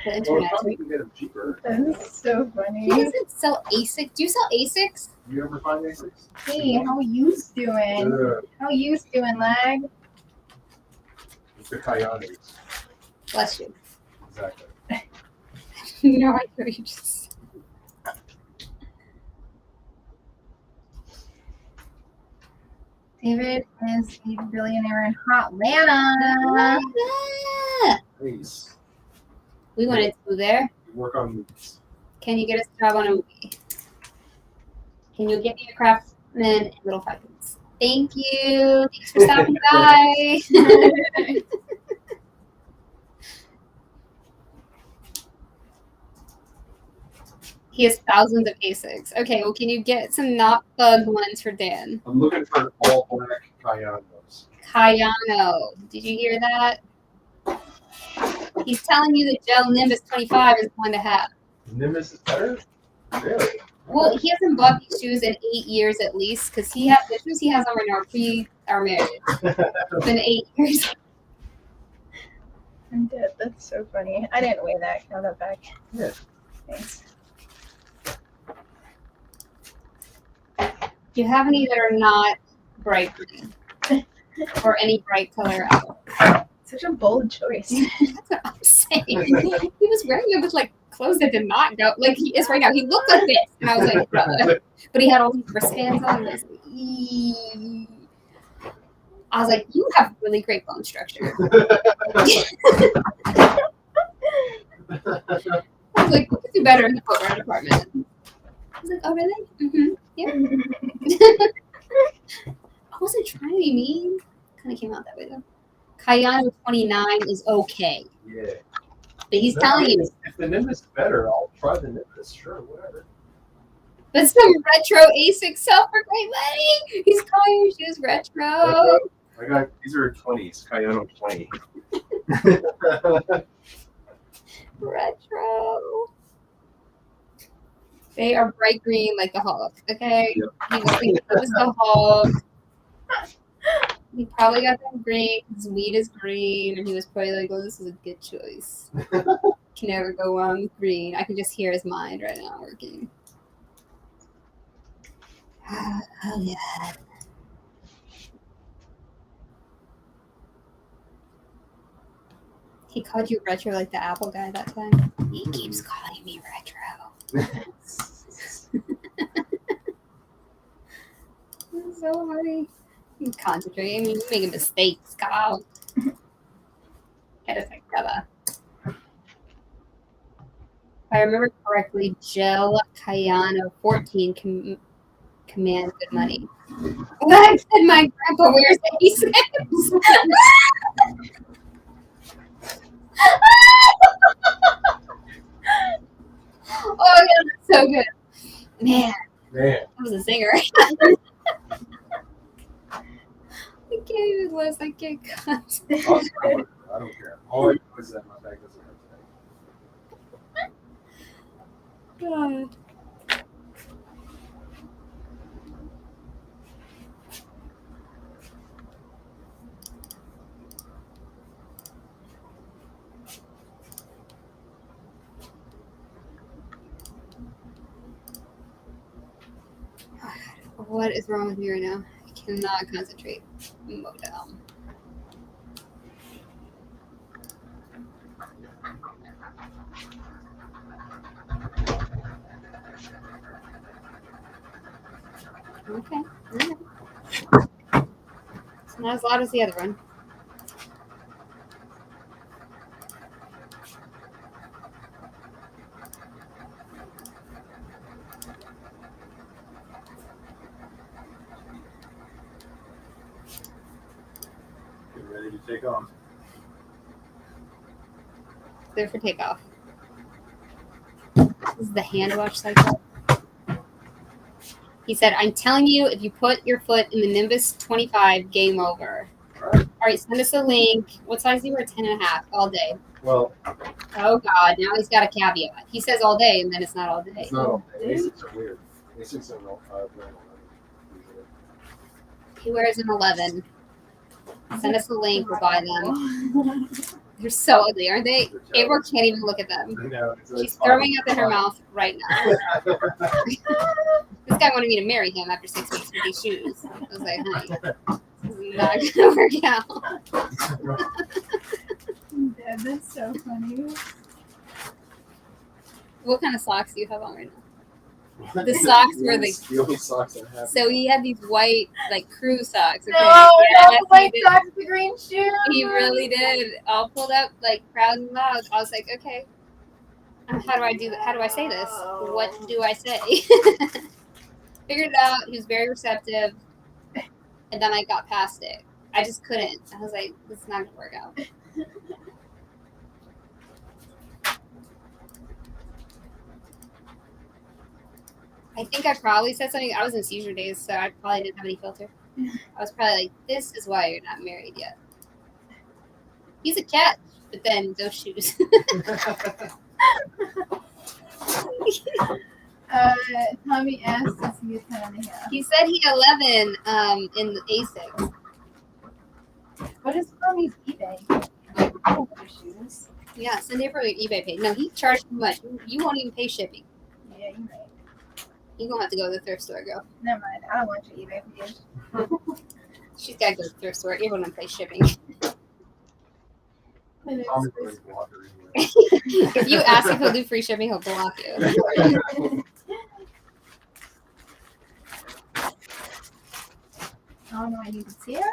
Speaker 1: Well,
Speaker 5: internet.
Speaker 1: probably can get them cheaper.
Speaker 3: That's so
Speaker 5: He
Speaker 3: funny.
Speaker 5: doesn't sell ASICs. Do you sell ASICs?
Speaker 1: You ever find ASICs?
Speaker 3: Hey, how you doing?
Speaker 1: They're,
Speaker 3: How you doing, lag?
Speaker 1: the Kayani's.
Speaker 5: Bless you.
Speaker 1: Exactly.
Speaker 5: No, I know you just.
Speaker 3: David is a billionaire in Hotlanta.
Speaker 1: Please.
Speaker 5: We wanted to go there.
Speaker 1: Work on movies.
Speaker 5: Can you get us a job on a movie? Can you get me a Craftsman and Little Falcons? Thank you. Thanks for stopping by. He has thousands of ASICs. Okay, well, can you get some not bugged ones for Dan?
Speaker 1: I'm looking for all black Kayanos.
Speaker 5: Kayano. Did you hear that? He's telling you the Gel Nimbus 25 is going to have.
Speaker 1: Nimbus is better? Really?
Speaker 5: Well, he hasn't bought these shoes in 8 years at least, because he has the shoes he has on right now are pre our marriage. It's been 8 years.
Speaker 3: I'm dead. That's so funny. I didn't weigh that. Count that back.
Speaker 1: Yeah.
Speaker 3: Thanks.
Speaker 5: Do you have any that are not bright green or any bright color at all?
Speaker 3: Such a bold choice.
Speaker 5: That's what I'm saying. He was wearing them with like clothes that did not go like he is right now. He looked like this, and I was like, brother. But he had all these wristbands on. And I was like, "Eee." I was like, you have really great bone structure. I was like, we could do better in the footwear department. I was like, oh really? Mm-hmm. Yeah. I wasn't trying to be mean. Kind of came out that way though. Kayano 29 is okay,
Speaker 1: Yeah.
Speaker 5: but he's telling you.
Speaker 1: If the Nimbus is better, I'll try the Nimbus. Sure, whatever.
Speaker 5: But some retro ASIC sell for great money. He's calling your shoes retro.
Speaker 1: I got these are 20s, Kayano 20.
Speaker 5: Retro. They are bright green like the Hulk. Okay.
Speaker 1: Yep.
Speaker 5: He was thinking it was the Hulk. He probably got them green because weed is green, and he was probably like, "Oh, this is a good choice. Can never go wrong with green." I can just hear his mind right now working. Oh yeah. He called you retro like the Apple guy that time. He keeps calling me retro. It's so funny. You concentrate. I mean, you're making mistakes, Kyle. Get us together. If I remember correctly, Gel Kayano 14 commands good money. What? Said my grandpa wears 86. Oh, yeah, that's so good. Man,
Speaker 1: Man.
Speaker 5: I was a singer. I can't even list. I can't cut.
Speaker 1: I don't care. All I know is that my bag doesn't hurt today.
Speaker 5: God. What is wrong with me right now? I cannot concentrate. Modem. Okay. Alright. It's not as loud as the other one.
Speaker 1: Get ready to take off.
Speaker 5: Clear for takeoff. This is the hand wash cycle. He said, I'm telling you, if you put your foot in the Nimbus 25, game over. All right, send us a link. What size do you wear? 10.5 all day.
Speaker 1: Well,
Speaker 5: Oh, God. Now he's got a caveat. He says all day, and then it's not all day.
Speaker 1: it's not all day. ASICs are weird. ASICs are not usually.
Speaker 5: He wears an 11. Send us a link. We'll buy them. They're so ugly, aren't they? Abra can't even look at them.
Speaker 1: I know.
Speaker 5: She's throwing up in her mouth right now. This guy wanted me to marry him after 6 weeks with these shoes. I was like, honey, this is not gonna work out.
Speaker 3: Dad, that's so funny.
Speaker 5: What kind of socks do you have on right now? The socks were
Speaker 1: the only socks I have.
Speaker 5: So he had these white, like, crew socks.
Speaker 3: No,
Speaker 5: okay?
Speaker 3: not
Speaker 5: Yes,
Speaker 3: the white
Speaker 5: he did.
Speaker 3: socks, the green shoes.
Speaker 5: He really did. All pulled up, like, proud and loud. I was like, okay. How do I do that? How do I say this? What do I say? Figured it out. He was very receptive. And then I got past it. I just couldn't. I was like, this is not going to work out. I think I probably said something. I was in seizure days, so I probably didn't have any filter. I was probably like, this is why you're not married yet. He's a catch, but then those shoes.
Speaker 3: Tommy asked us to get 10.5.
Speaker 5: He said he had 11 in the A6.
Speaker 3: What is Tommy's eBay? Oh, shoes.
Speaker 5: Yeah, send it for your eBay page. No, he charged too much. You won't even pay shipping.
Speaker 3: Yeah, you're right.
Speaker 5: You're going to have to go to the thrift store, girl.
Speaker 3: Never mind. I don't want your eBay page.
Speaker 5: She's got to go to the thrift store. Everyone will pay shipping.
Speaker 1: I'm going to block her anyway.
Speaker 5: If you ask if he'll do free shipping, he'll block you.
Speaker 3: Oh no, I need to see it.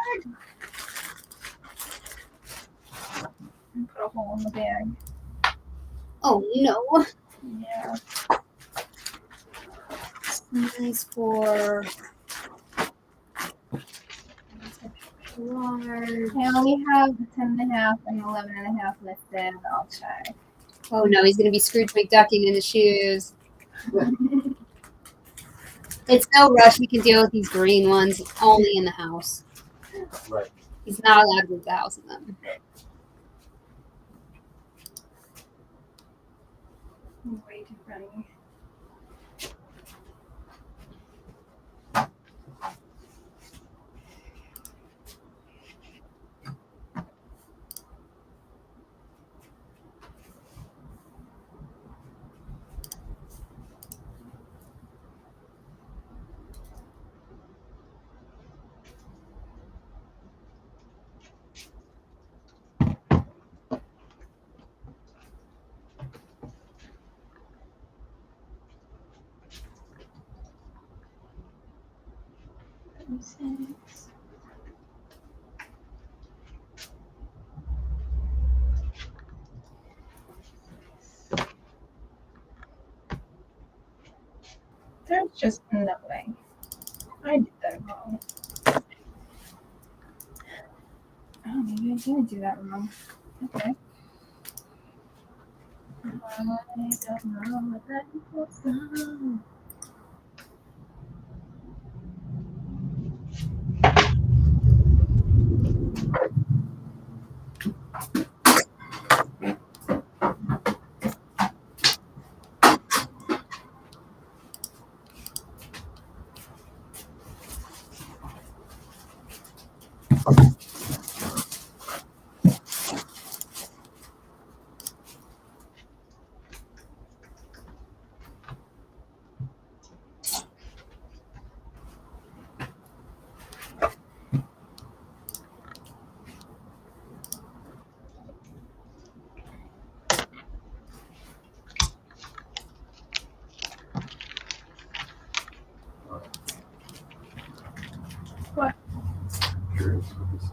Speaker 3: Put a hole in the bag.
Speaker 5: Oh, no.
Speaker 3: Yeah.
Speaker 5: Nice for...
Speaker 3: I only have the 10.5 and 11.5 listed. I'll check.
Speaker 5: Oh, no, he's going to be Scrooge McDucking in the shoes. It's no rush. We can deal with these green ones only in the house.
Speaker 1: Right.
Speaker 5: He's not allowed to leave the house in them.
Speaker 3: Way too funny. There's just no way. I did that wrong. Oh, maybe I didn't do that wrong. Okay. I don't know what that equals now. What?
Speaker 1: Curious what this is.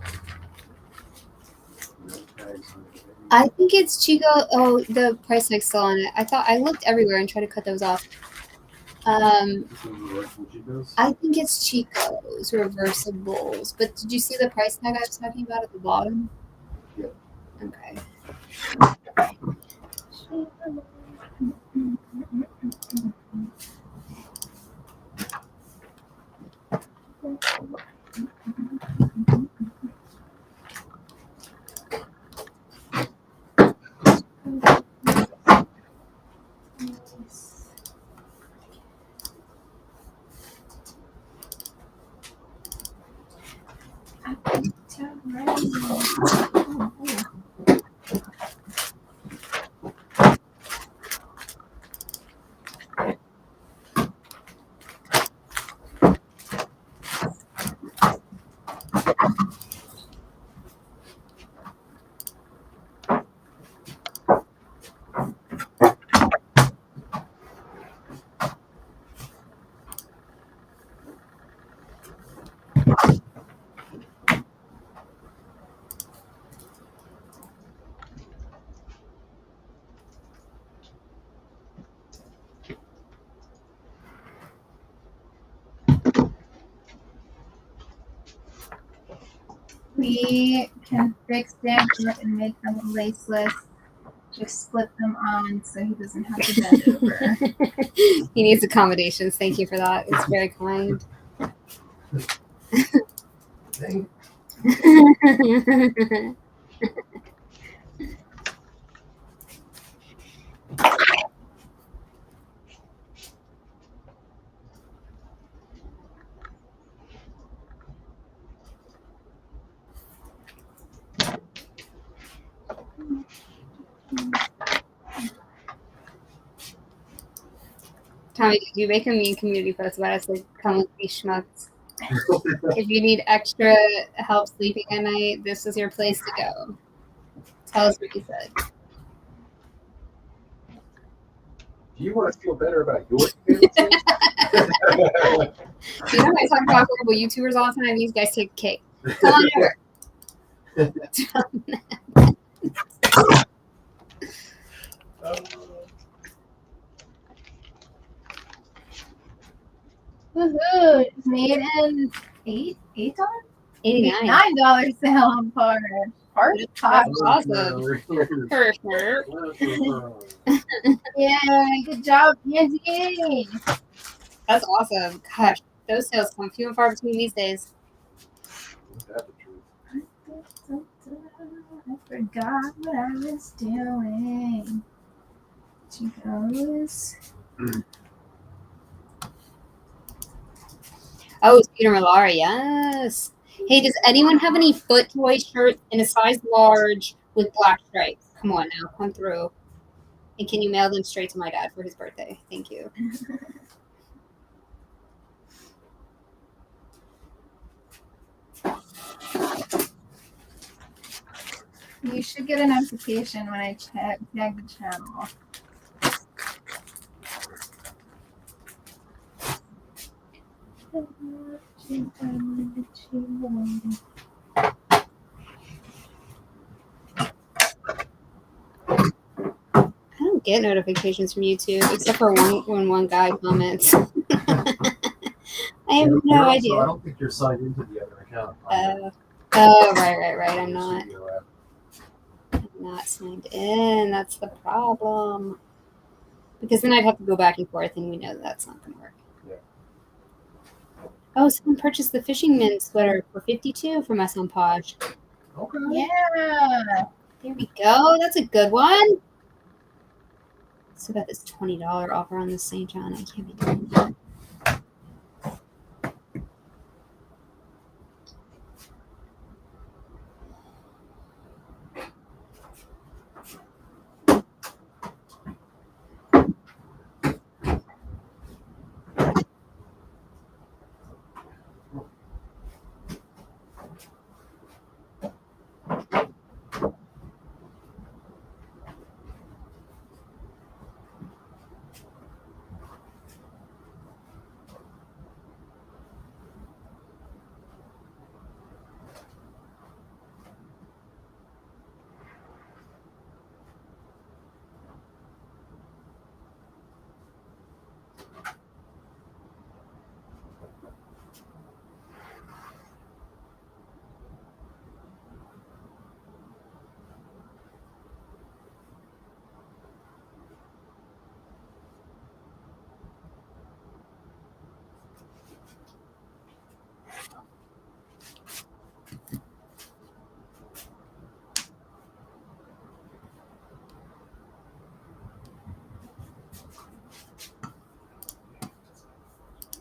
Speaker 1: No tags on it.
Speaker 5: I think it's Chico. Oh, the price tag's still on it. I looked everywhere and tried to cut those off.
Speaker 1: This is the original Chico's?
Speaker 5: I think it's Chico's reversibles. But did you see the price tag I was talking about at the bottom?
Speaker 1: Yep.
Speaker 5: Okay.
Speaker 3: We can fix them up and make them laceless. Just slip them on so he doesn't have to bend over.
Speaker 5: He needs accommodations. Thank you for that. It's very kind.
Speaker 1: Dang.
Speaker 5: Tommy, did you make a mean community post about us? Like, come with these schmucks. If you need extra help sleeping at night, this is your place to go. Tell us what you said.
Speaker 1: Do you want to feel better about your experiences?
Speaker 5: You know, I talk about horrible YouTubers all the time. These guys take cake. Come on over.
Speaker 3: Woohoo! It's made in $8
Speaker 5: $89.
Speaker 3: $9 sale on par. Part
Speaker 5: That's awesome. Perfect.
Speaker 3: Yeah, good job, Angie.
Speaker 5: That's awesome. Gosh, those sales come few and far between these days.
Speaker 1: That's the truth.
Speaker 3: I forgot what I was doing. She goes.
Speaker 5: Oh, Peter Millar, yes. Hey, does anyone have any foot toy shirts in a size large with black stripes? Come on now, come through. And can you mail them straight to my dad for his birthday? Thank you.
Speaker 3: You should get a notification when I tag the channel.
Speaker 5: I don't get notifications from YouTube except for when one guy comments. I have
Speaker 1: You're
Speaker 5: no
Speaker 1: also-
Speaker 5: idea.
Speaker 1: I don't think you're signed into the other account.
Speaker 5: Right. I'm not.
Speaker 1: Studio app.
Speaker 5: I'm not signed in. That's the problem. Because then I'd have to go back and forth, and we know that's not going to work.
Speaker 1: Yeah.
Speaker 5: Oh, someone purchased the Fisherman sweater for $52 from us on Podge.
Speaker 1: Okay.
Speaker 3: Yeah.
Speaker 5: There we go. That's a good one. So got this $20 offer on this St. John. I can't be doing that.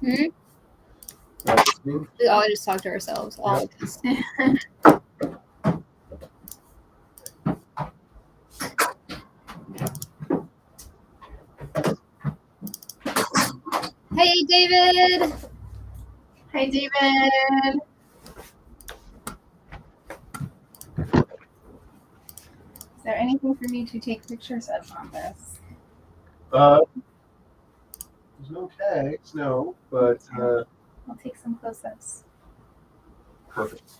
Speaker 5: We all just talk to ourselves. All of us. Hey, David.
Speaker 3: Hi, David. Is there anything for me to take pictures of on this?
Speaker 1: There's no tags, no, but
Speaker 3: I'll take some close-ups.
Speaker 1: perfect.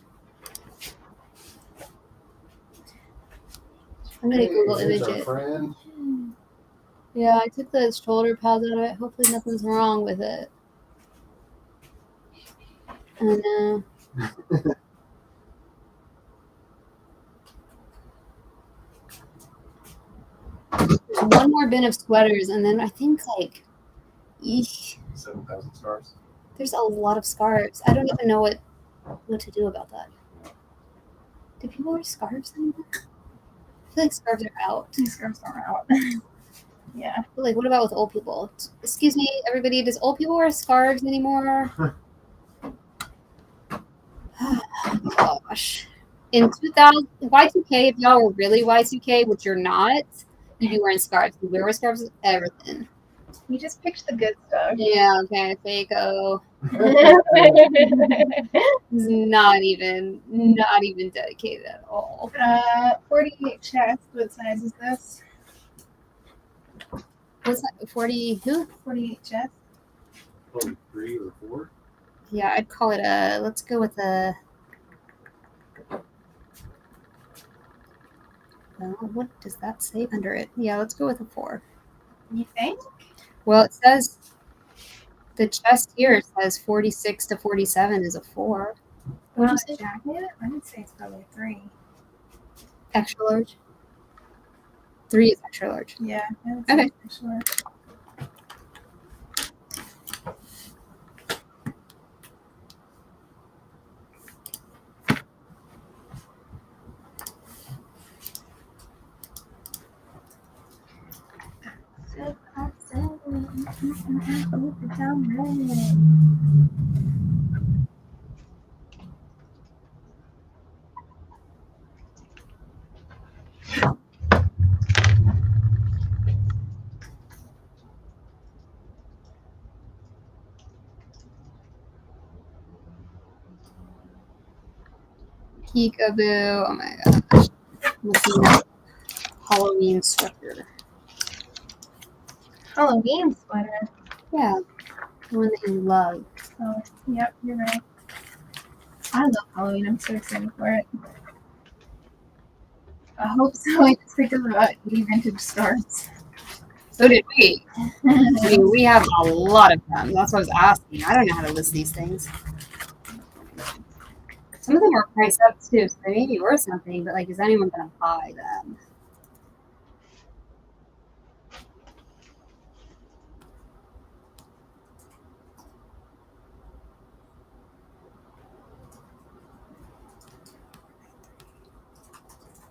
Speaker 5: I'm gonna Google
Speaker 1: Here's
Speaker 5: image
Speaker 1: our
Speaker 5: it.
Speaker 1: friend.
Speaker 5: Yeah, I took the shoulder pads out of it. Hopefully nothing's wrong with it. Oh no. There's one more bin of sweaters, and then I think like, eesh,
Speaker 1: 7,000 stars.
Speaker 5: there's a lot of scarves. I don't even know what to do about that. Do people wear scarves anymore? I feel like scarves are out.
Speaker 3: These scarves are out. Yeah.
Speaker 5: But like, what about with old people? Excuse me, everybody. Does old people wear scarves anymore? Gosh. In 2000, Y2K, if y'all were really Y2K, which you're not, you'd be wearing scarves. You wear scarves with everything.
Speaker 3: You just picked the good stuff.
Speaker 5: Yeah, okay, Faco. Not even dedicated at all.
Speaker 3: 48 chest. What size is this?
Speaker 5: What's that? 40 who?
Speaker 3: 48 chest.
Speaker 1: Probably 3 or 4.
Speaker 5: Yeah, I'd call it a, let's go with a, well, what does that say under it? Yeah, let's go with a 4.
Speaker 3: You think?
Speaker 5: Well, it says, the chest here says 46 to 47 is a 4. What'd you say?
Speaker 3: Jacket? I would say it's probably 3.
Speaker 5: Extra large? 3 is extra large.
Speaker 3: Yeah, I would say
Speaker 5: Okay.
Speaker 3: for sure.
Speaker 5: Peekaboo. Oh my gosh. Looking at Halloween sweater.
Speaker 3: Halloween sweater.
Speaker 5: Yeah. The one that you love.
Speaker 3: Oh, yep, you're right. I love Halloween. I'm so excited for it. I hope so. I just think of 80 vintage scarves.
Speaker 5: So did we. I mean, we have a lot of them. That's what I was asking. I don't know how to list these things. Some of them are priced up too, so they may be worth something, but like, is anyone gonna buy them?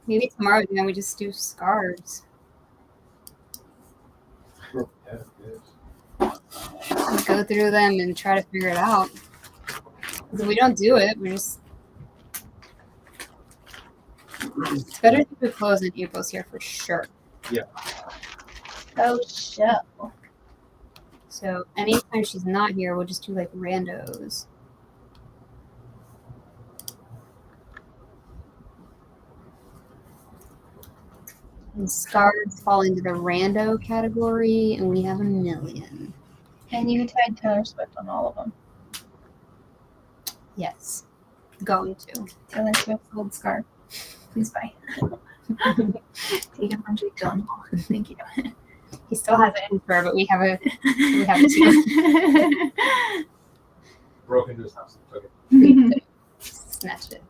Speaker 5: Maybe tomorrow, you know, we just do scarves.
Speaker 1: Yeah, it is.
Speaker 5: We go through them and try to figure it out. 'Cause if we don't do it, we're just. It's better to do clothes than April's here for sure.
Speaker 3: Oh, show.
Speaker 5: So anytime she's not here, we'll just do like randos. And scarves fall into the rando category, and we have a million.
Speaker 3: And you tied Taylor Swift on all of them.
Speaker 5: Yes. Going to.
Speaker 3: Taylor Swift's gold scarf. Please buy. Take it from Jake Gyllenhaal. Thank you.
Speaker 5: He still has it in fur, but we have a two.
Speaker 1: Broke into his house. Took it.
Speaker 5: Snatched it.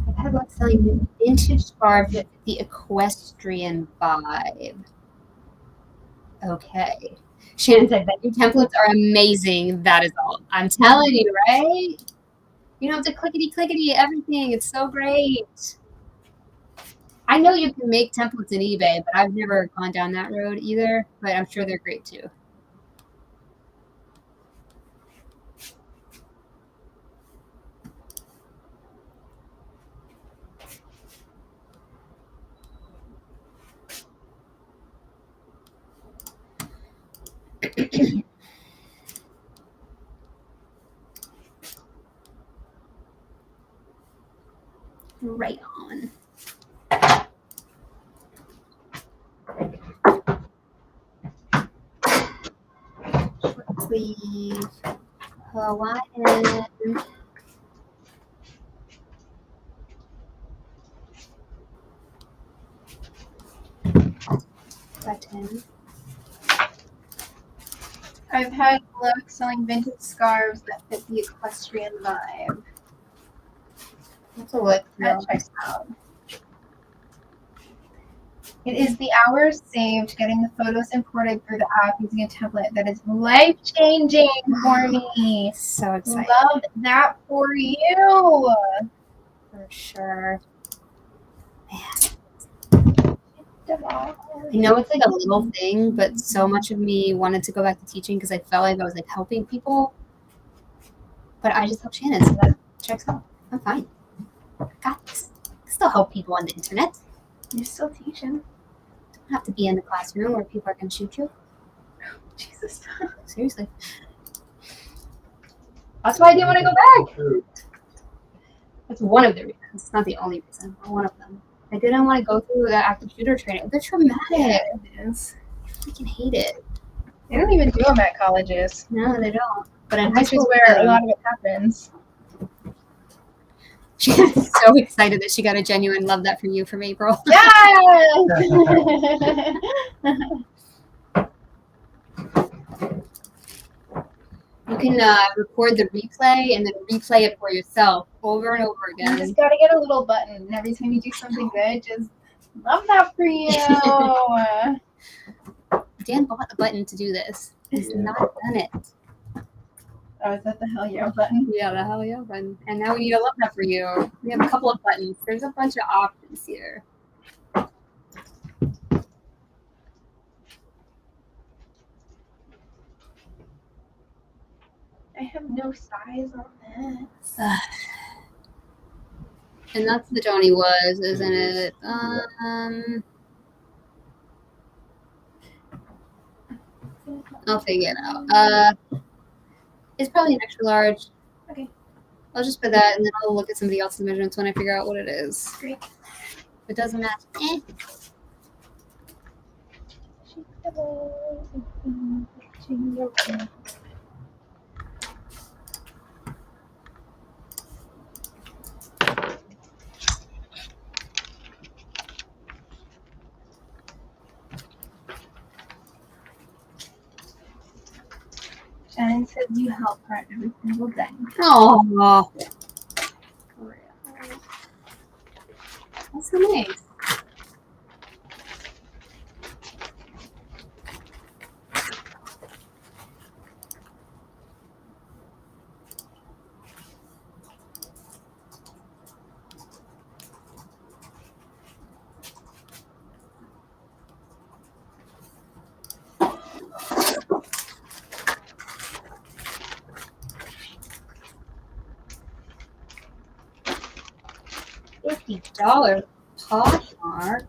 Speaker 5: I had one selling vintage scarves with the equestrian vibe. Okay. Shannon said that your templates are amazing. That is all. I'm telling you, right? You don't have to clickety everything. It's so great. I know you can make templates in eBay, but I've never gone down that road either. But I'm sure they're great too. Right on. Sleeve, Hawaiian. Button.
Speaker 3: I've had luck selling vintage scarves that fit the equestrian vibe.
Speaker 5: That's a look.
Speaker 3: That checks out. It is the hours saved getting the photos imported through the app using a template that is life changing for me.
Speaker 5: So excited.
Speaker 3: Love that for you.
Speaker 5: For sure. I know it's like a little thing, but so much of me wanted to go back to teaching because I felt like I was like helping people. But I just helped Shannon, so that checks out. I'm fine. I got this. I can still help people on the internet.
Speaker 3: You're still teaching.
Speaker 5: Don't have to be in the classroom where people are going to shoot you.
Speaker 3: Jesus.
Speaker 5: Seriously. That's why I didn't want to go back. That's one of the reasons. It's not the only reason, but one of them. I didn't want to go through that active shooter training. They're traumatic.
Speaker 3: It is.
Speaker 5: I freaking hate it.
Speaker 3: They don't even do them at colleges.
Speaker 5: No, they don't. But in high
Speaker 3: Which is
Speaker 5: school,
Speaker 3: where a lot of it happens.
Speaker 5: She's so excited that she got a genuine love that for you from April.
Speaker 3: Yes!
Speaker 5: You can record the replay and then replay it for yourself over and over
Speaker 3: You
Speaker 5: again.
Speaker 3: just gotta get a little button. And every time you do something good, just love that for you.
Speaker 5: Dan bought a button to do this. He's not done it.
Speaker 3: Oh, is that the hell yeah button?
Speaker 5: Yeah, the hell yeah button. And now we need a love that for you. We have a couple of buttons. There's a bunch of options here.
Speaker 3: I have no size on this.
Speaker 5: And that's the Joni was, isn't it? I'll figure it out. It's probably an extra large.
Speaker 3: Okay.
Speaker 5: I'll just put that, and then I'll look at somebody else's measurements when I figure out what it is.
Speaker 3: Great.
Speaker 5: If it doesn't match, eh.
Speaker 3: Shannon says you help her every single day.
Speaker 5: Oh, that's so nice. $50 Poshmark.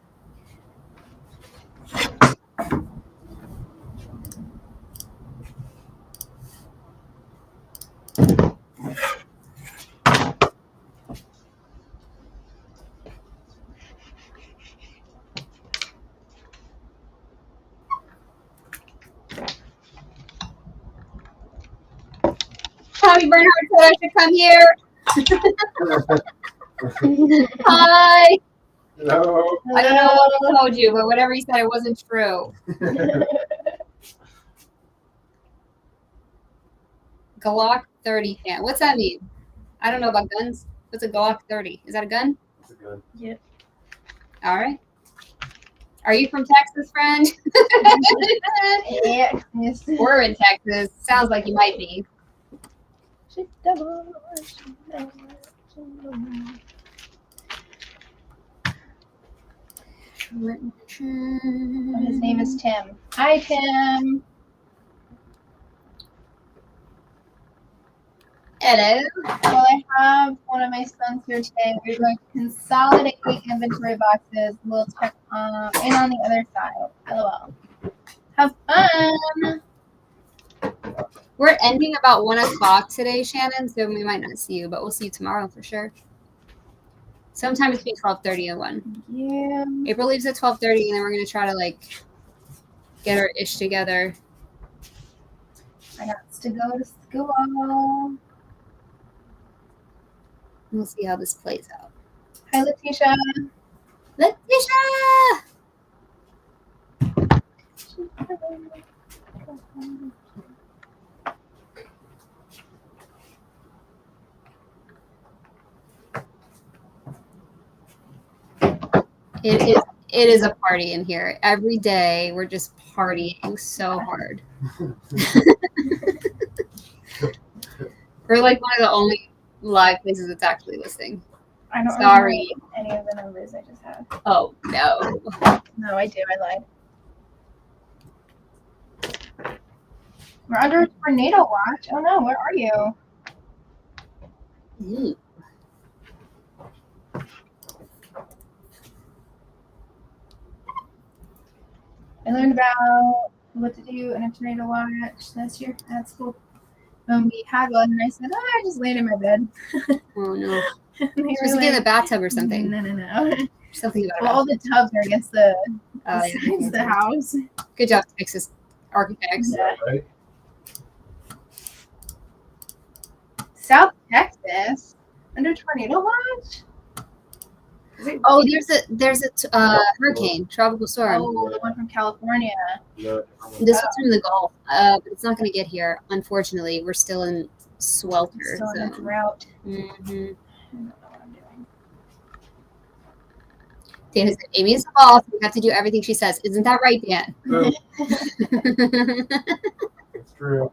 Speaker 5: Tommy Bernhard said I should come here. Hi.
Speaker 1: Hello.
Speaker 5: I don't know what I told you, but whatever he said, it wasn't true. Glock 30 fan. What's that mean? I don't know about guns. What's a Glock 30? Is that a gun?
Speaker 1: That's a good.
Speaker 3: Yep.
Speaker 5: All right. Are you from Texas, friend?
Speaker 3: Yeah. Yes.
Speaker 5: We're in Texas. Sounds like you might be.
Speaker 3: His name is Tim. Hi, Tim.
Speaker 5: Hello.
Speaker 3: Well, I have one of my sons here today. We're going to consolidate inventory boxes. We'll check in on the other side. LOL. Have fun.
Speaker 5: We're ending about 1 o'clock today, Shannon, so we might not see you, but we'll see you tomorrow for sure. Sometime between 12:30 and 1.
Speaker 3: Yeah.
Speaker 5: April leaves at 12:30, and then we're going to try to, like, get our ish together.
Speaker 3: I got to go to school.
Speaker 5: We'll see how this plays out.
Speaker 3: Hi, Letitia.
Speaker 5: Letitia! It is a party in here. Every day we're just partying so hard. We're like one of the only live places that's actually listening.
Speaker 3: I don't
Speaker 5: Sorry.
Speaker 3: remember any of the numbers I just had.
Speaker 5: Oh no.
Speaker 3: No, I do. I lied. We're under a tornado watch. Oh no, where are you?
Speaker 5: Mm.
Speaker 3: I learned about what to do in a tornado watch last year at school. When we had one, and I said, "Oh, I just laid in my bed."
Speaker 5: Oh no.
Speaker 3: And they were
Speaker 5: Just get in the
Speaker 3: like,
Speaker 5: bathtub or something.
Speaker 3: No.
Speaker 5: Something about
Speaker 3: Well, all the tubs are against the
Speaker 5: yeah.
Speaker 3: the house.
Speaker 5: Good job, Texas architects.
Speaker 3: Yeah.
Speaker 1: Right?
Speaker 3: South Texas under tornado watch.
Speaker 5: Oh, there's a hurricane, tropical storm.
Speaker 3: Oh, the one from California.
Speaker 1: No,
Speaker 5: This one's from the Gulf, but it's not going to get here. Unfortunately, we're still in swelter.
Speaker 3: Still in a
Speaker 5: So.
Speaker 3: drought.
Speaker 5: Mhm.
Speaker 3: I don't know what I'm doing.
Speaker 5: Dan said, Amy is the boss. We have to do everything she says. Isn't that right, Dan?
Speaker 1: True. It's true.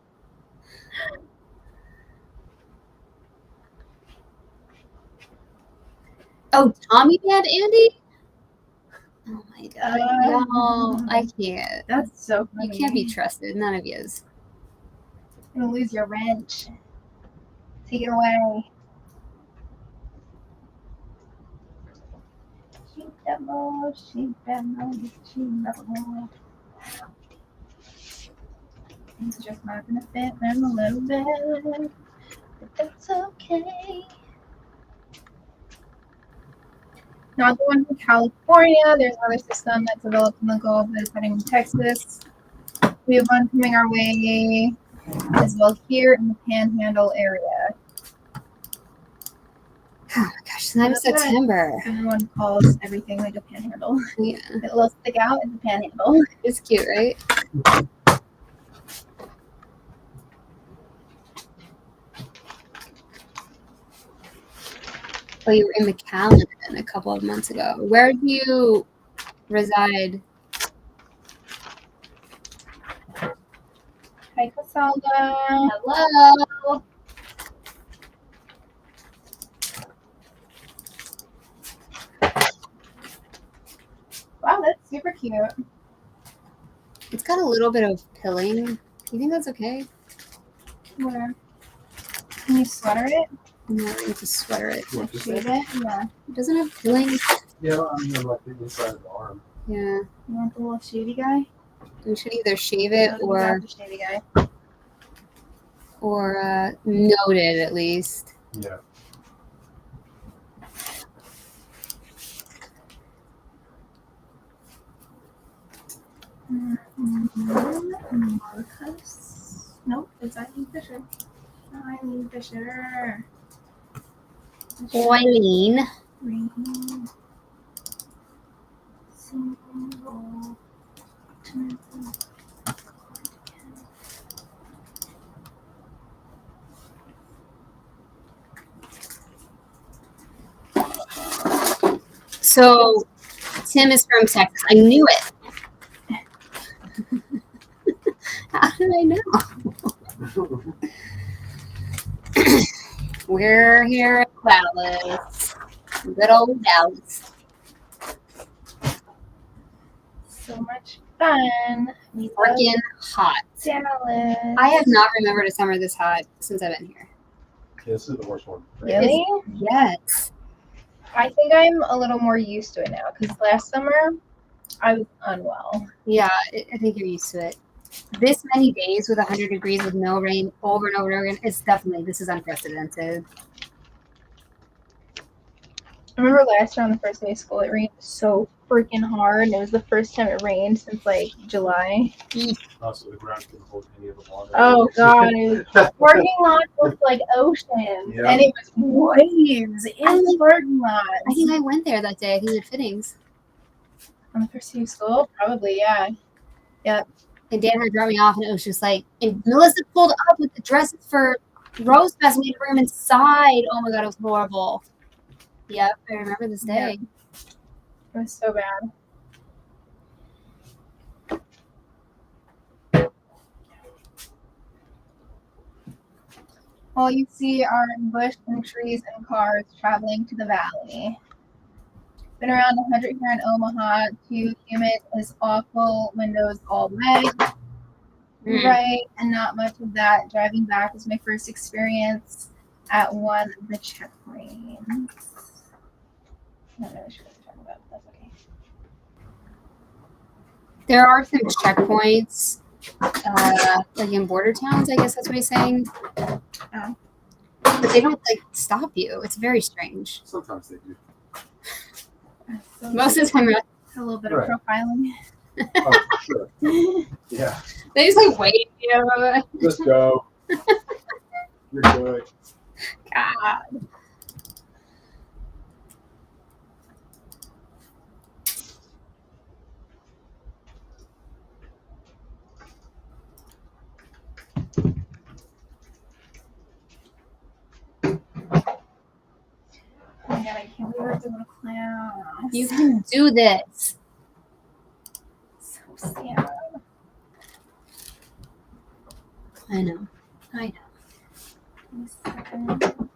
Speaker 5: Oh, Tommy banned Andy? Oh my god.
Speaker 3: Uh,
Speaker 5: No, I can't.
Speaker 3: That's so funny.
Speaker 5: You can't be trusted. None of yous.
Speaker 3: You're gonna lose your wrench. Take it away. She devil, she devil, she devil. It's just not gonna fit them a little bit, but that's okay. Not the one from California. There's another system that's developed in the Gulf that's heading in Texas. We have one coming our way as well here in the Panhandle area.
Speaker 5: Oh my gosh, it's not even September.
Speaker 3: Everyone calls everything like a panhandle.
Speaker 5: Yeah,
Speaker 3: It will stick out as a panhandle.
Speaker 5: it's cute, right? Oh, you were in McAllen a couple of months ago. Where do you reside?
Speaker 3: Hi, Cassandra.
Speaker 5: Hello.
Speaker 3: Wow, that's super cute.
Speaker 5: It's got a little bit of pilling. You think that's okay?
Speaker 3: Where? Can you sweater it?
Speaker 5: No, I need to sweater it.
Speaker 1: What you
Speaker 3: Shave
Speaker 1: say?
Speaker 3: it? Yeah.
Speaker 5: It doesn't have pilling.
Speaker 1: Yeah, I mean, like the inside of the arm.
Speaker 5: Yeah.
Speaker 3: You want the little shavy guy?
Speaker 5: We should either shave it
Speaker 3: No, you
Speaker 5: or
Speaker 3: got the shavy guy.
Speaker 5: note it at least.
Speaker 1: Yeah.
Speaker 3: Marcus. Nope, it's Eileen Fisher. Eileen Fisher.
Speaker 5: Eileen.
Speaker 3: Green. Single.
Speaker 5: So Tim is from Texas. I knew it. We're here at Dallas. Good old Dallas.
Speaker 3: So much fun. We love
Speaker 5: Freaking hot.
Speaker 3: Dallas.
Speaker 5: I have not remembered a summer this hot since I've been here.
Speaker 1: Yeah, this is the worst one.
Speaker 3: Really?
Speaker 5: Yes.
Speaker 3: I think I'm a little more used to it now because last summer I was unwell.
Speaker 5: Yeah, I think you're used to it. This many days with 100 degrees with no rain over and over and over again, this is unprecedented.
Speaker 3: I remember last year on the first day of school, it rained so freaking hard. And it was the first time it rained since like July.
Speaker 6: Also, the ground couldn't hold any of the water.
Speaker 3: Oh god, it was, parking lot looked like oceans,
Speaker 1: Yep.
Speaker 3: and it was waves in the parking lot.
Speaker 5: I think I went there that day. I think we had fittings.
Speaker 3: On the first day of school, probably, yeah.
Speaker 5: And Dan had dropped me off, and it was just like, and Melissa pulled up with the dresses for Rose Fest. We had to bring them inside. Oh my god, it was horrible. Yep, I remember this day.
Speaker 3: It was so bad. All you see are bush and trees and cars traveling to the valley. Been around 100 here in Omaha. Too humid is awful. Windows all red. Right, and not much of that. Driving back was my first experience at one of the checkpoints. I'm not really sure what I'm talking about, but that's okay.
Speaker 5: There are some checkpoints, like in border towns, I guess that's what he's saying.
Speaker 3: Oh.
Speaker 5: But they don't like stop you. It's very strange.
Speaker 1: Sometimes they do.
Speaker 3: So
Speaker 5: Most of the time,
Speaker 3: a little bit of
Speaker 1: Right.
Speaker 3: profiling.
Speaker 1: Oh, sure. Yeah.
Speaker 5: they just like wait. You.
Speaker 1: Just go. You're good.
Speaker 5: God.
Speaker 3: Oh my god, I can't believe we're doing a class.
Speaker 5: You can do this.
Speaker 3: So sad.
Speaker 5: I know. I know.
Speaker 3: Give me a second.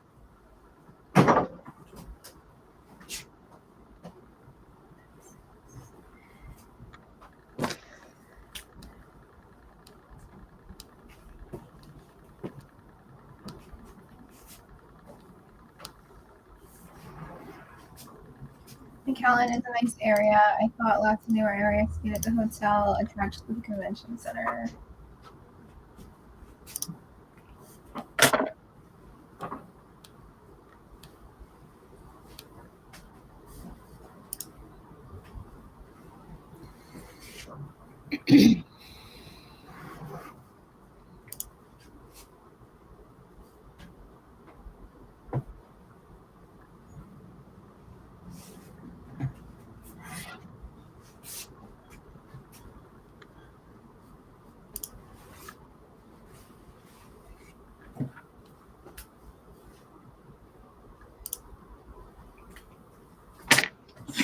Speaker 3: McAllen is a nice area. I thought lots of newer areas to get at the hotel attached to the convention center.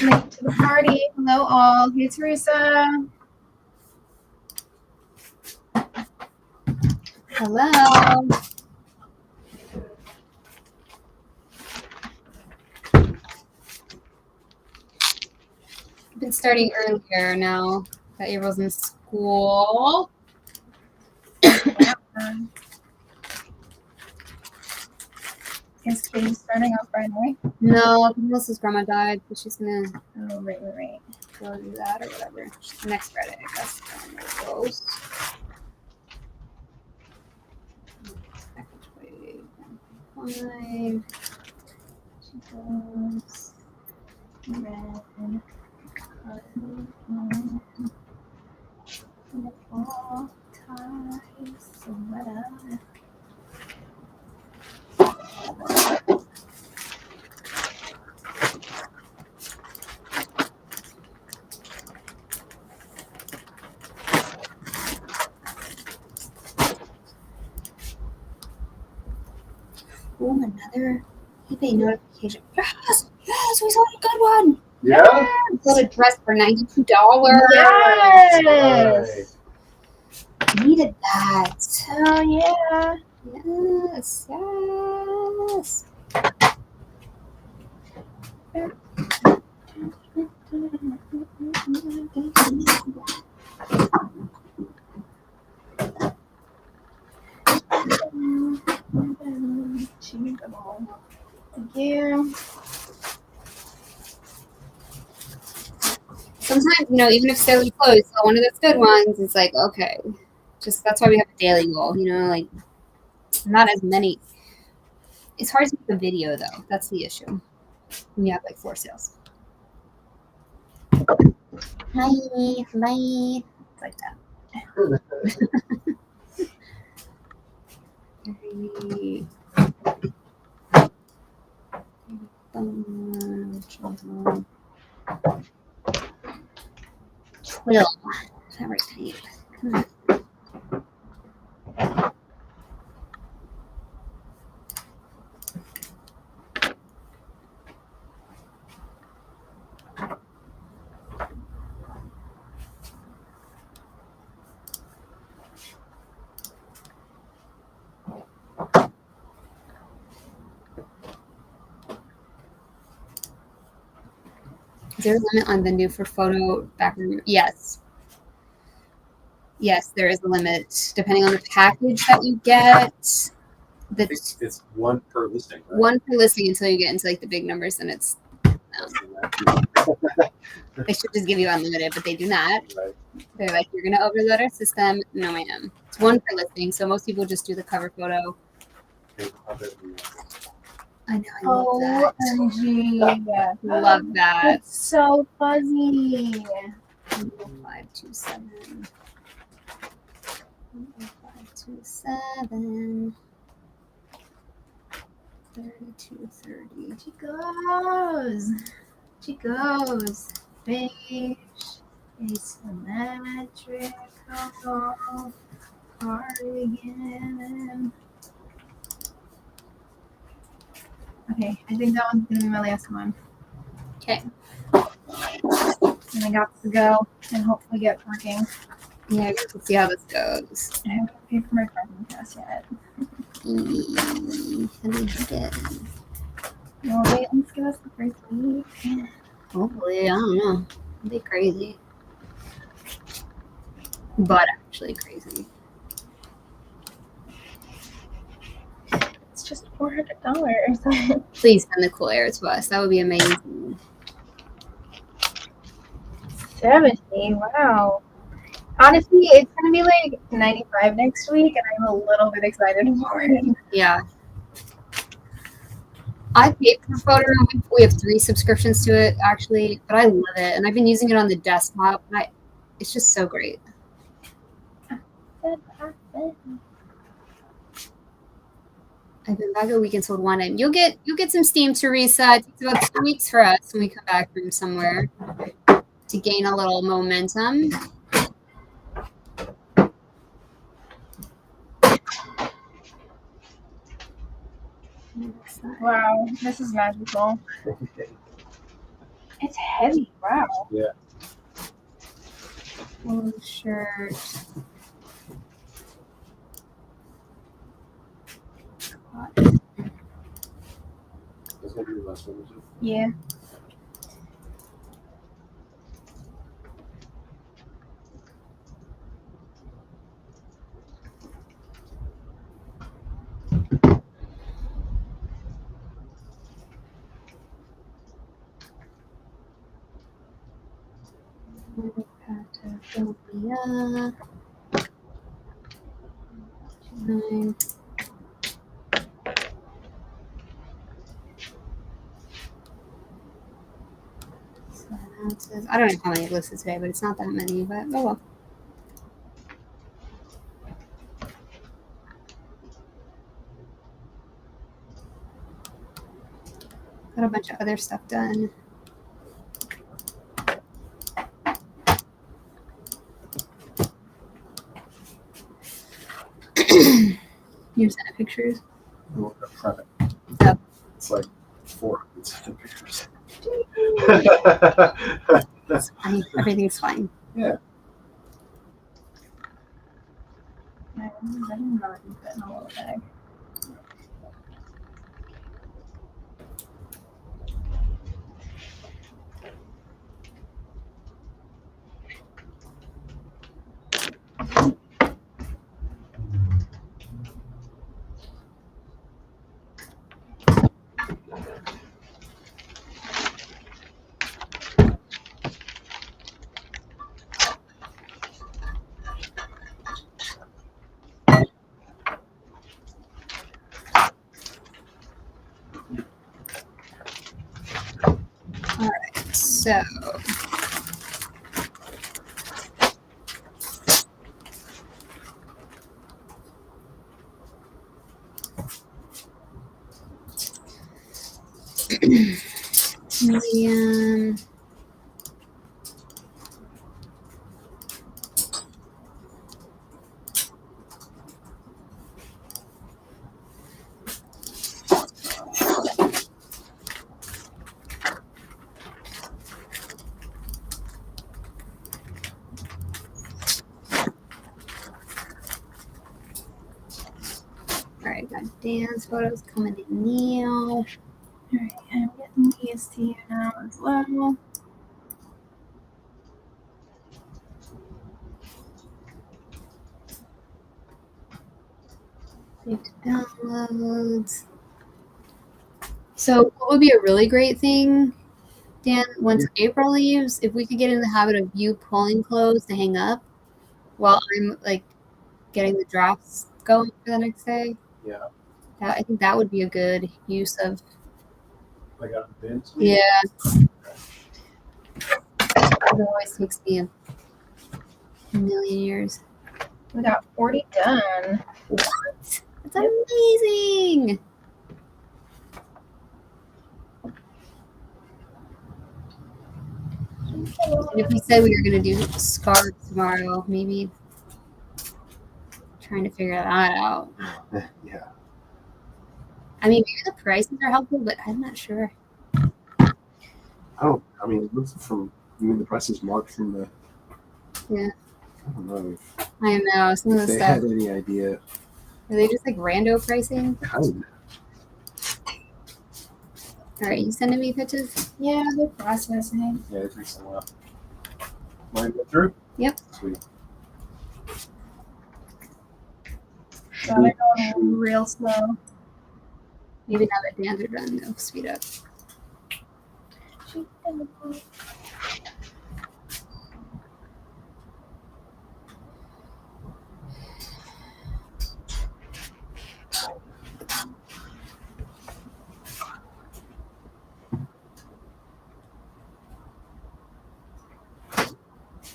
Speaker 3: Late to the party. Hello, all. Hey, Teresa.
Speaker 5: Hello. I've been starting earlier now that April's in school.
Speaker 3: Is Katie starting off right away?
Speaker 5: No, Melissa's grandma died, but she's gonna
Speaker 3: Oh, right.
Speaker 5: go do that or whatever. Next Friday, I guess. I don't know where it goes. Five. She goes. Red. Fall ties. Sweater. Oh, another eBay notification. Yes, we sold a good one.
Speaker 1: Yeah?
Speaker 5: We sold a dress for $92.
Speaker 3: Yes.
Speaker 5: Needed that.
Speaker 3: Oh yeah.
Speaker 5: Yes, yes.
Speaker 3: Thank you.
Speaker 5: Sometimes, even if they're close, one of those good ones, it's like, okay. Just that's why we have a daily goal, like not as many. It's hard to make a video though. That's the issue. When you have like 4 sales. Bye. Bye. It's like that. Very Twill. Is that right, Kate? Come on. Is there a limit on Vendoo for photo background? Yes. Yes, there is a limit. Depending on the package that you get,
Speaker 6: I think it's one per listing, right?
Speaker 5: one per listing until you get into like the big numbers, and it's they should just give you unlimited, but they do not.
Speaker 6: Right.
Speaker 5: They're like, you're gonna overload our system. No, ma'am. It's one per listing, so most people just do the cover photo. I know, I love that.
Speaker 3: OMG.
Speaker 5: Love that.
Speaker 3: It's so fuzzy.
Speaker 5: 527. 527. 3230.
Speaker 3: She goes. Fish. Asymmetrical. Cardigan. Okay, I think that one's gonna be my last one.
Speaker 5: Okay.
Speaker 3: And I got to go and hopefully get working.
Speaker 5: Yeah, let's see how this goes.
Speaker 3: I haven't paid for my parking pass yet.
Speaker 5: How do you get?
Speaker 3: No, wait, let's give us the first week.
Speaker 5: Hopefully, I don't know. It'd be crazy. But actually crazy.
Speaker 3: It's just $400.
Speaker 5: Please send the cool air to us. That would be amazing.
Speaker 3: 70, wow. Honestly, it's gonna be like 95 next week, and I'm a little bit excited for it.
Speaker 5: Yeah. I paid for photo. We have 3 subscriptions to it actually, but I love it, and I've been using it on the desktop. And it's just so great. I've been back a week and sold 1, and you'll get some steam to reset. It takes about 2 weeks for us when we come back from somewhere to gain a little momentum.
Speaker 3: Wow, this is magical. It's heavy, wow.
Speaker 6: Yeah.
Speaker 5: Full shirt.
Speaker 6: That's gonna be the last one, is it?
Speaker 3: Yeah.
Speaker 5: Patagonia. 9. Ounces. I don't know how many I've listed today, but it's not that many. But oh well. Got a bunch of other stuff done. You're sending pictures?
Speaker 6: Well, the front.
Speaker 5: Yep.
Speaker 6: It's like 400 pictures.
Speaker 5: I mean, everything's fine.
Speaker 6: Yeah.
Speaker 3: I didn't know it can fit in a little bag.
Speaker 5: So Liam. All right, got Dan's photos coming in Neil.
Speaker 3: Alright, I'm getting these to you now as well.
Speaker 5: Save to downloads. So what would be a really great thing, Dan, once April leaves, if we could get in the habit of you pulling clothes to hang up while I'm like getting the drafts going for the next day.
Speaker 6: Yeah.
Speaker 5: I think that would be a good use of.
Speaker 6: I got a bin.
Speaker 5: Yeah. It always takes me a million years.
Speaker 3: We got 40 done.
Speaker 5: What? That's amazing. And if we said we were going to do scarves tomorrow, maybe trying to figure that out.
Speaker 1: Yeah.
Speaker 5: I mean, maybe the prices are helpful, but I'm not sure.
Speaker 6: I mean, it looks from, you mean the price is marked from the.
Speaker 5: Yeah.
Speaker 6: I don't know
Speaker 5: I know. Some of
Speaker 6: if
Speaker 5: the
Speaker 6: they
Speaker 5: stuff.
Speaker 6: had any idea.
Speaker 5: Are they just like rando pricing?
Speaker 6: Kind
Speaker 5: All right, you sending me pictures?
Speaker 3: Yeah, they're processing.
Speaker 6: Yeah, it takes a while. Mine go through?
Speaker 5: Yep.
Speaker 6: Sweet.
Speaker 3: So they're going real slow.
Speaker 5: Maybe now that Dan's are done, they'll speed up.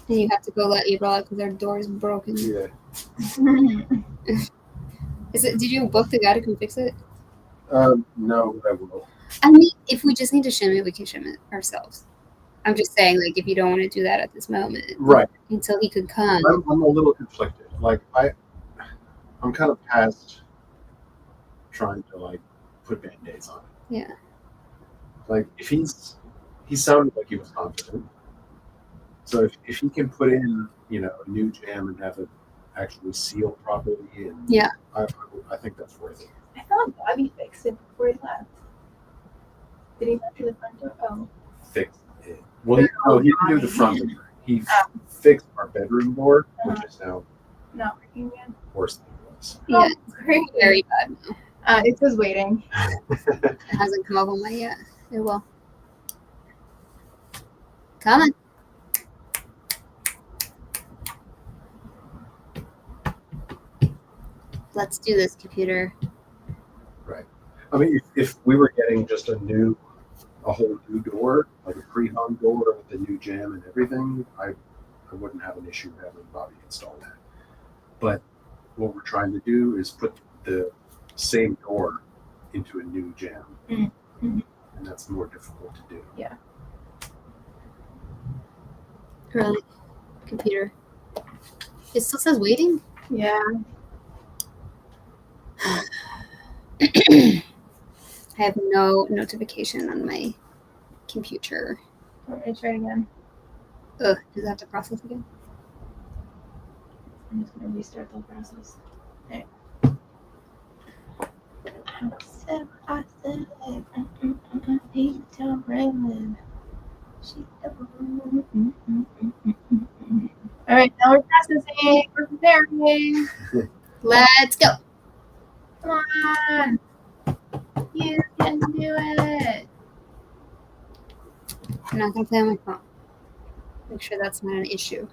Speaker 5: And you have to go let April out because their door is broken.
Speaker 6: Yeah.
Speaker 5: Is it? Did you book the guy to come fix it?
Speaker 6: No, I will.
Speaker 5: I mean, if we just need to shim it, we can shim it ourselves. I'm just saying, like, if you don't want to do that at this moment,
Speaker 6: Right.
Speaker 5: until he could come.
Speaker 6: I'm a little conflicted. Like I'm kind of past trying to like put band-aids on it.
Speaker 5: Yeah.
Speaker 6: Like if he sounded like he was confident. So if he can put in, a new jam and have it actually seal properly, and
Speaker 5: Yeah.
Speaker 6: I think that's worth it.
Speaker 3: I thought Bobby fixed it before he left. Did he not do the front door? Oh.
Speaker 6: Fix it. Well, he didn't do the front door. He fixed our bedroom door, which is now
Speaker 3: Not working again.
Speaker 6: worse than it was.
Speaker 5: Yeah,
Speaker 3: Great.
Speaker 5: it's very bad now.
Speaker 3: It was waiting.
Speaker 5: It hasn't come up on my yet. It will. Coming. Let's do this, computer.
Speaker 6: Right. I mean, if we were getting just a whole new door, like a pre-hung door with the new jam and everything, I wouldn't have an issue having Bobby install that. But what we're trying to do is put the same door into a new jam.
Speaker 3: Mm-hmm.
Speaker 6: And that's more difficult to do.
Speaker 3: Yeah.
Speaker 5: Really? Computer. It still says waiting?
Speaker 3: Yeah.
Speaker 5: I have no notification on my computer.
Speaker 3: Want me to try it again?
Speaker 5: Ugh, does that have to process again?
Speaker 3: I'm just going to restart the process. All right, now we're processing. We're preparing.
Speaker 5: Let's go.
Speaker 3: Come on. You can do it.
Speaker 5: I'm not gonna play on my phone. Make sure that's not an issue.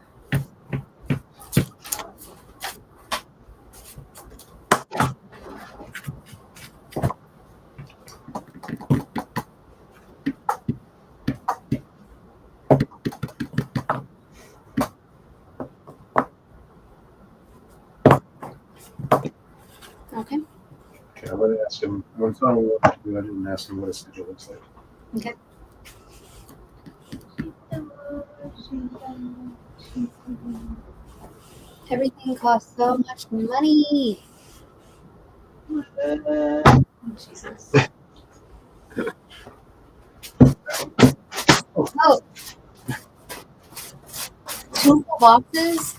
Speaker 5: Okay.
Speaker 6: Okay, I'm going to ask him. When it's on what to do, I didn't ask him what his schedule looks like.
Speaker 5: Okay. Everything costs so much money.
Speaker 3: Jesus.
Speaker 5: Oh. 2 full boxes?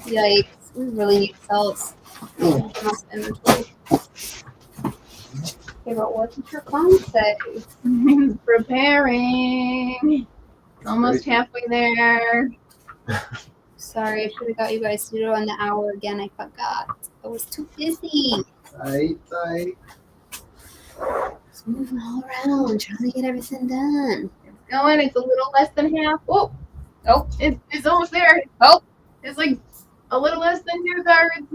Speaker 5: Yikes. We really need salts. Lost inventory. Okay, but what did your phone say?
Speaker 3: Preparing. Almost halfway there.
Speaker 5: Sorry, I should have got you guys to do it on the hour again. I forgot. I was too busy.
Speaker 1: I
Speaker 5: Just moving all around, trying to get everything done.
Speaker 3: It's going. It's a little less than half. Oh,
Speaker 5: Oh,
Speaker 3: it's almost there.
Speaker 5: oh.
Speaker 3: It's like a little less than 2/3.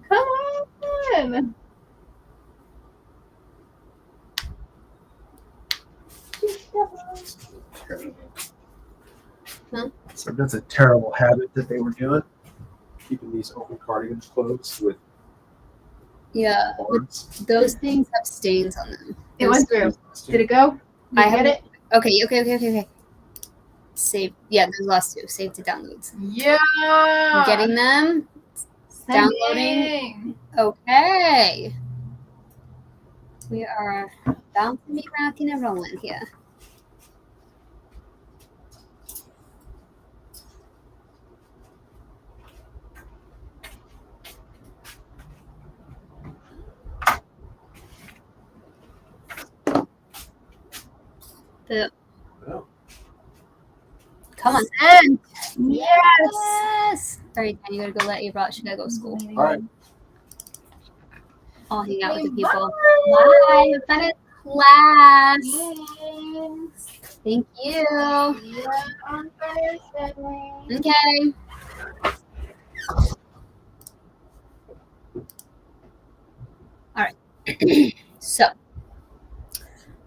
Speaker 3: Come on.
Speaker 6: So that's a terrible habit that they were doing, keeping these open cardigans closed with
Speaker 5: Yeah,
Speaker 6: horns.
Speaker 5: those things have stains on them.
Speaker 3: It went through. Did it go?
Speaker 5: I
Speaker 3: You get
Speaker 5: haven't-
Speaker 3: it?
Speaker 5: Okay. Save. Yeah, those last 2. Save to downloads.
Speaker 3: Yeah.
Speaker 5: I'm getting them. Downloading.
Speaker 3: Sending.
Speaker 5: Okay. We are about to be rocking and rolling here.
Speaker 6: Oh.
Speaker 5: Come on.
Speaker 3: Send.
Speaker 5: Yes.
Speaker 3: Yes.
Speaker 5: All right, then you gotta go let your brother. She gotta go to school.
Speaker 6: All right.
Speaker 5: I'll hang out with the people. Bye. Have fun at class.
Speaker 3: Thanks.
Speaker 5: Thank you.
Speaker 3: See ya on Thursday.
Speaker 5: Okay. All right. So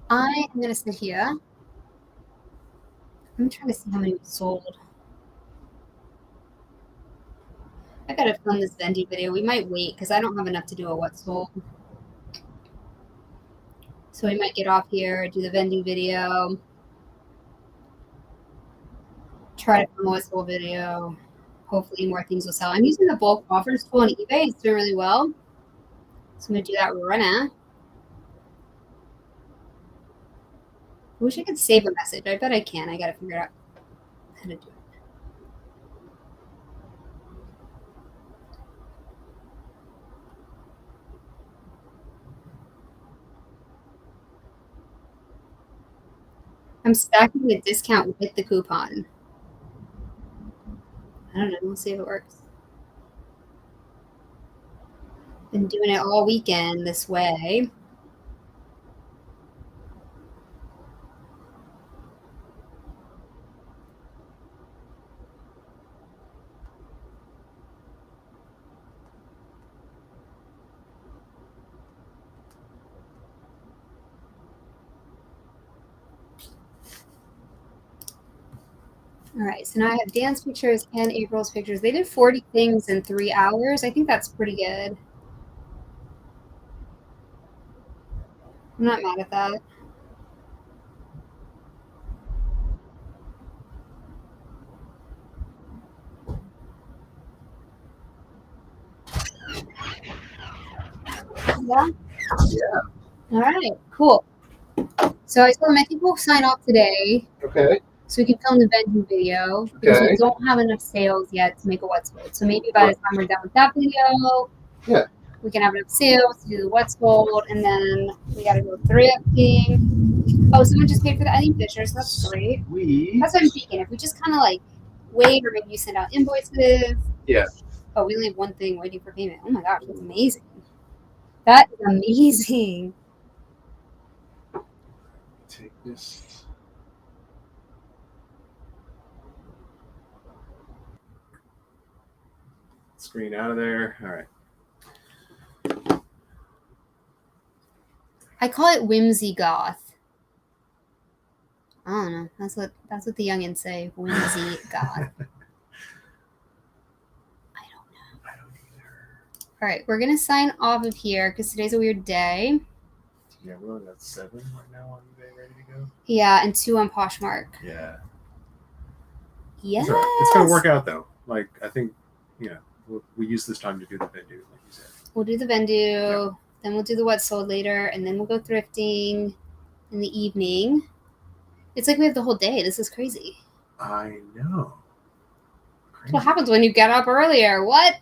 Speaker 5: I am gonna sit here. I'm trying to see how many we sold. I gotta film this Vendoo video. We might wait because I don't have enough to do a what sold. So we might get off here, do the Vendoo video, try to film a what sold video. Hopefully more things will sell. I'm using the bulk offers tool on eBay. It's doing really well. So I'm gonna do that right now. I wish I could save a message. I bet I can. I gotta figure out how to do it. I'm stacking the discount with the coupon. I don't know. We'll see if it works. Been doing it all weekend this way. All right, so now I have Dan's pictures and April's pictures. They did 40 things in 3 hours. I think that's pretty good. I'm not mad at that. Yeah?
Speaker 6: Yeah.
Speaker 5: All right, cool. So I told them I think we'll sign off today.
Speaker 6: Okay.
Speaker 5: So we can film the Vendoo video because
Speaker 1: Okay.
Speaker 5: we don't have enough sales yet to make a what's sold. So maybe by the time we're done with that video,
Speaker 1: Yeah.
Speaker 5: we can have enough sales to do the what's sold, and then we gotta go thrifting. Oh, someone just paid for the Eddie Fisher, so that's great.
Speaker 1: Sweet.
Speaker 5: That's what I'm thinking. If we just kind of like wait, or maybe you send out invoices.
Speaker 1: Yeah.
Speaker 5: Oh, we only have one thing waiting for payment. Oh my gosh, that's amazing. That is amazing.
Speaker 1: Take this. Screen out of there. All right.
Speaker 5: I call it whimsy goth. I don't know. That's what the youngins say. Whimsy goth.
Speaker 1: I don't either.
Speaker 5: All right, we're gonna sign off of here because today's a weird day.
Speaker 1: Yeah, we're only at 7 right now on eBay, ready to go.
Speaker 5: Yeah, and 2 on Poshmark.
Speaker 1: Yeah.
Speaker 5: Yes.
Speaker 1: It's all right. It's gonna work out though. Like I think, we use this time to do the Vendoo, like you said.
Speaker 5: We'll do the Vendoo, then we'll do the what sold later, and then we'll go thrifting in the evening. It's like we have the whole day. This is crazy.
Speaker 1: I know.
Speaker 5: That's what happens when you get up earlier. What?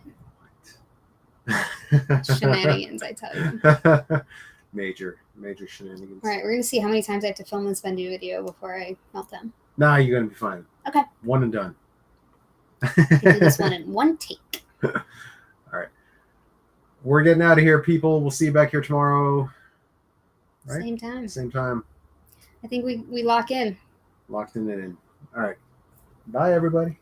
Speaker 5: Shenanigans, I tell you.
Speaker 1: Major shenanigans.
Speaker 5: All right, we're gonna see how many times I have to film this Vendoo video before I melt them.
Speaker 1: Nah, you're gonna be fine.
Speaker 5: Okay.
Speaker 1: One and done.
Speaker 5: I can do this one in one take.
Speaker 1: All right. We're getting out of here, people. We'll see you back here tomorrow. Right?
Speaker 5: Same time.
Speaker 1: Same time.
Speaker 5: I think we lock in.
Speaker 1: Locked in and in. All right. Bye, everybody.